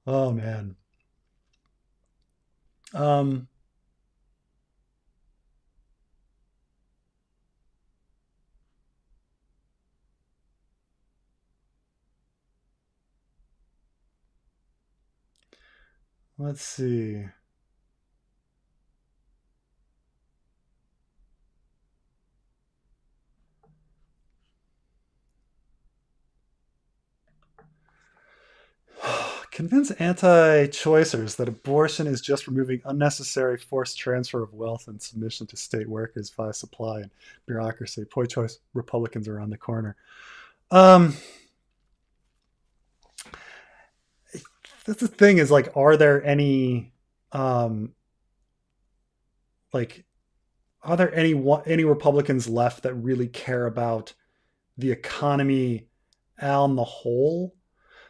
Oh man. Um, let's see. Convince anti-choicers that abortion is just removing unnecessary forced transfer of wealth and submission to state workers via supply and bureaucracy. Pro-choice Republicans are on the corner. Um, that's the thing is like, are there any, um, like, are there any Republicans left that really care about the economy on the whole?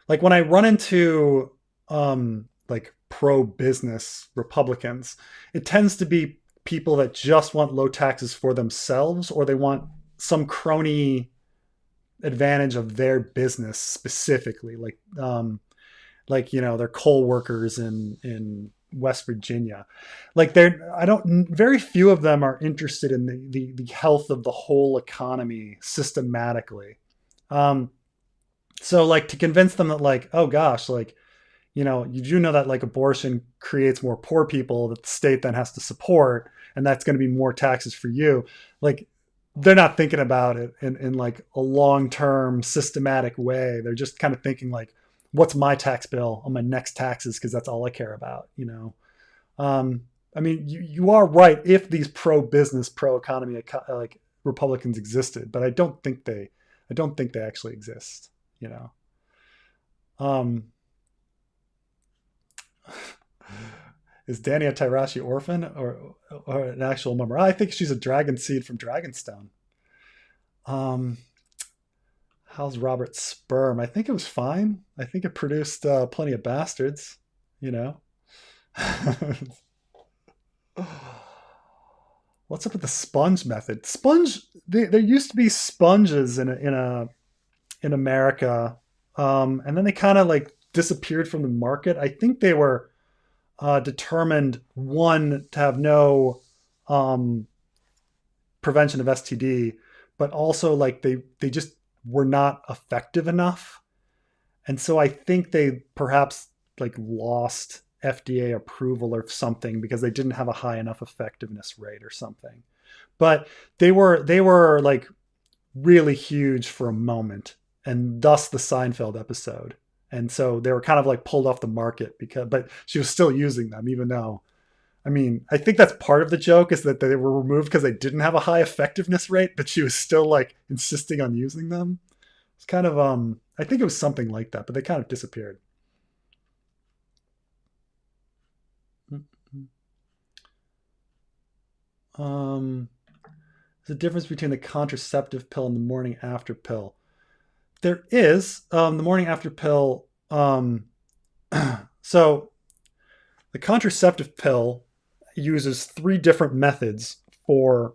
Like when I run into like pro business Republicans, it tends to be people that just want low taxes for themselves, or they want some crony advantage of their business specifically, like they're coal workers in West Virginia. Like they're I don't very few of them are interested in the health of the whole economy systematically. Um, so like to convince them that like, oh gosh, like, you do know that like abortion creates more poor people that the state then has to support, and that's going to be more taxes for you. Like they're not thinking about it in like a long-term systematic way. They're just kind of thinking like, what's my tax bill on my next taxes? Because that's all I care about. I mean, you are right if these pro-business, pro-economy like Republicans existed, but I don't think they actually exist. You know. Um, is Danny a Tyrashi orphan or an actual member? I think she's a dragon seed from Dragonstone. Um, how's Robert's sperm? I think it was fine. I think it produced plenty of bastards. You know. What's up with the sponge method? There used to be sponges in America, and then they kind of like disappeared from the market. I think they were determined one to have no um, prevention of STD, but also like they just were not effective enough, and so I think they perhaps like lost FDA approval or something because they didn't have a high enough effectiveness rate or something. But they were like really huge for a moment, and thus the Seinfeld episode. And so they were kind of like pulled off the market but she was still using them, even though, I mean, I think that's part of the joke is that they were removed because they didn't have a high effectiveness rate, but she was still like insisting on using them. It's kind of, I think it was something like that, but they kind of disappeared. Um, there's a difference between the contraceptive pill and the morning after pill. There is the morning after pill. So the contraceptive pill uses three different methods for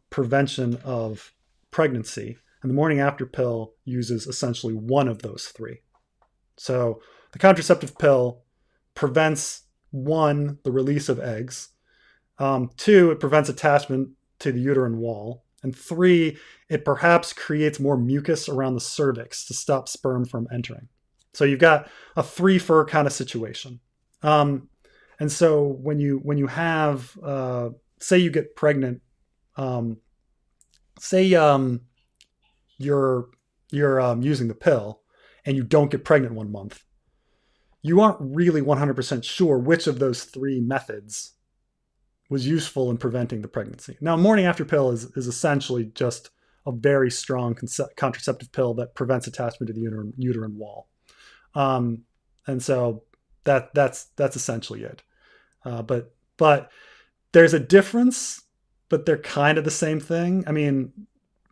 prevention of pregnancy, and the morning after pill uses essentially one of those three. So the contraceptive pill prevents one, the release of eggs. Two, it prevents attachment to the uterine wall. And three, it perhaps creates more mucus around the cervix to stop sperm from entering. So you've got a three for kind of situation. Um, and so when you have say you get pregnant, um, say you're using the pill and you don't get pregnant 1 month, you aren't really 100% sure which of those three methods was useful in preventing the pregnancy. Now, morning after pill is essentially just a very strong contraceptive pill that prevents attachment to the uterine wall. And so that's essentially it. But there's a difference, but they're kind of the same thing. I mean,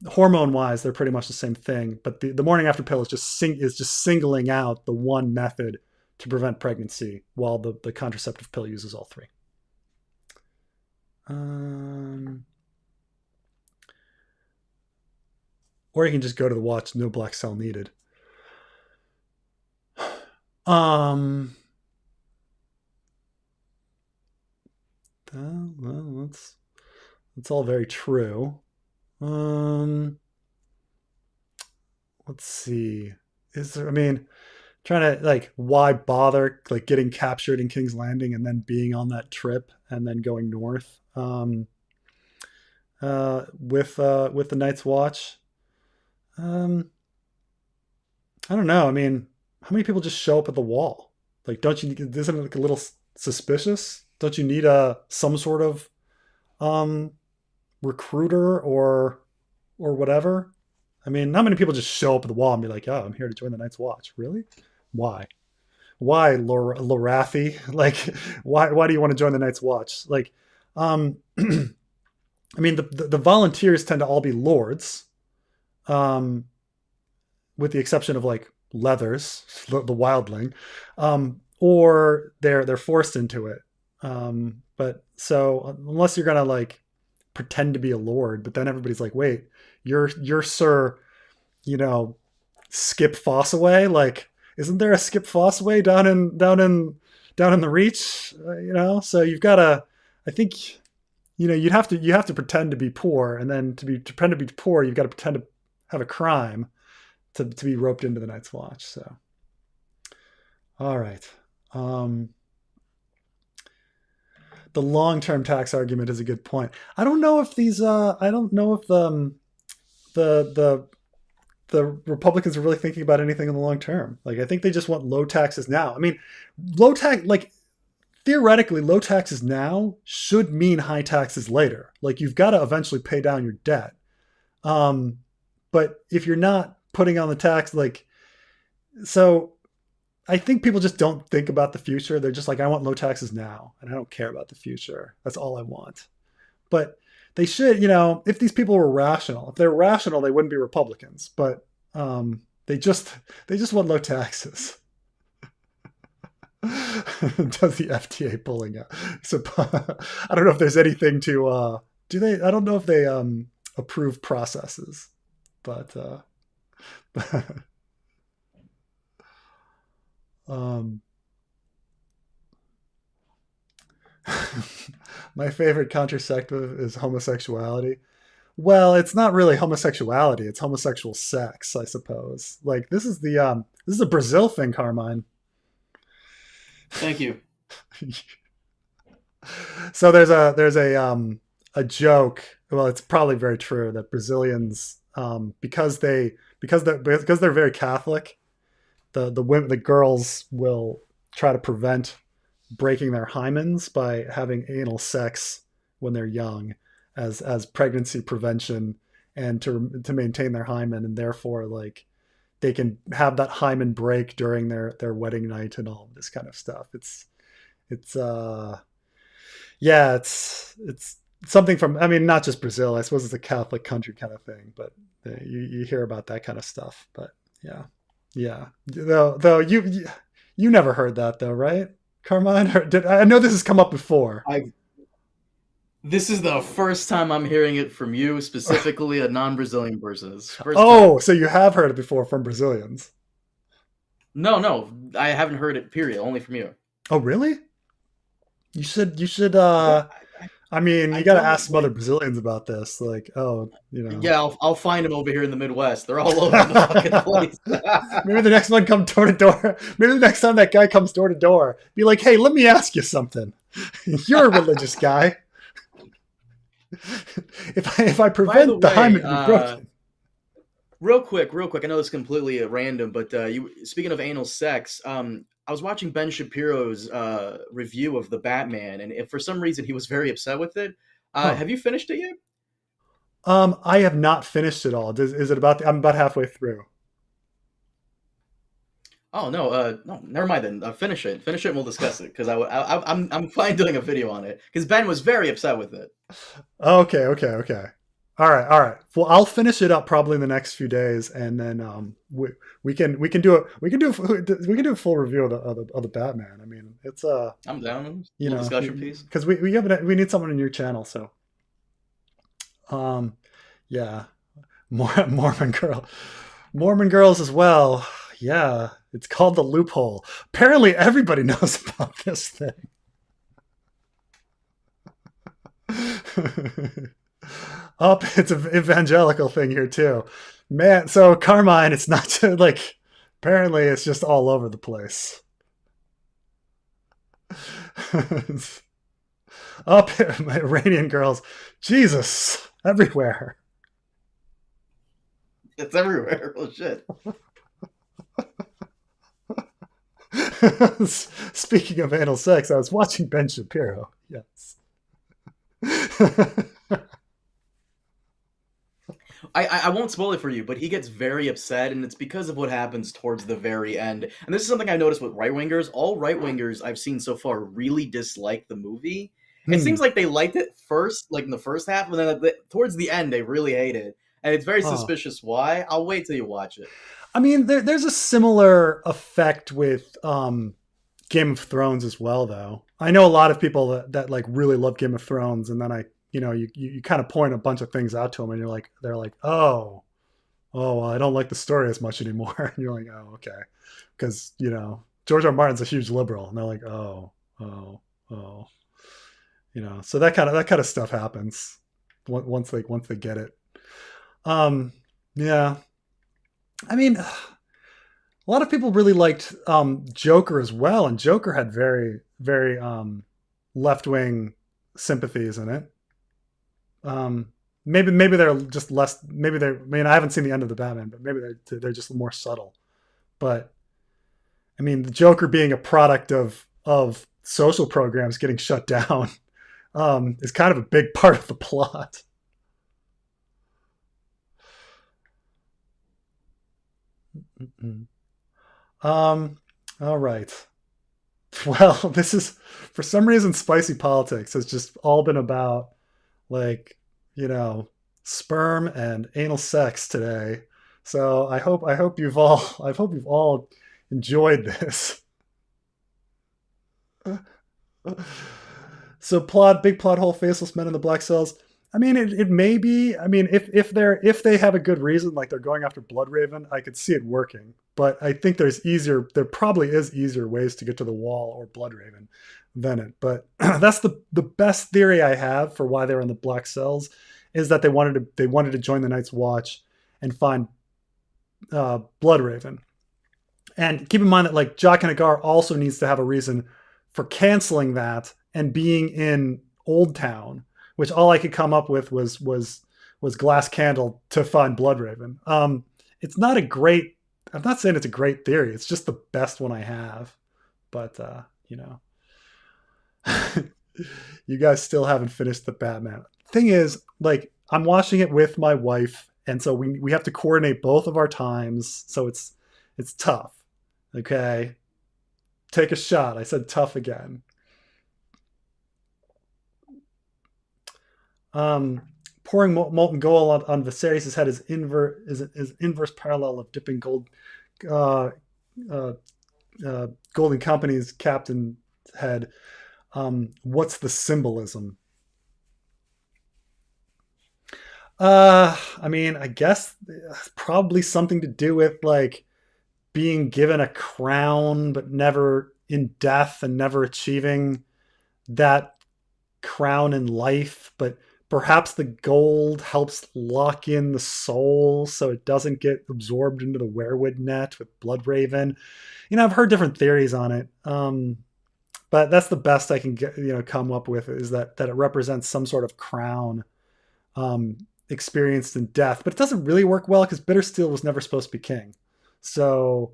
hormone wise, they're pretty much the same thing. But the morning after pill is just singling out the one method to prevent pregnancy, while the contraceptive pill uses all three. Or you can just go to the watch, no black cell needed. Well, that's all very true. Let's see. Is there? I mean, trying to like, why bother like getting captured in King's Landing and then being on that trip and then going north with the Night's Watch? I don't know. I mean, how many people just show up at the wall? Like, don't you? Isn't it like a little suspicious? Don't you need some sort of recruiter or whatever? I mean, not many people just show up at the wall and be like, "Oh, I'm here to join the Night's Watch." Really? Why? Why, Lorathi? Like, why do you want to join the Night's Watch? Like, I mean, the volunteers tend to all be lords, with the exception of like Leathers, the wildling, or they're forced into it. But so unless you're gonna like pretend to be a lord, but then everybody's like, wait, you're Sir, Skip Fossaway? Like, isn't there a Skip Fossaway down in the Reach? So you've got to, I think, you have to pretend to be poor, and then to pretend to be poor, you've got to pretend to have a crime to be roped into the Night's Watch. So, all right. The long-term tax argument is a good point. I don't know if the Republicans are really thinking about anything in the long term. Like, I think they just want low taxes now. I mean, theoretically, low taxes now should mean high taxes later. Like, you've got to eventually pay down your debt. But if you're not putting on the tax, so I think people just don't think about the future. They're just like, I want low taxes now, and I don't care about the future. That's all I want. But they should, if these people were rational, if they were rational, they wouldn't be Republicans. But they just want low taxes. Does the FTA pulling up? So I don't know if there's anything to do they. I don't know if they approve processes, but my favorite contraceptive is homosexuality. Well, it's not really homosexuality; it's homosexual sex, I suppose. Like, this is a Brazil thing, Carmine. Thank you. So there's a joke. Well, it's probably very true that Brazilians, because they're very Catholic, the girls will try to prevent breaking their hymens by having anal sex when they're young, as pregnancy prevention, and to maintain their hymen, and therefore like they can have that hymen break during their wedding night and all of this kind of stuff. It's something from, I mean, not just Brazil. I suppose it's a Catholic country kind of thing, but you hear about that kind of stuff. But yeah. Though you never heard that though, right, Carmine? Or I know this has come up before. This is the first time I'm hearing it from you, specifically a non-Brazilian person. So you have heard it before from Brazilians? No, I haven't heard it. Period. Only from you. Oh, really? You should. I mean, you got to ask some other Brazilians about this. Like, Yeah, I'll find them over here in the Midwest. They're all over the fucking place. Maybe the next one come door to door. Maybe the next time that guy comes door to door, be like, hey, let me ask you something. You're a religious guy. If I prevent the hymen to be broken. Real quick. I know it's completely random, but you speaking of anal sex, I was watching Ben Shapiro's review of the Batman, and if for some reason he was very upset with it. Huh. Have you finished it yet? I have not finished it all. Is it about? I'm about halfway through. Oh no, no, never mind then. Finish it, and we'll discuss it because I'm fine doing a video on it because Ben was very upset with it. Okay, okay, okay. All right, all right. Well, I'll finish it up probably in the next few days, and then we can do a full review of the Batman. I mean, it's I'm down. you Little know, discussion piece. because we need someone in your channel, so um yeah, Mormon girl, Mormon girls as well. Yeah, it's called the loophole. Apparently, everybody knows about this thing. Up, it's an evangelical thing here too, man. So Carmine, it's not just, like, apparently it's just all over the place. Up, Iranian girls, Jesus, everywhere. It's everywhere. Well, shit. Speaking of anal sex, I was watching Ben Shapiro. Yes. I won't spoil it for you, but he gets very upset, and it's because of what happens towards the very end. And this is something I noticed with right wingers. All right wingers I've seen so far really dislike the movie. It seems like they liked it first, like in the first half, and then towards the end they really hate it. And it's very suspicious why. I'll wait till you watch it. I mean, there's a similar effect with Game of Thrones as well, though. I know a lot of people that like really love Game of Thrones, and then you kind of point a bunch of things out to them, and they're like, oh, well, I don't like the story as much anymore. And you're like, oh, okay, because George R. R. Martin's a huge liberal, and they're like, oh, oh, oh, so that kind of stuff happens once they get it. Yeah. I mean, a lot of people really liked Joker as well, and Joker had very, very left wing sympathies in it. Maybe they're just less. Maybe they're. I mean, I haven't seen the end of the Batman, but maybe they're just more subtle. But I mean, the Joker being a product of social programs getting shut down is kind of a big part of the plot. All right. Well, this is, for some reason, spicy politics has just all been about, like, sperm and anal sex today. So I hope you've all enjoyed this. So big plot hole, faceless men in the black cells. I mean, it may be. I mean, if they have a good reason, like they're going after Bloodraven, I could see it working. But I think there probably is easier ways to get to the Wall or Bloodraven than it. But that's the best theory I have for why they're in the black cells, is that they wanted to join the Night's Watch and find Bloodraven. And keep in mind that, like, Jaqen H'ghar also needs to have a reason for canceling that and being in Old Town, which all I could come up with was Glass Candle to find Bloodraven. It's not a great. I'm not saying it's a great theory. It's just the best one I have. But you guys still haven't finished the Batman. Thing is, like, I'm watching it with my wife, and so we have to coordinate both of our times. So it's tough. Okay, take a shot. I said tough again. Pouring molten gold on Viserys' head is inverse parallel of dipping gold, Golden Company's captain's head. What's the symbolism? I mean, I guess probably something to do with, like, being given a crown, but never in death, and never achieving that crown in life, but perhaps the gold helps lock in the soul so it doesn't get absorbed into the weirwood net with Bloodraven. I've heard different theories on it, but that's the best I can get, come up with, is that it represents some sort of crown experienced in death. But it doesn't really work well because Bittersteel was never supposed to be king. So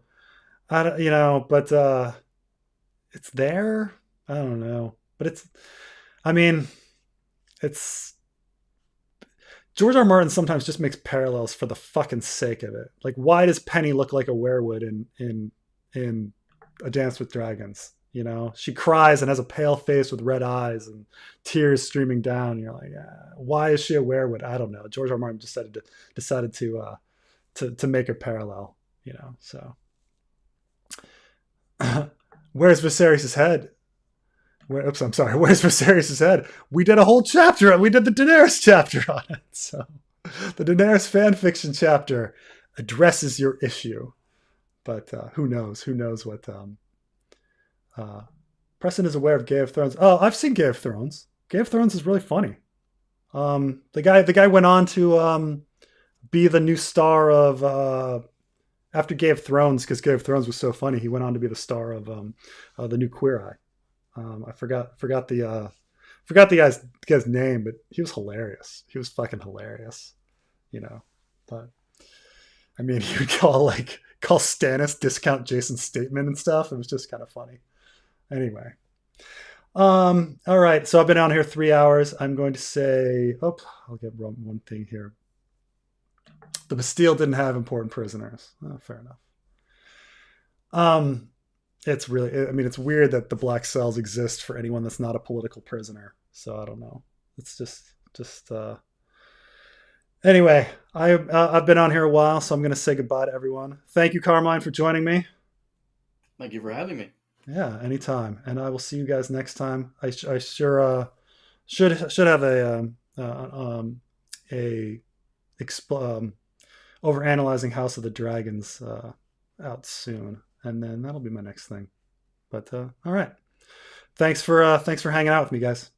I don't, but it's there. I don't know, but it's. I mean, it's George R. Martin sometimes just makes parallels for the fucking sake of it. Like, why does Penny look like a weirwood in A Dance with Dragons? You know, she cries and has a pale face with red eyes and tears streaming down. And you're like, why is she a weirwood? I don't know. George R. Martin decided to make a parallel. You know, so where's Viserys' head? Oops, I'm sorry. Where's Viserys' head? We did a whole chapter. We did the Daenerys chapter on it. So the Daenerys fan fiction chapter addresses your issue. But who knows? Who knows what... Preston is aware of Game of Thrones. Oh, I've seen Game of Thrones. Game of Thrones is really funny. The guy went on to be the new star of... after Game of Thrones, because Game of Thrones was so funny, he went on to be the star of the new Queer Eye. I forgot the guy's name, but he was hilarious. He was fucking hilarious, you know. But I mean, he would call Stannis discount Jason's statement and stuff. It was just kind of funny. Anyway, all right. So I've been on here 3 hours. I'm going to say, I'll get one thing here. The Bastille didn't have important prisoners. Oh, fair enough. It's really, I mean, it's weird that the black cells exist for anyone that's not a political prisoner. So I don't know. It's just anyway, I've been on here a while, so I'm going to say goodbye to everyone. Thank you, Carmine, for joining me. Thank you for having me. Yeah, anytime. And I will see you guys next time. I sure should have a overanalyzing House of the Dragons out soon, and then that'll be my next thing. But all right, thanks for hanging out with me, guys.